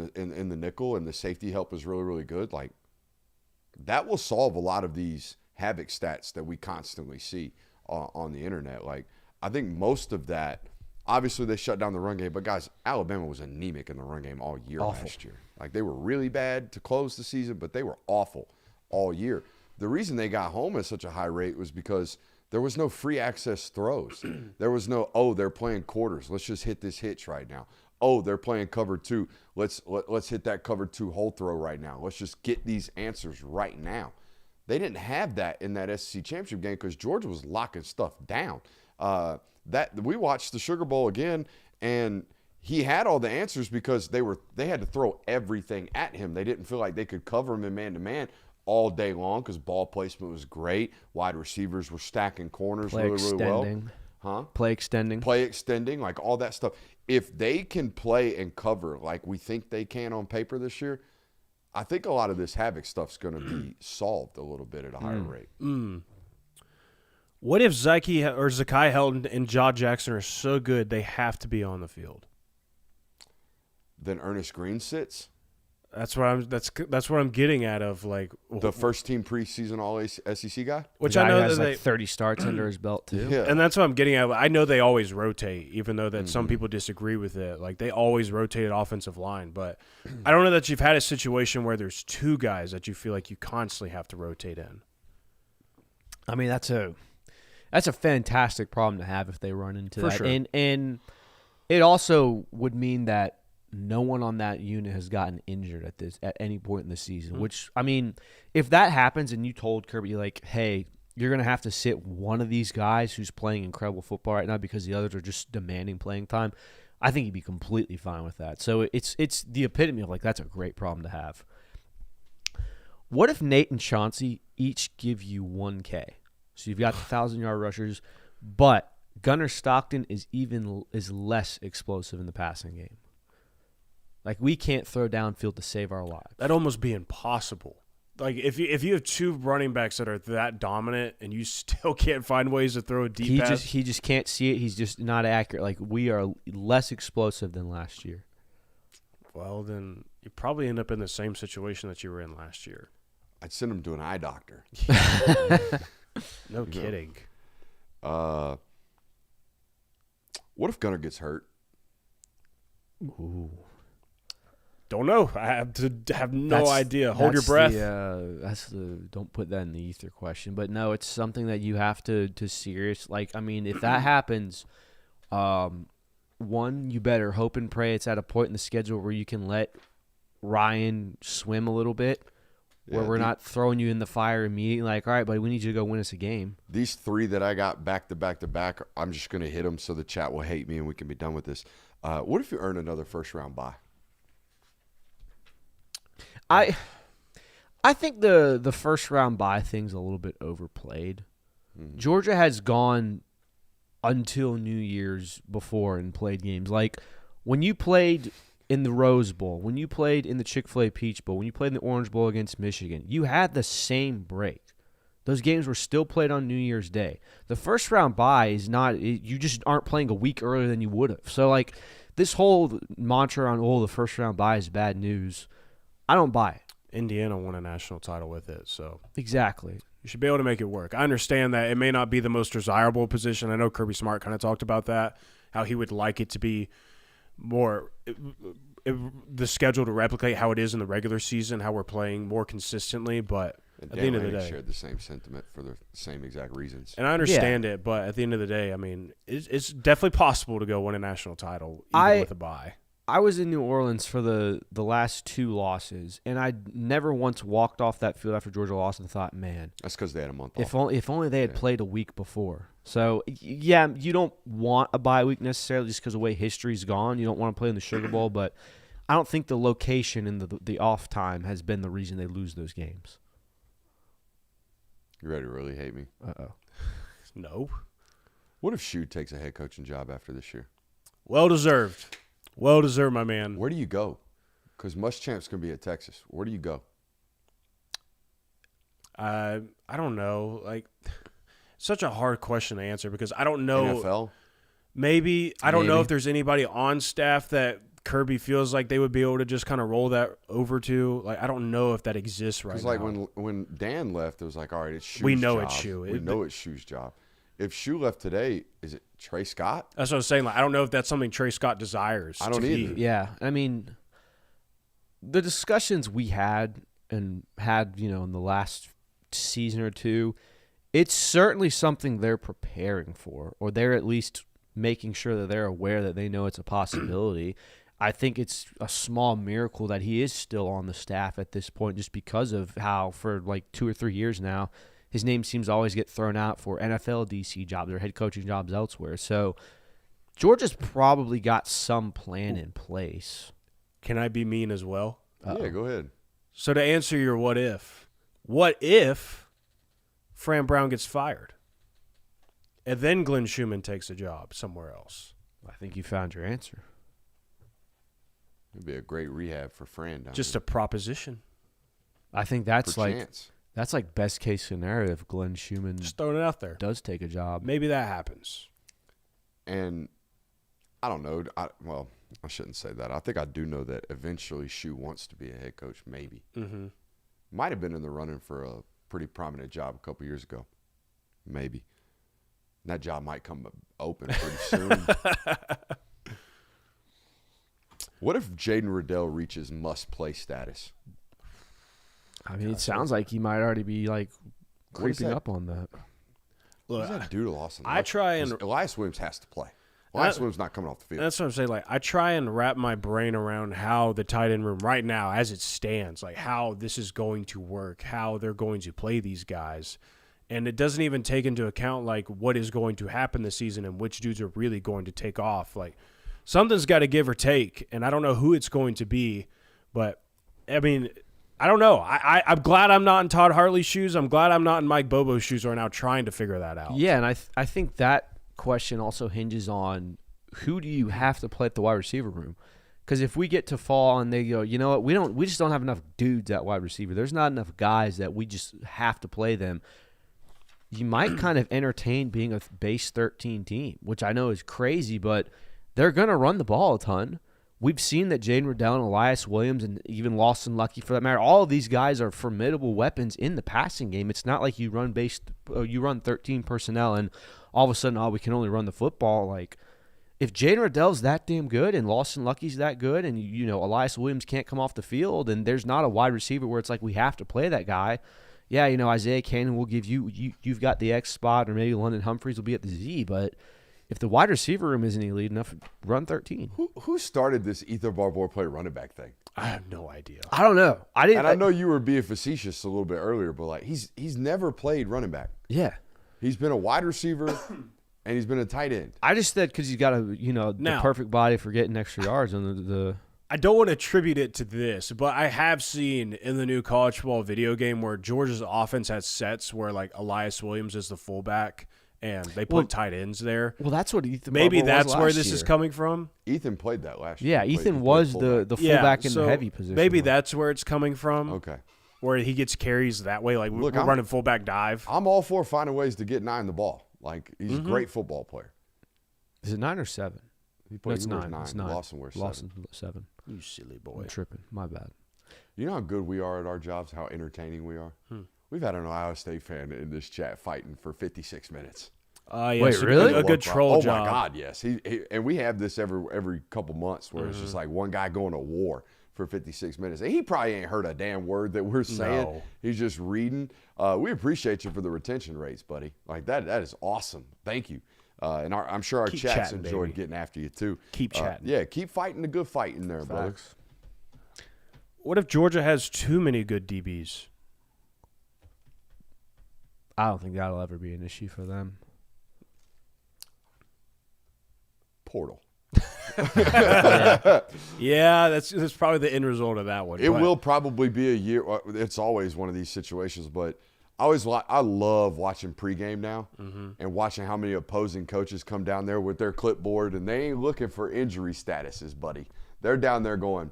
the nickel, and the safety help is really, really good, like that will solve a lot of these havoc stats that we constantly see on the internet. Like I think most of that, obviously they shut down the run game, but guys, Alabama was anemic in the run game all year last year. Like they were really bad to close the season, but they were awful all year. The reason they got home at such a high rate was because there was no free access throws. There was no, they're playing quarters. Let's just hit this hitch right now. They're playing cover 2. Let's hit that cover 2 hole throw right now. Let's just get these answers right now. They didn't have that in that SEC championship game because Georgia was locking stuff down. That we watched the Sugar Bowl again, and he had all the answers because they had to throw everything at him. They didn't feel like they could cover him in man-to-man all day long because ball placement was great. Wide receivers were stacking corners really well. Play extending, like all that stuff. If they can play and cover like we think they can on paper this year, I think a lot of this havoc stuff's going to be solved a little bit at a higher rate. What if Zakai Helton and Jaw Jackson are so good they have to be on the field? Then Ernest Green sits? That's what I'm getting at of like The first team preseason All SEC guy. which The I guy know who that has they like 30 starts under his belt too. Yeah. and that's what I'm getting at. I know they always rotate, even though that some people disagree with it. Like they always rotate offensive line, but I don't know that you've had a situation where there's two guys that you feel like you constantly have to rotate in. I mean, that's a fantastic problem to have if they run into For that. sure. And it also would mean that no one on that unit has gotten injured at any point in the season. Which, I mean, if that happens and you told Kirby, like, hey, you're going to have to sit one of these guys who's playing incredible football right now because the others are just demanding playing time, I think he'd be completely fine with that. So it's the epitome of, like, that's a great problem to have. What if Nate and Chauncey each give you 1K? So you've got the 1,000-yard rushers, but Gunnar Stockton is less explosive in the passing game. Like, we can't throw downfield to save our lives. That'd almost be impossible. Like if you have two running backs that are that dominant and you still can't find ways to throw a deep pass, He just can't see it. He's just not accurate. Like, we are less explosive than last year. well, then you probably end up in the same situation that you were in last year. I'd send him to an eye doctor. No kidding. What if Gunnar gets hurt? Ooh. Don't know. I have no idea. Hold your breath. That's the don't put that in the ether question. But no, it's something that you have to serious. Like, I mean, if that happens, one, you better hope and pray it's at a point in the schedule where you can let Ryan swim a little bit, where we're not throwing you in the fire immediately. Like, all right, buddy, we need you to go win us a game. These three that I got back to back to back, I'm just going to hit them so the chat will hate me and we can be done with this. What if you earn another first-round bye? I think the first round bye thing's a little bit overplayed. Georgia has gone until New Year's before and played games. Like, when you played in the Rose Bowl, when you played in the Chick-fil-A Peach Bowl, when you played in the Orange Bowl against Michigan, you had the same break. Those games were still played on New Year's Day. The first round bye is not – you just aren't playing a week earlier than you would have. So, like, this whole mantra on, the first round bye is bad news, I don't buy it. Indiana won a national title with it, so Exactly. you should be able to make it work. I understand that it may not be the most desirable position. I know Kirby Smart kind of talked about that, how he would like it to be more the schedule to replicate how it is in the regular season, how we're playing more consistently. But at the end of the day, shared the same sentiment for the same exact reasons. and I understand it, but at the end of the day, I mean, it's definitely possible to go win a national title even with a bye. I was in New Orleans for the last two losses, and I never once walked off that field after Georgia lost and thought, man, That's because they had a month if off. only they had played a week before. So, yeah, you don't want a bye week necessarily just because of the way history's gone. You don't want to play in the Sugar Bowl, but I don't think the location and the off time has been the reason they lose those games. You ready to really hate me? Uh-oh. No. What if Shu takes a head coaching job after this year? Well deserved. Well deserved, my man. Where do you go? Because Muschamp's going to be at Texas. Where do you go? I don't know. Like, such a hard question to answer because I don't know. NFL? Maybe. I don't know Maybe. if there's anybody on staff that Kirby feels like they would be able to just kind of roll that over to. Like, I don't know if that exists right Because, now. like, when Dan left, it was like, all right, it's Shu's We know job. it's Shu. We know it's Shu's job. If Shu left today, is it Trey Scott? That's what I was saying. Like, I don't know if that's something Trey Scott desires. I don't to either. be. Yeah, I mean, the discussions we had in the last season or two, it's certainly something they're preparing for, or they're at least making sure that they're aware that they know it's a possibility. I think it's a small miracle that he is still on the staff at this point just because of how for like 2 or 3 years now, his name seems to always get thrown out for NFL DC jobs or head coaching jobs elsewhere. So Georgia's probably got some plan in place. Can I be mean as well? Yeah, go ahead. So to answer your what if Fran Brown gets fired and then Glenn Schumann takes a job somewhere else? I think you found your answer. It'd be a great rehab for Fran down Just there. a proposition. I think that's Perchance. that's like best case scenario if Glenn Schumann Just throwing it out there. does take a job. Maybe that happens. And I don't know. I shouldn't say that. I think I do know that eventually Shu wants to be a head coach, maybe. Mm-hmm. Might have been in the running for a pretty prominent job a couple years ago. Maybe. And that job might come open pretty soon. What if Jaden Riddell reaches must-play status? I mean, it sounds like he might already be like What is creeping that? up on that. What Look, does that do to Lawson? I try and Elias Williams has to play. Elias Williams not coming off the field. that's what I'm saying. Like, I try and wrap my brain around how the tight end room right now, as it stands, like how this is going to work, how they're going to play these guys, and it doesn't even take into account like what is going to happen this season and which dudes are really going to take off. Like, something's got to give or take, and I don't know who it's going to be, but I mean, I don't know. I'm glad I'm not in Todd Hartley's shoes. I'm glad I'm not in Mike Bobo's shoes right now trying to figure that out. Yeah, and I think that question also hinges on who do you have to play at the wide receiver room? Because if we get to fall and they go, you know what, we just don't have enough dudes at wide receiver. There's not enough guys that we just have to play them. You might kind of entertain being a base 13 team, which I know is crazy, but they're going to run the ball a ton. We've seen that Jaden Riddell and Elias Williams and even Lawson Lucky, for that matter, all of these guys are formidable weapons in the passing game. It's not like you run 13 personnel and all of a sudden, we can only run the football. Like, if Jaden Riddell's that damn good and Lawson Lucky's that good and, you know, Elias Williams can't come off the field and there's not a wide receiver where it's like we have to play that guy, yeah, you know, Isaiah Cannon will give you've got the X spot, or maybe London Humphreys will be at the Z, but if the wide receiver room isn't elite enough, run 13. Who started this Ether Barbour play running back thing? I have no idea. I don't know. I know you were being facetious a little bit earlier, but like he's never played running back. Yeah. He's been a wide receiver and he's been a tight end. I just said because he's got the perfect body for getting extra yards on the I don't want to attribute it to this, but I have seen in the new college football video game where Georgia's offense has sets where like Elias Williams is the fullback and they put tight ends there. Well, that's what Ethan. Maybe Barbour that's was where last this year. is coming from. Ethan played that last year. Yeah, Ethan was the fullback in the heavy position. Maybe that's where it's coming from. Okay. Where he gets carries that way, like Look, we're running fullback dive. I'm all for finding ways to get 9 the ball. Like, he's a great football player. Is it 9 or 7? It's 9. It's 9. Lawson wears 7. 7. You silly boy. I'm tripping. My bad. You know how good we are at our jobs, how entertaining we are? We've had an Ohio State fan in this chat fighting for 56 minutes. Yes, Wait, really? A good troll job. Oh, my God, yes. And we have this every couple months where it's just like one guy going to war for 56 minutes. And he probably ain't heard a damn word that we're saying. No. He's just reading. We appreciate you for the retention rates, buddy. Like, that is awesome. Thank you. And I'm sure our Keep chats chatting, enjoyed baby. getting after you, too. Keep chatting. Yeah, keep fighting the good fight in there, brother. Facts. What if Georgia has too many good DBs? I don't think that'll ever be an issue for them. Portal. Yeah, that's probably the end result of that one. It will probably be a year. It's always one of these situations, but I love watching pregame now and watching how many opposing coaches come down there with their clipboard, and they ain't looking for injury statuses, buddy. They're down there going,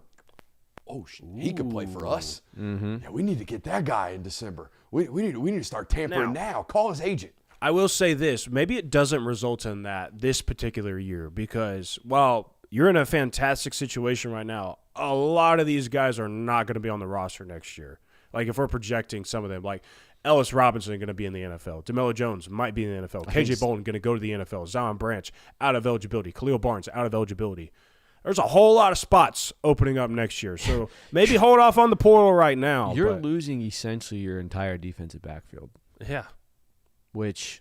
"Oh, he could play for us. Yeah, we need to get that guy in December. We need to start tampering now. Call his agent." I will say this. Maybe it doesn't result in that this particular year because, while you're in a fantastic situation right now, a lot of these guys are not going to be on the roster next year. Like, if we're projecting some of them, like Ellis Robinson going to be in the NFL. DeMello Jones might be in the NFL. KJ Bolden going to go to the NFL. Zion Branch out of eligibility. Khalil Barnes out of eligibility. There's a whole lot of spots opening up next year. So maybe hold off on the portal right now. You're losing essentially your entire defensive backfield. Yeah. Which,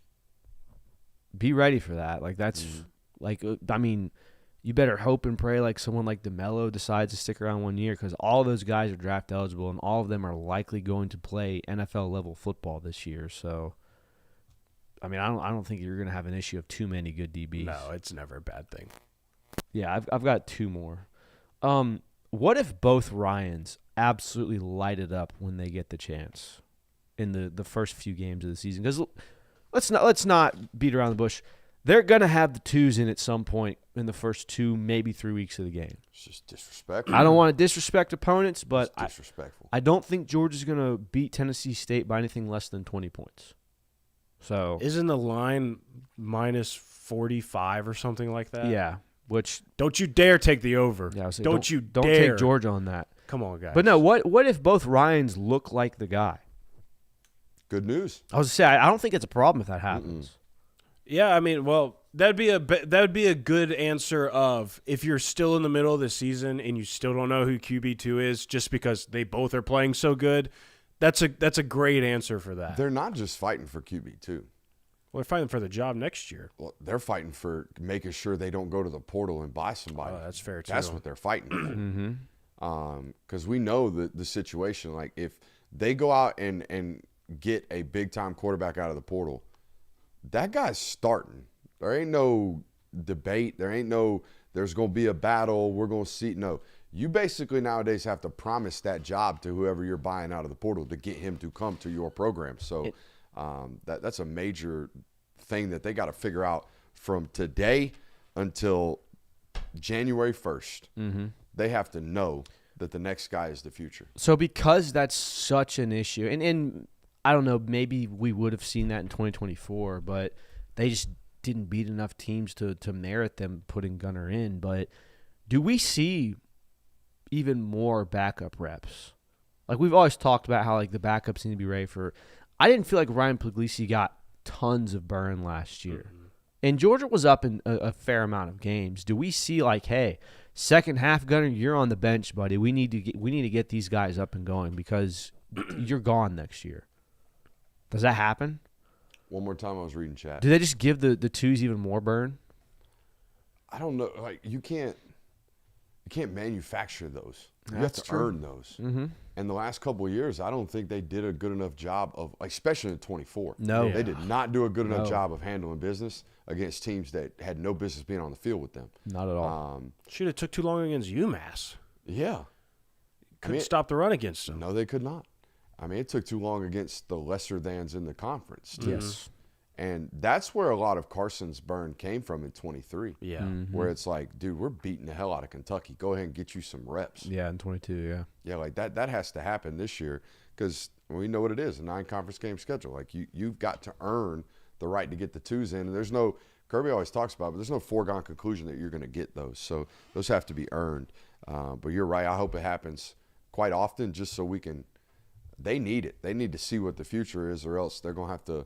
be ready for that. Like, that's I mean, you better hope and pray like someone like DeMello decides to stick around 1 year, because all those guys are draft eligible and all of them are likely going to play NFL level football this year. So, I mean, I don't think you're going to have an issue of too many good DBs. No, it's never a bad thing. Yeah, I've got 2 more. What if both Ryans absolutely light it up when they get the chance in the first few games of the season? Because let's not beat around the bush. They're going to have the 2s in at some point in the first 2, maybe 3 weeks of the game. It's just disrespectful. I don't want to disrespect opponents, but It's disrespectful. I don't think Georgia's going to beat Tennessee State by anything less than 20 points. So Isn't the line minus 45 or something like that? yeah, which Don't you dare take the over. yeah, I was saying, don't you don't dare take Georgia on that. Come on, guys. But no, what if both Ryans look like the guy? Good news. I was gonna say I don't think it's a problem if that happens. Yeah, I mean, well, that'd be a good answer of if you're still in the middle of the season and you still don't know who QB2 is just because they both are playing so good. That's a great answer for that. They're not just fighting for QB2. Well, they're fighting for the job next year. Well, they're fighting for making sure they don't go to the portal and buy somebody. Oh, that's fair, too. That's what they're fighting for. Because we know the situation. Like, if they go out and get a big-time quarterback out of the portal, that guy's starting. There ain't no debate. There's going to be a battle. We're going to see. No. You basically nowadays have to promise that job to whoever you're buying out of the portal to get him to come to your program. So that's a major thing that they got to figure out from today until January 1st. They have to know that the next guy is the future. So because that's such an issue, and I don't know, maybe we would have seen that in 2024, but they just didn't beat enough teams to merit them putting Gunner in. But do we see even more backup reps? Like, we've always talked about how, like, the backups need to be ready for – I didn't feel like Ryan Puglisi got tons of burn last year. And Georgia was up in a fair amount of games. Do we see, like, hey, second half, Gunner, you're on the bench, buddy. We need to get these guys up and going because you're gone next year. Does that happen? One more time, I was reading chat. Do they just give the twos even more burn? I don't know. Like, you can't manufacture those. You have That's to true. earn those. And the last couple of years, I don't think they did a good enough job of, especially in 24. No. They did not do a good enough No. job of handling business against teams that had no business being on the field with them. Not at all. Should have took too long against UMass. Yeah. Couldn't stop the run against them. No, they could not. I mean, it took too long against the lesser thans in the conference, too. Yes. And that's where a lot of Carson's burn came from in 23. Yeah. Where it's like, dude, we're beating the hell out of Kentucky. Go ahead and get you some reps. Yeah, in 22, yeah. Yeah, like that has to happen this year because we know what it is, a 9-conference game schedule. Like, you've got to earn the right to get the twos in. And there's no – Kirby always talks about it, but there's no foregone conclusion that you're going to get those. So those have to be earned. But you're right. I hope it happens quite often just so we can – they need it. They need to see what the future is, or else they're going to have to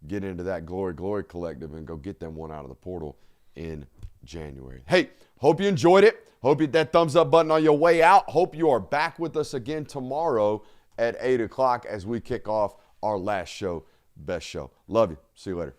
get into that glory collective and go get them one out of the portal in January. Hey, hope you enjoyed it. Hope you hit that thumbs up button on your way out. Hope you are back with us again tomorrow at 8 o'clock as we kick off our last show, Best Show. Love you. See you later.